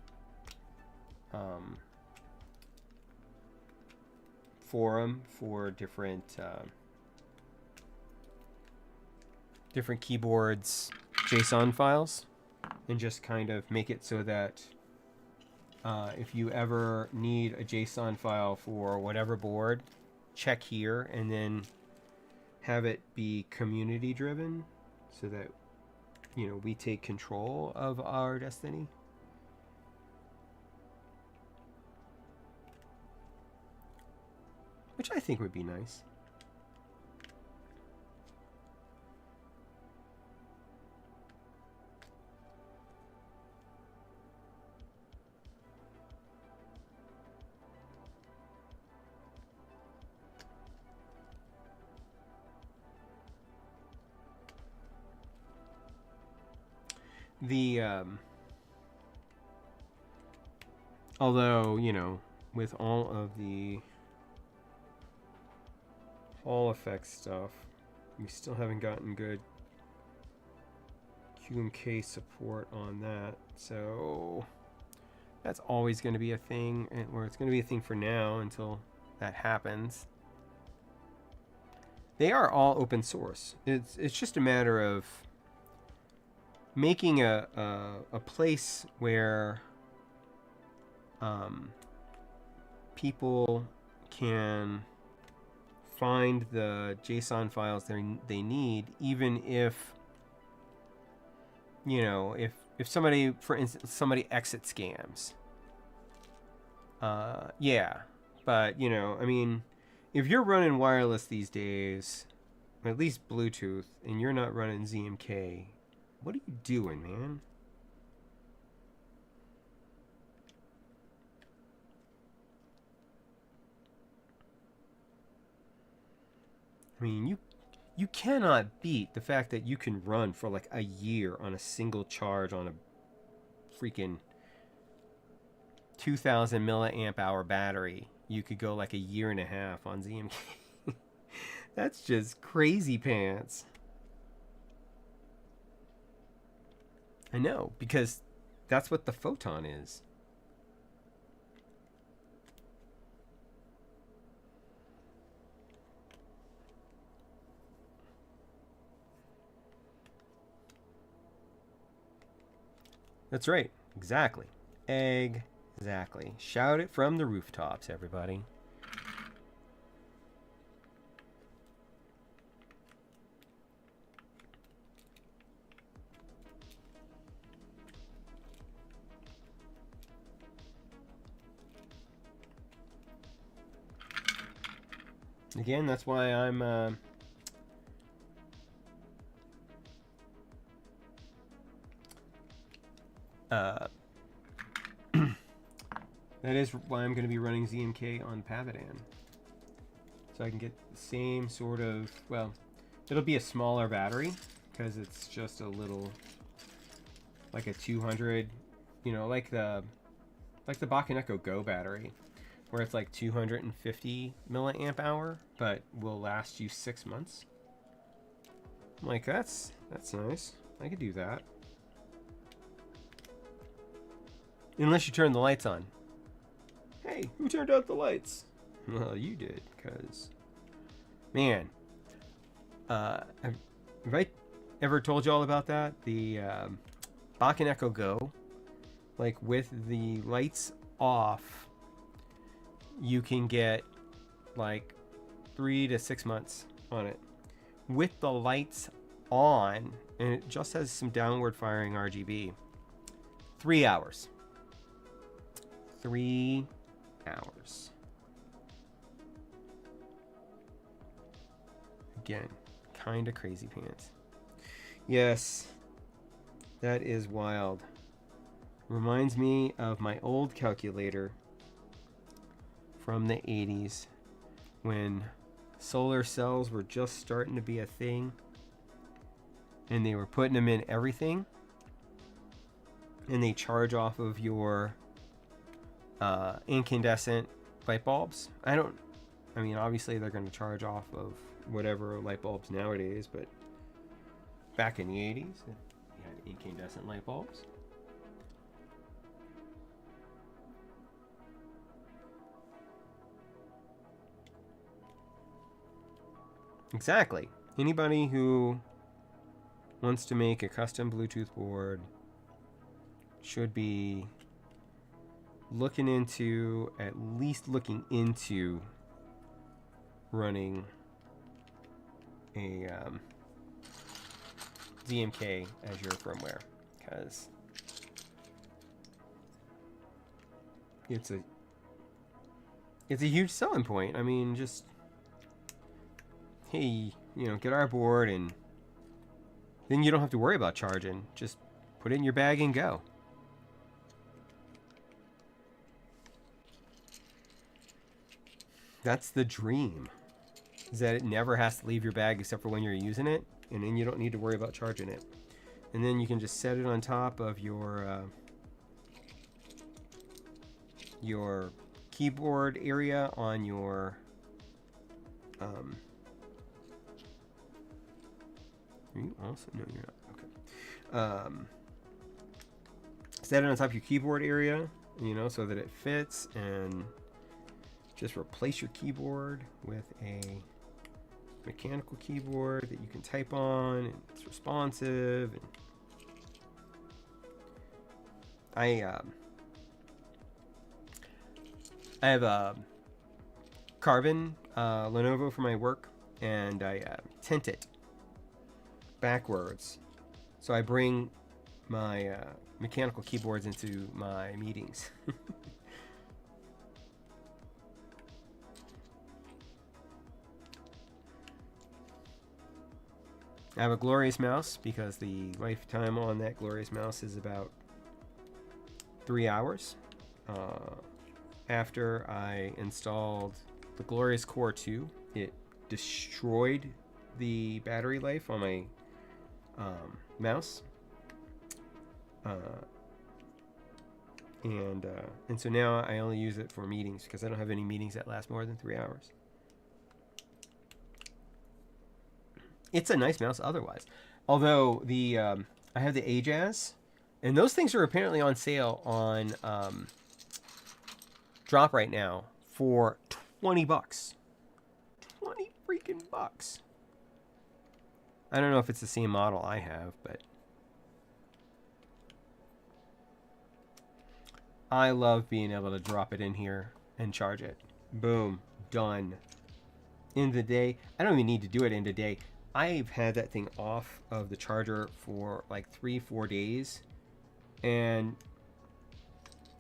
forum for different keyboards JSON files, and just kind of make it so that if you ever need a JSON file for whatever board, check here, and then have it be community driven so that, you know, we take control of our destiny. Which I think would be nice. The although, you know, with all of the Hall effect stuff, we still haven't gotten good QMK support on that, so that's always going to be a thing, or it's going to be a thing for now until that happens. They are all open source. It's just a matter of making a place where people can find the JSON files they need, even if, you know, if somebody, for instance, somebody exit scams. Yeah, but, you know, I mean, if you're running wireless these days, or at least Bluetooth, and you're not running ZMK, what are you doing, man? I mean, you cannot beat the fact that you can run for like a year on a single charge on a freaking 2,000 milliamp hour battery. You could go like a year and a half on ZMK. That's just crazy pants. I know, because that's what the photon is. That's right. Exactly. Exactly. Shout it from the rooftops, everybody. Again, that's why I'm that is why I'm going to be running ZMK on Pavidan. So I can get the same sort of, well, it'll be a smaller battery because it's just a little, like a 200, you know, like the Bakaneko Go battery. where it's like 250 milliamp hour, but will last you 6 months. I'm like, that's nice. I could do that. Unless you turn the lights on. Hey, who turned out the lights? Well, you did, because, man, have I ever told you all about that? The Bach and Echo Go, like with the lights off, you can get like 3 to 6 months on it. With the lights on, and it just has some downward firing RGB, 3 hours. 3 hours. Again, kind of crazy pants. Yes, that is wild. Reminds me of my old calculator from the 80s when solar cells were just starting to be a thing and they were putting them in everything, and they charge off of your incandescent light bulbs. I mean, obviously they're going to charge off of whatever light bulbs nowadays, but back in the 80s, you had incandescent light bulbs. Exactly. Anybody who wants to make a custom Bluetooth board should be at least looking into running a ZMK as your firmware, because it's a huge selling point. I mean, just, hey, get our board, and then you don't have to worry about charging. Just put it in your bag and go. That's the dream, is that it never has to leave your bag except for when you're using it, and then you don't need to worry about charging it. And then you can just set it on top of your keyboard area on your are you also? No, you're not. Okay. Set it on top of your keyboard area, so that it fits, and just replace your keyboard with a mechanical keyboard that you can type on, and it's responsive. And I have a carbon Lenovo for my work, and I tint it backwards, so I bring my mechanical keyboards into my meetings. I have a Glorious mouse because the lifetime on that Glorious mouse is about 3 hours. After I installed the Glorious Core 2, it destroyed the battery life on my mouse. And so now I only use it for meetings because I don't have any meetings that last more than 3 hours. It's a nice mouse otherwise. Although I have the Ajaz, and those things are apparently on sale on Drop right now for $20. 20 freaking bucks. I don't know if it's the same model I have, but I love being able to drop it in here and charge it. Boom, done. End of the day. I don't even need to do it end of the day. I've had that thing off of the charger for like 3-4 days, and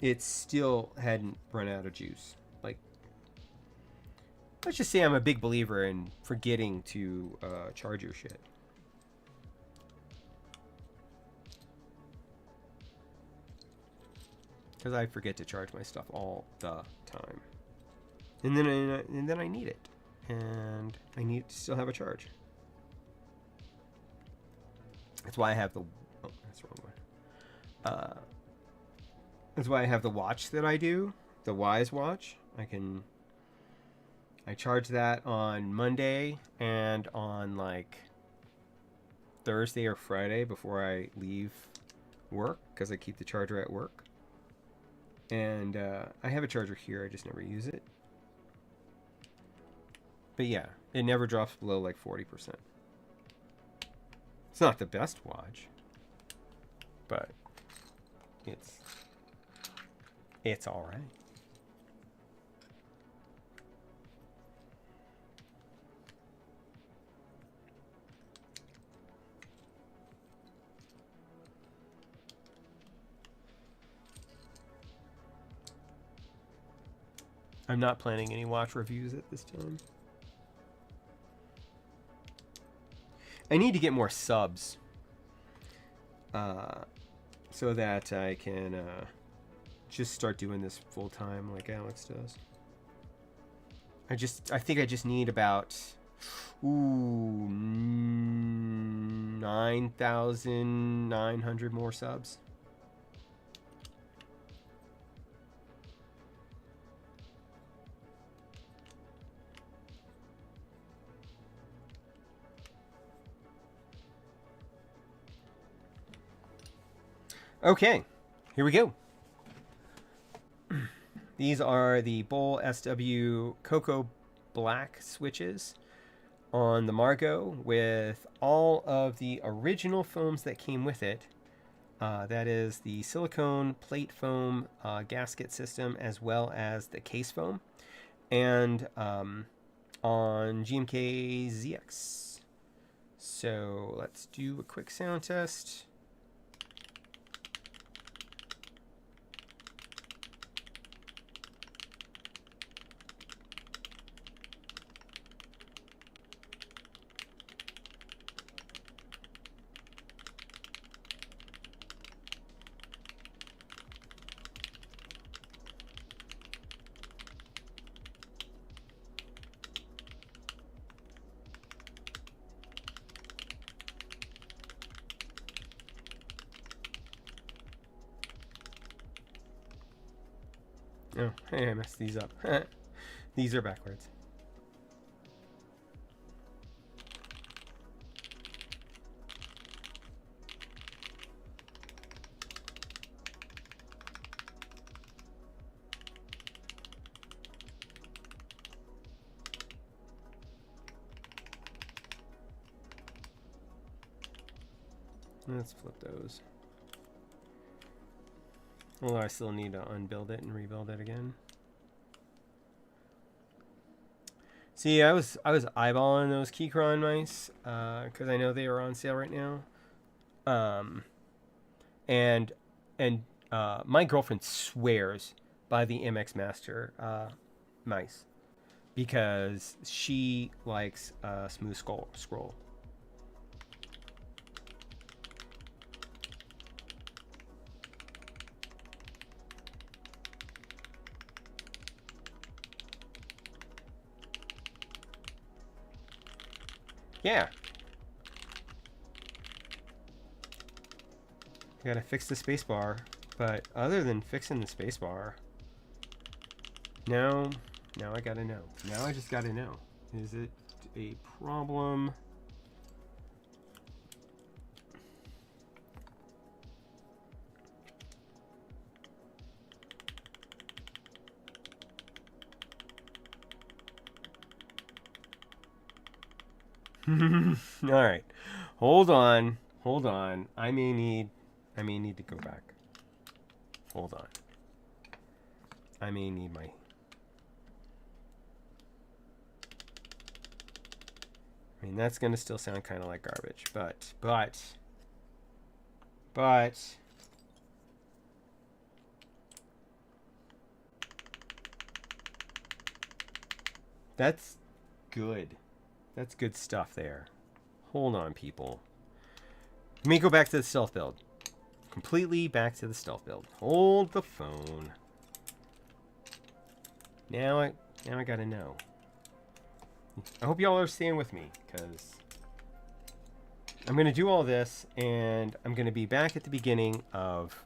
it still hadn't run out of juice. Like, let's just say I'm a big believer in forgetting to charge your shit. Because I forget to charge my stuff all the time, and then I need it, and I need to still have a charge. That's why I have the that's the wrong one. That's why I have the watch that I do, the Wise watch. I charge that on Monday and on like Thursday or Friday before I leave work, because I keep the charger at work. And I have a charger here, I just never use it. But yeah, it never drops below like 40%. It's not the best watch, but it's all right. I'm not planning any watch reviews at this time. I need to get more subs so that I can just start doing this full time like Alex does. I think I just need about 9,900 more subs. Okay, here we go. These are the Bull SW Cocoa Black switches on the Margo with all of the original foams that came with it. That is the silicone plate foam gasket system, as well as the case foam. And on GMK ZX. So let's do a quick sound test. Oh, hey, I messed these up. These are backwards. Let's flip those. Although I still need to unbuild it and rebuild it again. See, I was eyeballing those Keychron mice because I know they are on sale right now. And my girlfriend swears by the MX Master mice because she likes smooth scroll. Yeah. I gotta fix the spacebar, but other than fixing the spacebar, now I gotta know. Now I just gotta know. Is it a problem? All right, hold on. I may need to go back. Hold on. I may need my. I mean, that's gonna still sound kind of like garbage, but that's good. That's good stuff there. Hold on, people. Let me go back to the stealth build. Completely back to the stealth build. Hold the phone. Now I gotta know. I hope y'all are staying with me, because I'm gonna do all this, and I'm gonna be back at the beginning of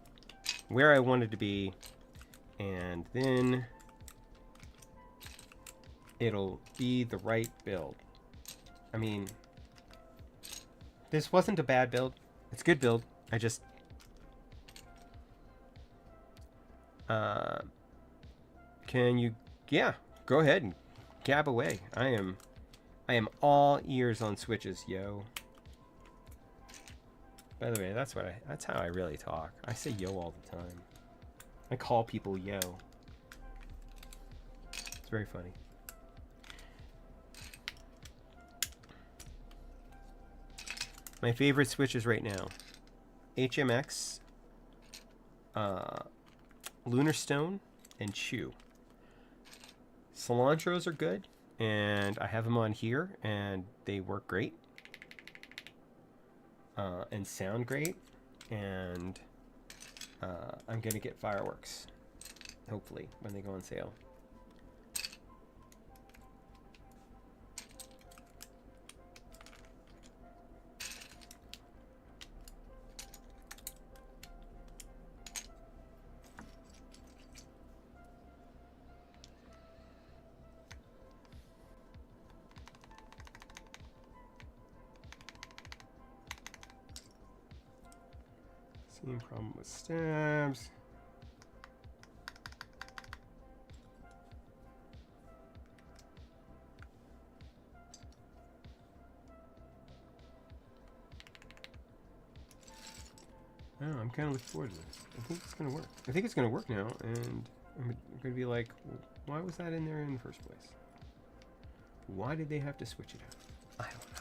where I wanted to be, and then it'll be the right build. I mean, this wasn't a bad build. It's a good build. I just can you, yeah, go ahead and gab away. I am all ears on switches, yo. By the way, that's how I really talk. I say yo all the time. I call people yo. It's very funny. My favorite switches right now: HMX, Lunar Stone, and Chew. Cilantros are good, and I have them on here, and they work great, and sound great, and I'm gonna get fireworks, hopefully, when they go on sale. Same problem with stabs. Oh, I'm kind of looking forward to this. I think it's going to work. I think it's going to work now, and I'm going to be like, why was that in there in the first place? Why did they have to switch it out? I don't know.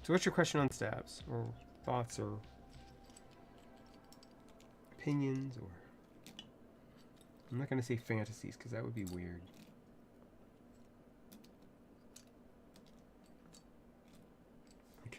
So what's your question on stabs, or thoughts, or opinions, or... I'm not going to say fantasies, because that would be weird. Okay.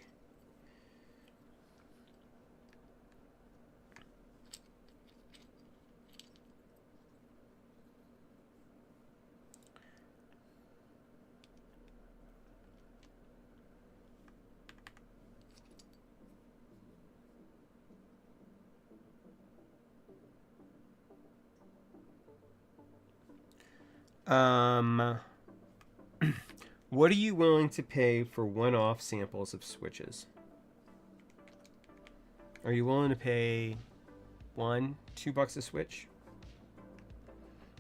What are you willing to pay for one-off samples of switches? Are you willing to pay $2 a switch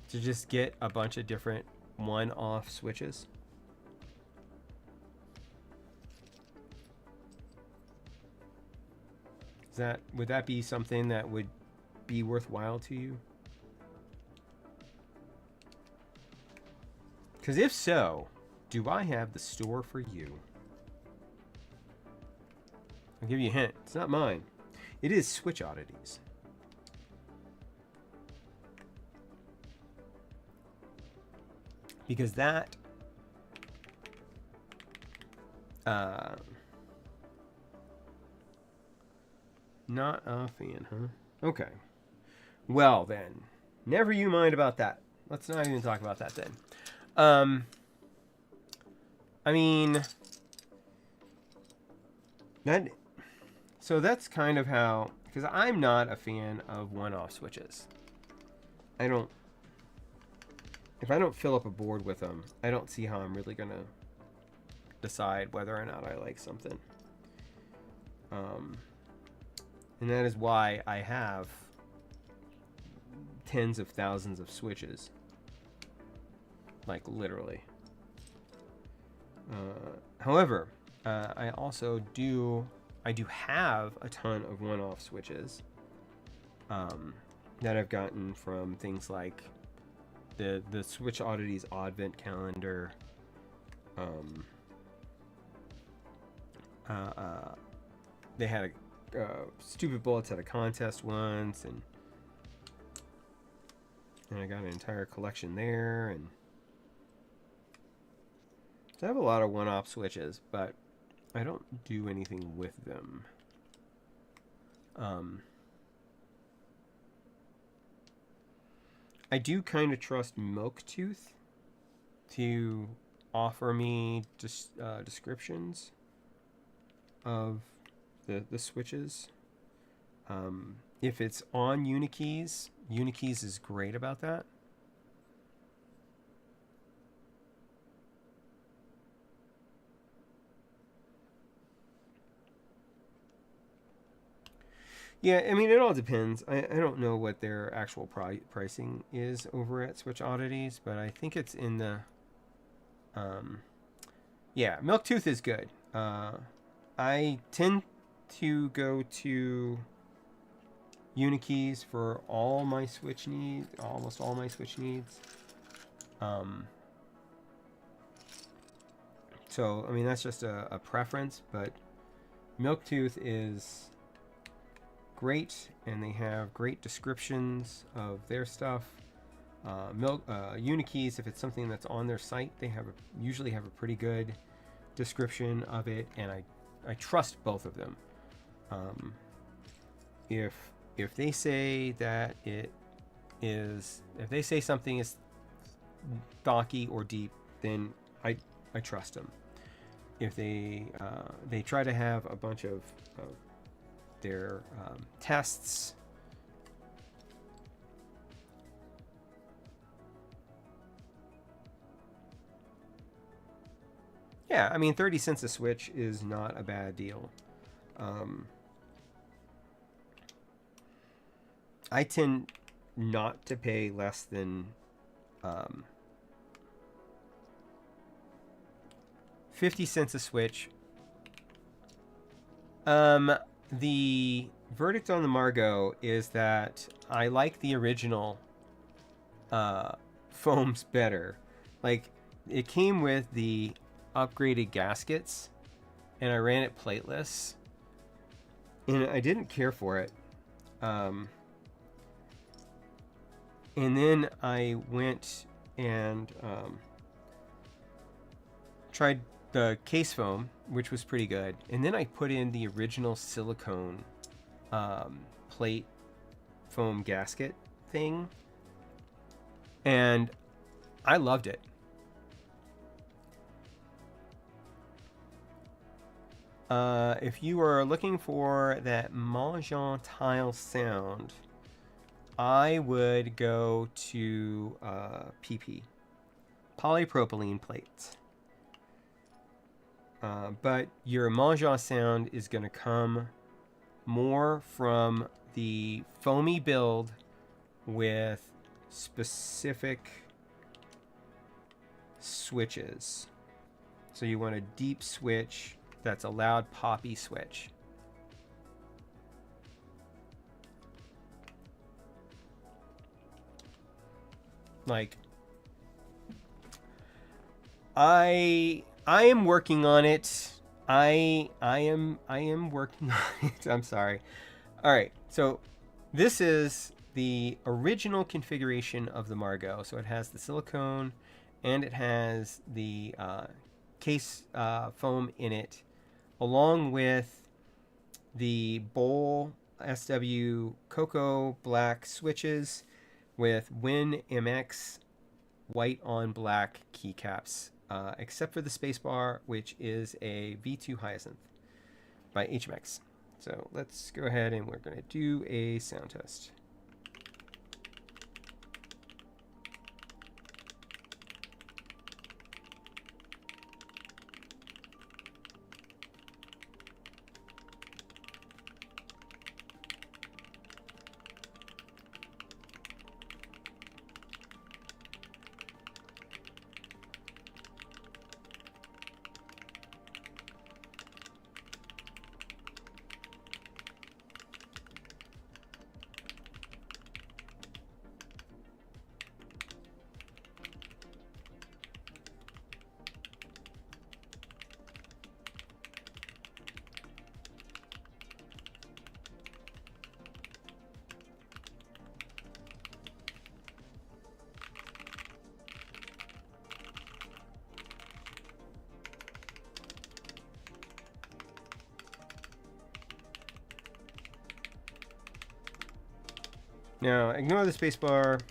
to just get a bunch of different one-off switches? Would that be something that would be worthwhile to you? Because if so, do I have the store for you? I'll give you a hint. It's not mine. It is Switch Oddities. Because that... not a fan, huh? Okay. Well, then. Never you mind about that. Let's not even talk about that then. I mean, so that's kind of how, because I'm not a fan of one-off switches. If I don't fill up a board with them, I don't see how I'm really going to decide whether or not I like something. And that is why I have tens of thousands of switches. Like, literally. However, I do have a ton of one-off switches that I've gotten from things like the Switch Oddities Advent Calendar. They had a Stupid Bullets at a contest once, and I got an entire collection there, and so I have a lot of one-off switches, but I don't do anything with them. I do kind of trust Milktooth to offer me just descriptions of the switches. If it's on Unikeys, Unikeys is great about that. Yeah, I mean, it all depends. I don't know what their actual pricing is over at Switch Oddities, but I think it's in the. Um, yeah, Milktooth is good. I tend to go to Unikeys for all my Switch needs, almost all my Switch needs. So, I mean, that's just a preference, but Milktooth is great, and they have great descriptions of their stuff. Unikeys, if it's something that's on their site, they usually have a pretty good description of it, and I trust both of them. If they say that it is, if they say something is stocky or deep, then I trust them. If they try to have a bunch of their tests. Yeah, I mean, 30 cents a Switch is not a bad deal. I tend not to pay less than 50 cents a Switch. The verdict on the Margo is that I like the original foams better. Like, it came with the upgraded gaskets, and I ran it plateless, and I didn't care for it. And then I went and tried the case foam, which was pretty good, and then I put in the original silicone plate foam gasket thing, and I loved it. If you are looking for that Mahjong tile sound, I would go to PP, polypropylene plates. But your Mahjong sound is going to come more from the foamy build with specific switches. So you want a deep switch that's a loud poppy switch. Like, I am working on it. I am working on it. I'm sorry. All right. So this is the original configuration of the Margo. So it has the silicone and it has the case foam in it, along with the bowl SW Cocoa Black switches with WinMX white on black keycaps, except for the spacebar, which is a V2 Hyacinth by HMX. So let's go ahead and we're going to do a sound test. Now, ignore the spacebar,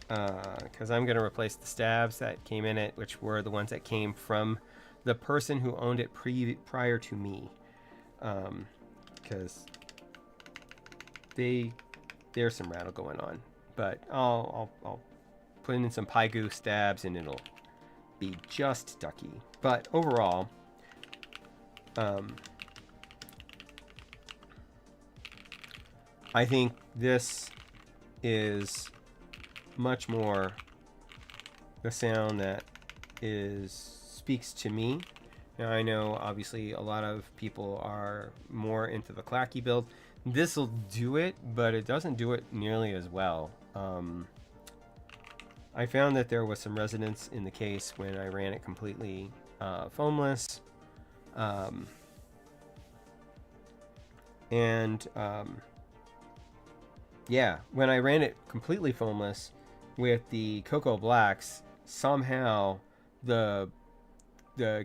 because I'm going to replace the stabs that came in it, which were the ones that came from the person who owned it prior to me. Because there's some rattle going on. But I'll put in some Pygoo stabs and it'll be just ducky. But overall, I think this is much more the sound that speaks to me. Now I know obviously a lot of people are more into the clacky build. This will do it, but it doesn't do it nearly as well. I found that there was some resonance in the case when I ran it completely foamless. Yeah, when I ran it completely foamless with the Cocoa Blacks, somehow the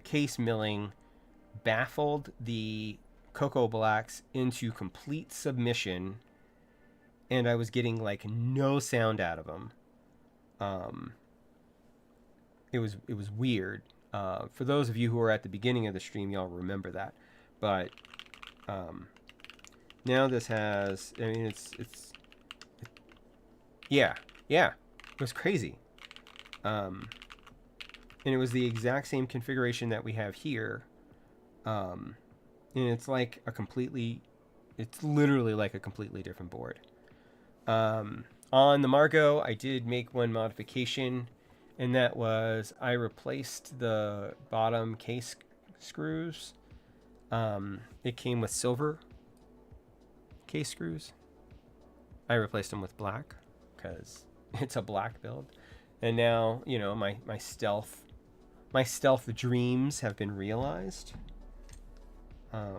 case milling baffled the Cocoa Blacks into complete submission, and I was getting like no sound out of them. It was weird. For those of you who were at the beginning of the stream, y'all remember that. But now this has, I mean, yeah, it was crazy. And it was the exact same configuration that we have here. And it's like it's literally like a completely different board. On the Margo, I did make one modification, and that was I replaced the bottom case screws. It came with silver case screws. I replaced them with black because it's a black build. And now, you know, my stealth dreams have been realized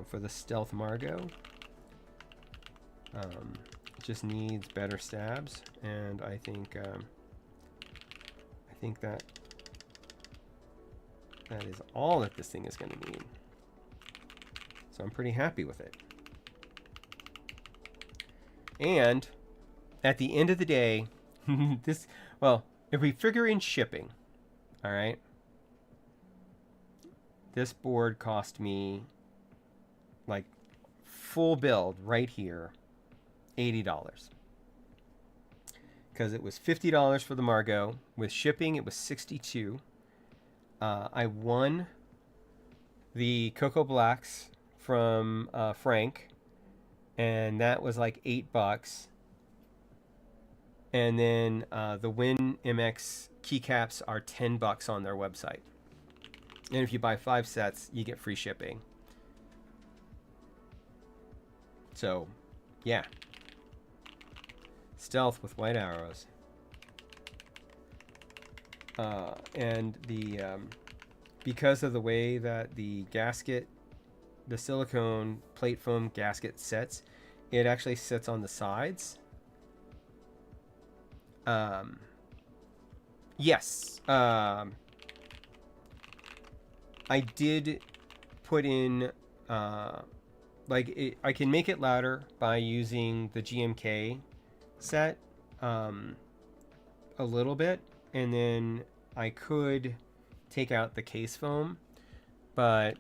for the stealth Margo. It just needs better stabs, and I think that is all that this thing is going to need. So I'm pretty happy with it. And at the end of the day, if we figure in shipping, all right, this board cost me, like, full build right here, $80. Because it was $50 for the Margo. With shipping, it was $62. I won the Cocoa Blacks from Frank, and that was like $8. And then the WinMX keycaps are $10 on their website. And if you buy 5 sets, you get free shipping. So, yeah. Stealth with white arrows. And the because of the way that the gasket, the silicone plate foam gasket sets, it actually sits on the sides. Yes. I did put in I can make it louder by using the GMK set a little bit, and then I could take out the case foam, but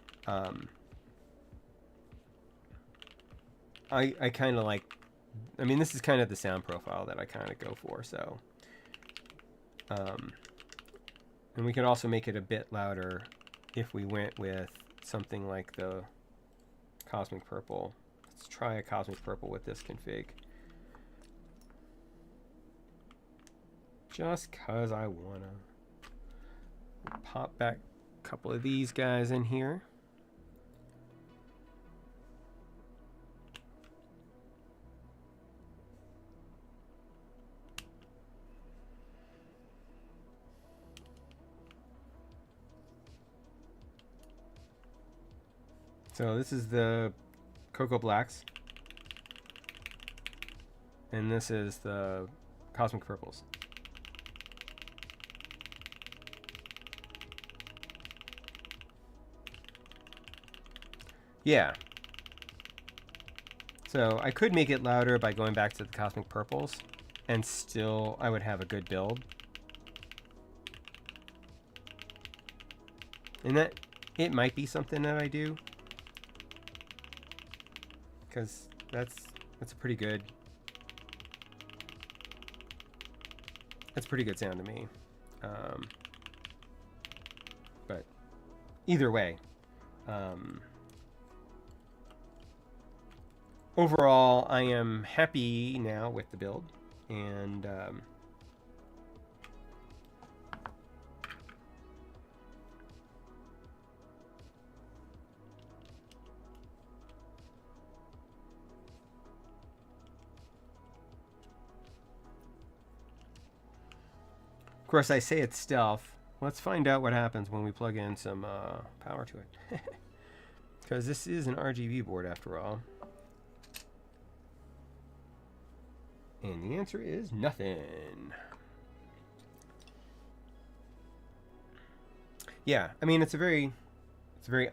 I kind of like, I mean, this is kind of the sound profile that I kind of go for, so and we could also make it a bit louder if we went with something like the Cosmic Purple. Let's try a Cosmic Purple with this config. Just cause I wanna pop back a couple of these guys in here. So this is the Cocoa Blacks, and this is the Cosmic Purples. Yeah. So I could make it louder by going back to the Cosmic Purples, and still I would have a good build. And that, it might be something that I do, because that's a pretty good, sound to me. But either way, overall, I am happy now with the build, and of course, I say it's stealth. Let's find out what happens when we plug in some power to it. Because this is an RGB board after all. And the answer is nothing. Yeah, I mean, it's a very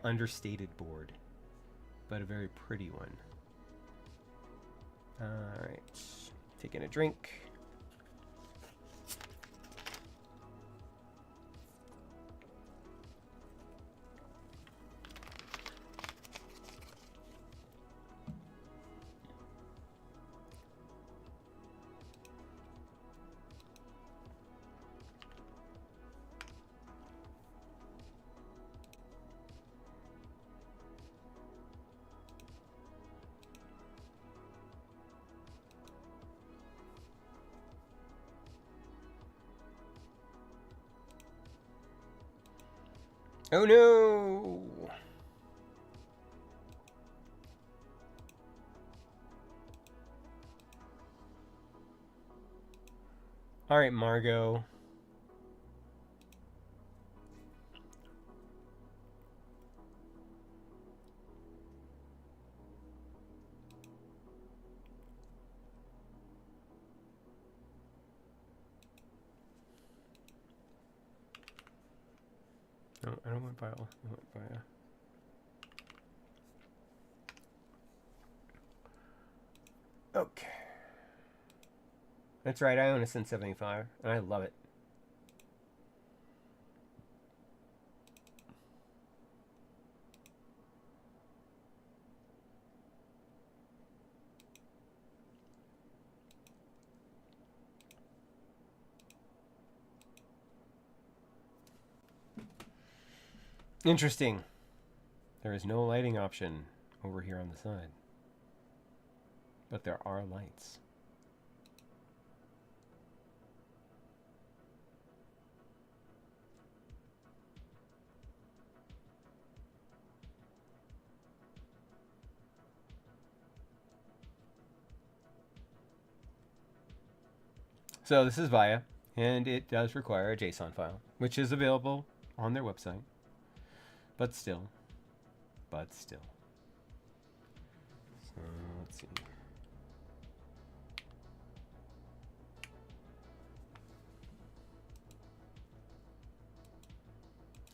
understated board, but a very pretty one. All right, taking a drink. Oh no! All right, Margo. No, I don't want bile. I want bile. Okay. That's right, I own a Sin 75, and I love it. Interesting. There is no lighting option over here on the side. But there are lights. So this is VIA, and it does require a JSON file, which is available on their website. But still. So let's see. Did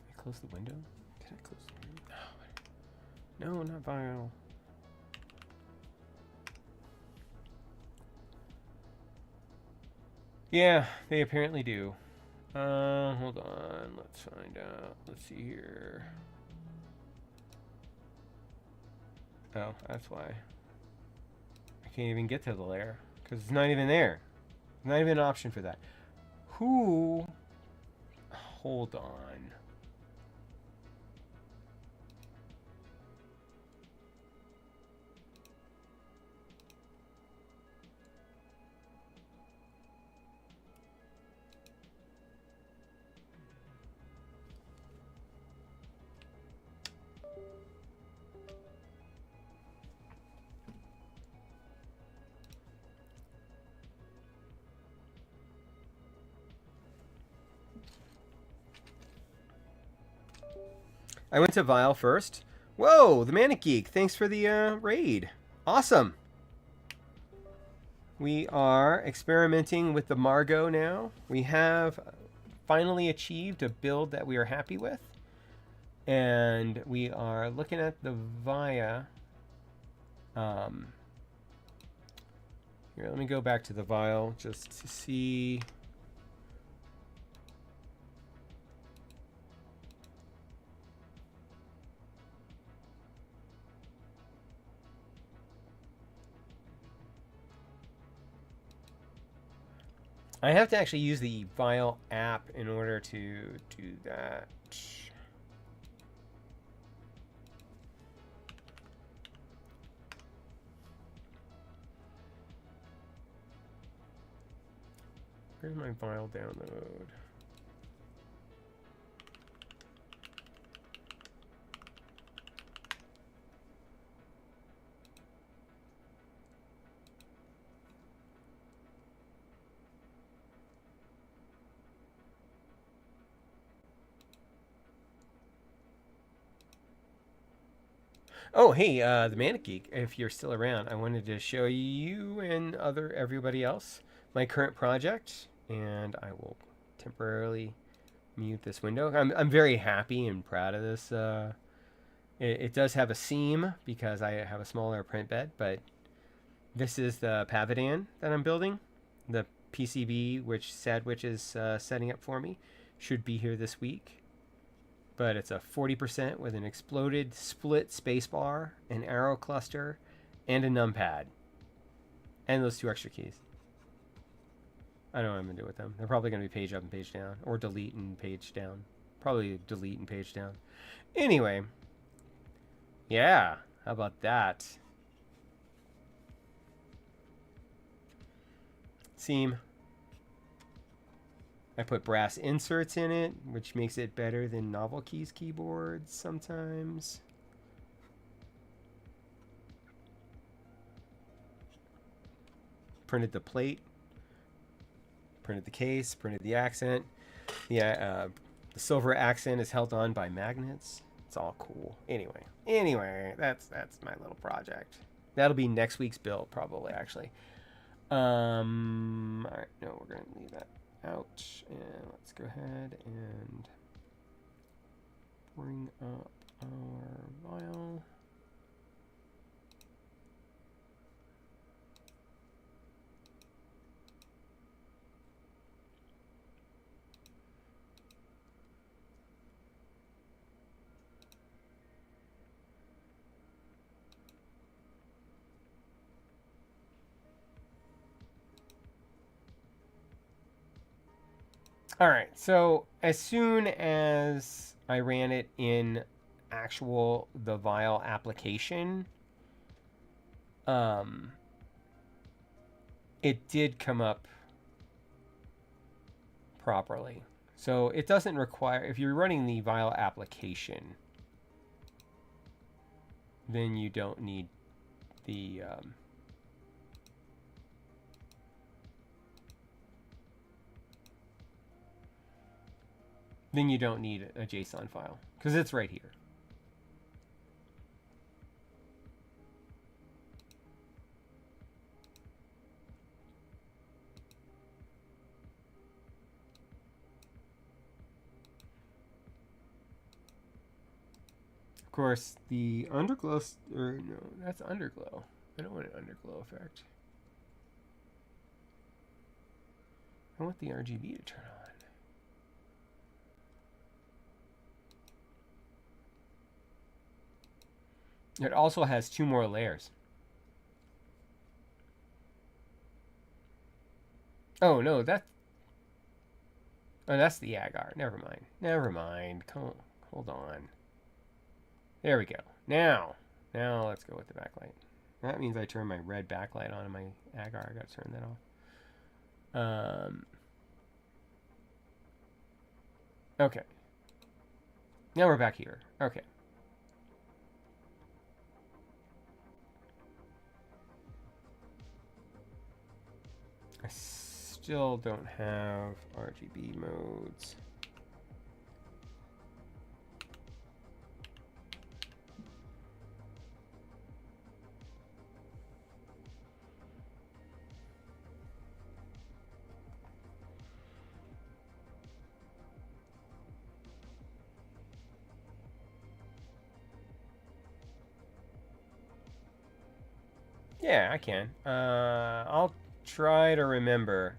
I close the window? Did I close the window? No, not VIA. Yeah, they apparently do. Hold on. Let's find out. Let's see here. Oh, that's why. I can't even get to the layer. Because it's not even there. Not even an option for that. Who? Hold on. I went to Vile first. Whoa, the Manic Geek. Thanks for the raid. Awesome. We are experimenting with the Margo now. We have finally achieved a build that we are happy with. And we are looking at the VIA. Here, let me go back to the Vile just to see. I have to actually use the Vile app in order to do that. Where's my file download? Oh, hey, the Manic Geek, if you're still around, I wanted to show you and everybody else my current project, and I will temporarily mute this window. I'm very happy and proud of this. It does have a seam because I have a smaller print bed, but this is the Pavidan that I'm building. The PCB, which Sadwich is setting up for me, should be here this week. But it's a 40% with an exploded split spacebar, an arrow cluster, and a numpad. And those 2 extra keys. I don't know what I'm going to do with them. They're probably going to be page up and page down. Or delete and page down. Probably delete and page down. Anyway. Yeah. How about that? Seam. I put brass inserts in it, which makes it better than Novel Keys keyboards sometimes. Printed the plate. Printed the case. Printed the accent. The silver accent is held on by magnets. It's all cool. Anyway, that's my little project. That'll be next week's build, probably, actually. All right, no, we're going to leave that out, and let's go ahead and bring up our vial. All right, so as soon as I ran it in the vial application, it did come up properly. So it doesn't require, if you're running the vial application, then you don't need the then you don't need a JSON file because it's right here. Of course, the underglow, or no, that's underglow. I don't want an underglow effect. I want the RGB to turn on. It also has 2 more layers. Oh no, that's the agar. Never mind. Hold on. There we go. Now let's go with the backlight. That means I turn my red backlight on in my agar. I gotta turn that off. Okay. Now we're back here. Okay. I still don't have RGB modes. Yeah, I can. I'll try to remember.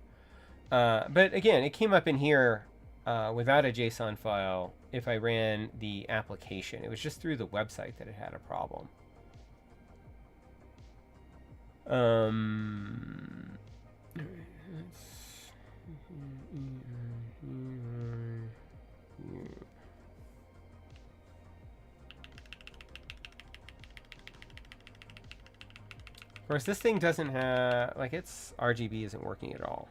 But again, it came up in here without a JSON file if I ran the application. It was just through the website that it had a problem. Of course, this thing doesn't have, like, its RGB isn't working at all.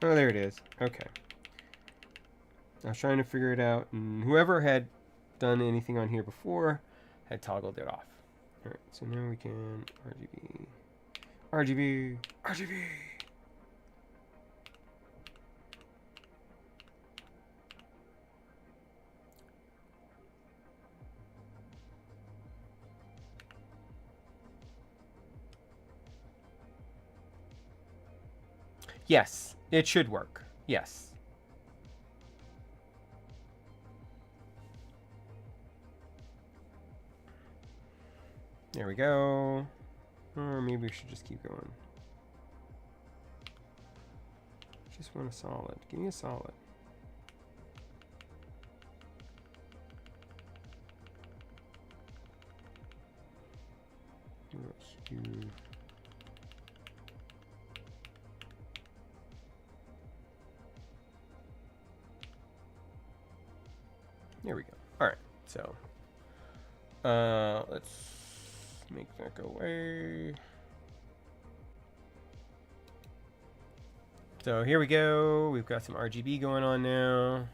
Oh, there it is. Okay. I was trying to figure it out, and whoever had done anything on here before had toggled it off. All right, so now we can RGB, RGB, RGB. Yes, it should work. Yes. There we go. Or maybe we should just keep going. Just want a solid. Give me a solid. Hue. There we go. All right. So, let's make that go away. So here we go. We've got some RGB going on now.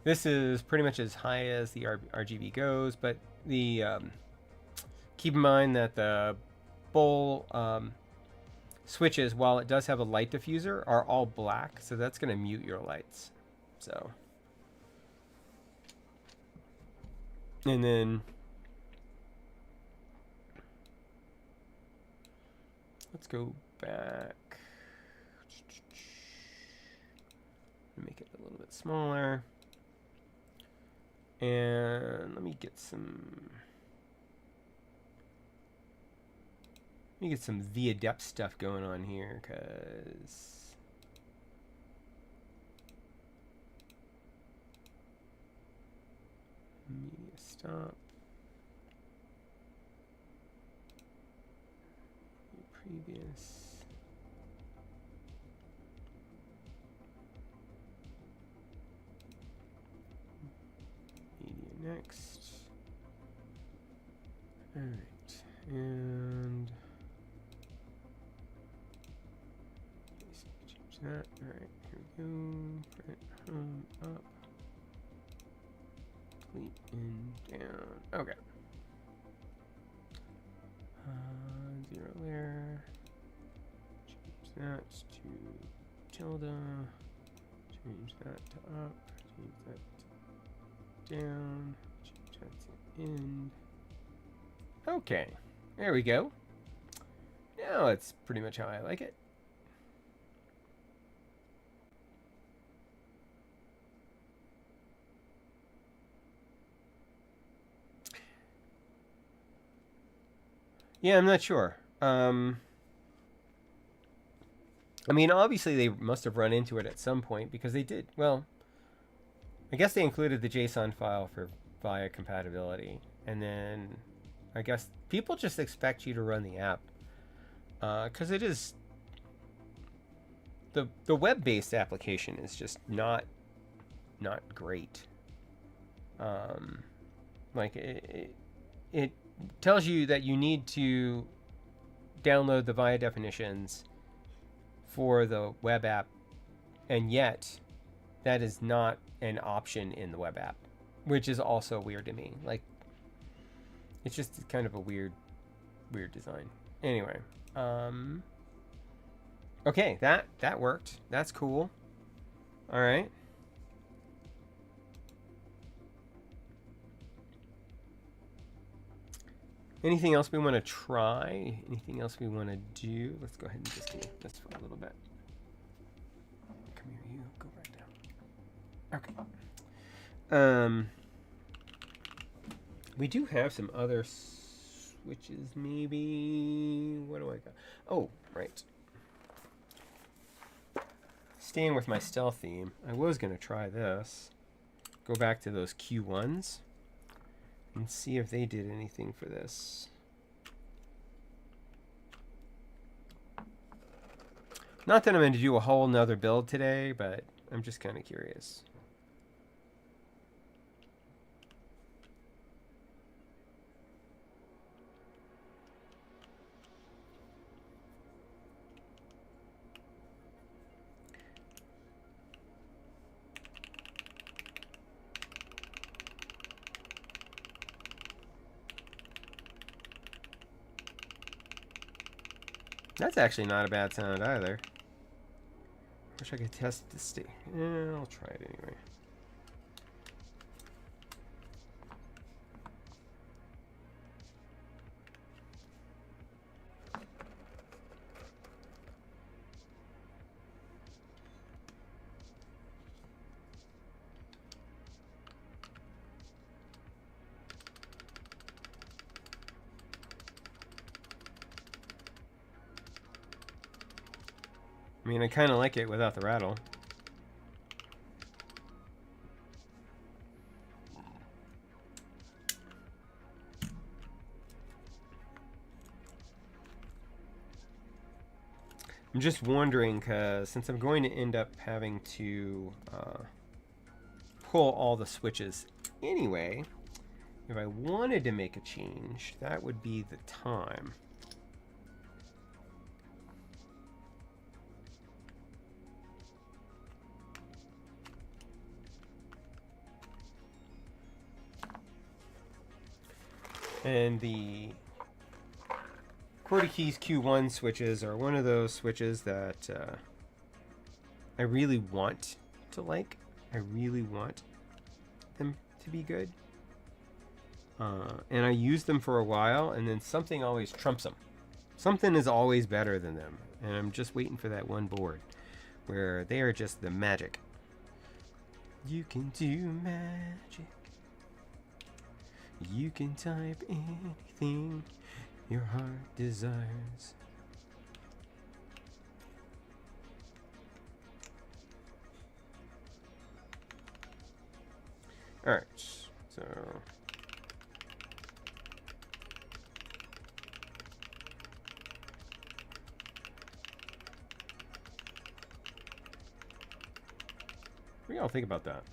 This is pretty much as high as the RGB goes, but the keep in mind that the bowl switches, while it does have a light diffuser, are all black, so that's going to mute your lights. So, and then let's go back. Make it a little bit smaller. And let me get some via depth stuff going on here, because media stop. Previous. Media next. All right, and change that. All right, here we go. Print home up. Complete and down. Okay. 0 there. Change that to tilde. Change that to up. Change that to down. Change that to end. Okay. There we go. Now it's pretty much how I like it. Yeah, I'm not sure. I mean, obviously they must have run into it at some point, because they did. Well, I guess they included the JSON file for via compatibility, and then I guess people just expect you to run the app, because it is the web-based application is just not great. Like it tells you that you need to download the VIA definitions for the web app, and yet that is not an option in the web app, which is also weird to me. Like, it's just kind of a weird design. Anyway, okay, that worked. That's cool. All right. Anything else we want to try? Anything else we want to do? Let's go ahead and just do this for a little bit. Come here, you go right down. Okay. We do have some other switches, maybe. What do I got? Oh, right. Staying with my stealth theme, I was going to try this. Go back to those Q1s. And see if they did anything for this. Not that I'm going to do a whole nother build today, but I'm just kind of curious. That's actually not a bad sound either. Wish I could test the stick. I'll try it anyway. I mean, I kind of like it without the rattle. I'm just wondering, because since I'm going to end up having to pull all the switches anyway, if I wanted to make a change, that would be the time. And the QWERTY keys Q1 switches are one of those switches that I really want to like. I really want them to be good. And I use them for a while, and then something always trumps them. Something is always better than them. And I'm just waiting for that one board where they are just the magic. You can do magic. You can type anything your heart desires. Alright, so what do y'all think about that?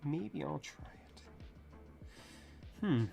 Maybe I'll try it.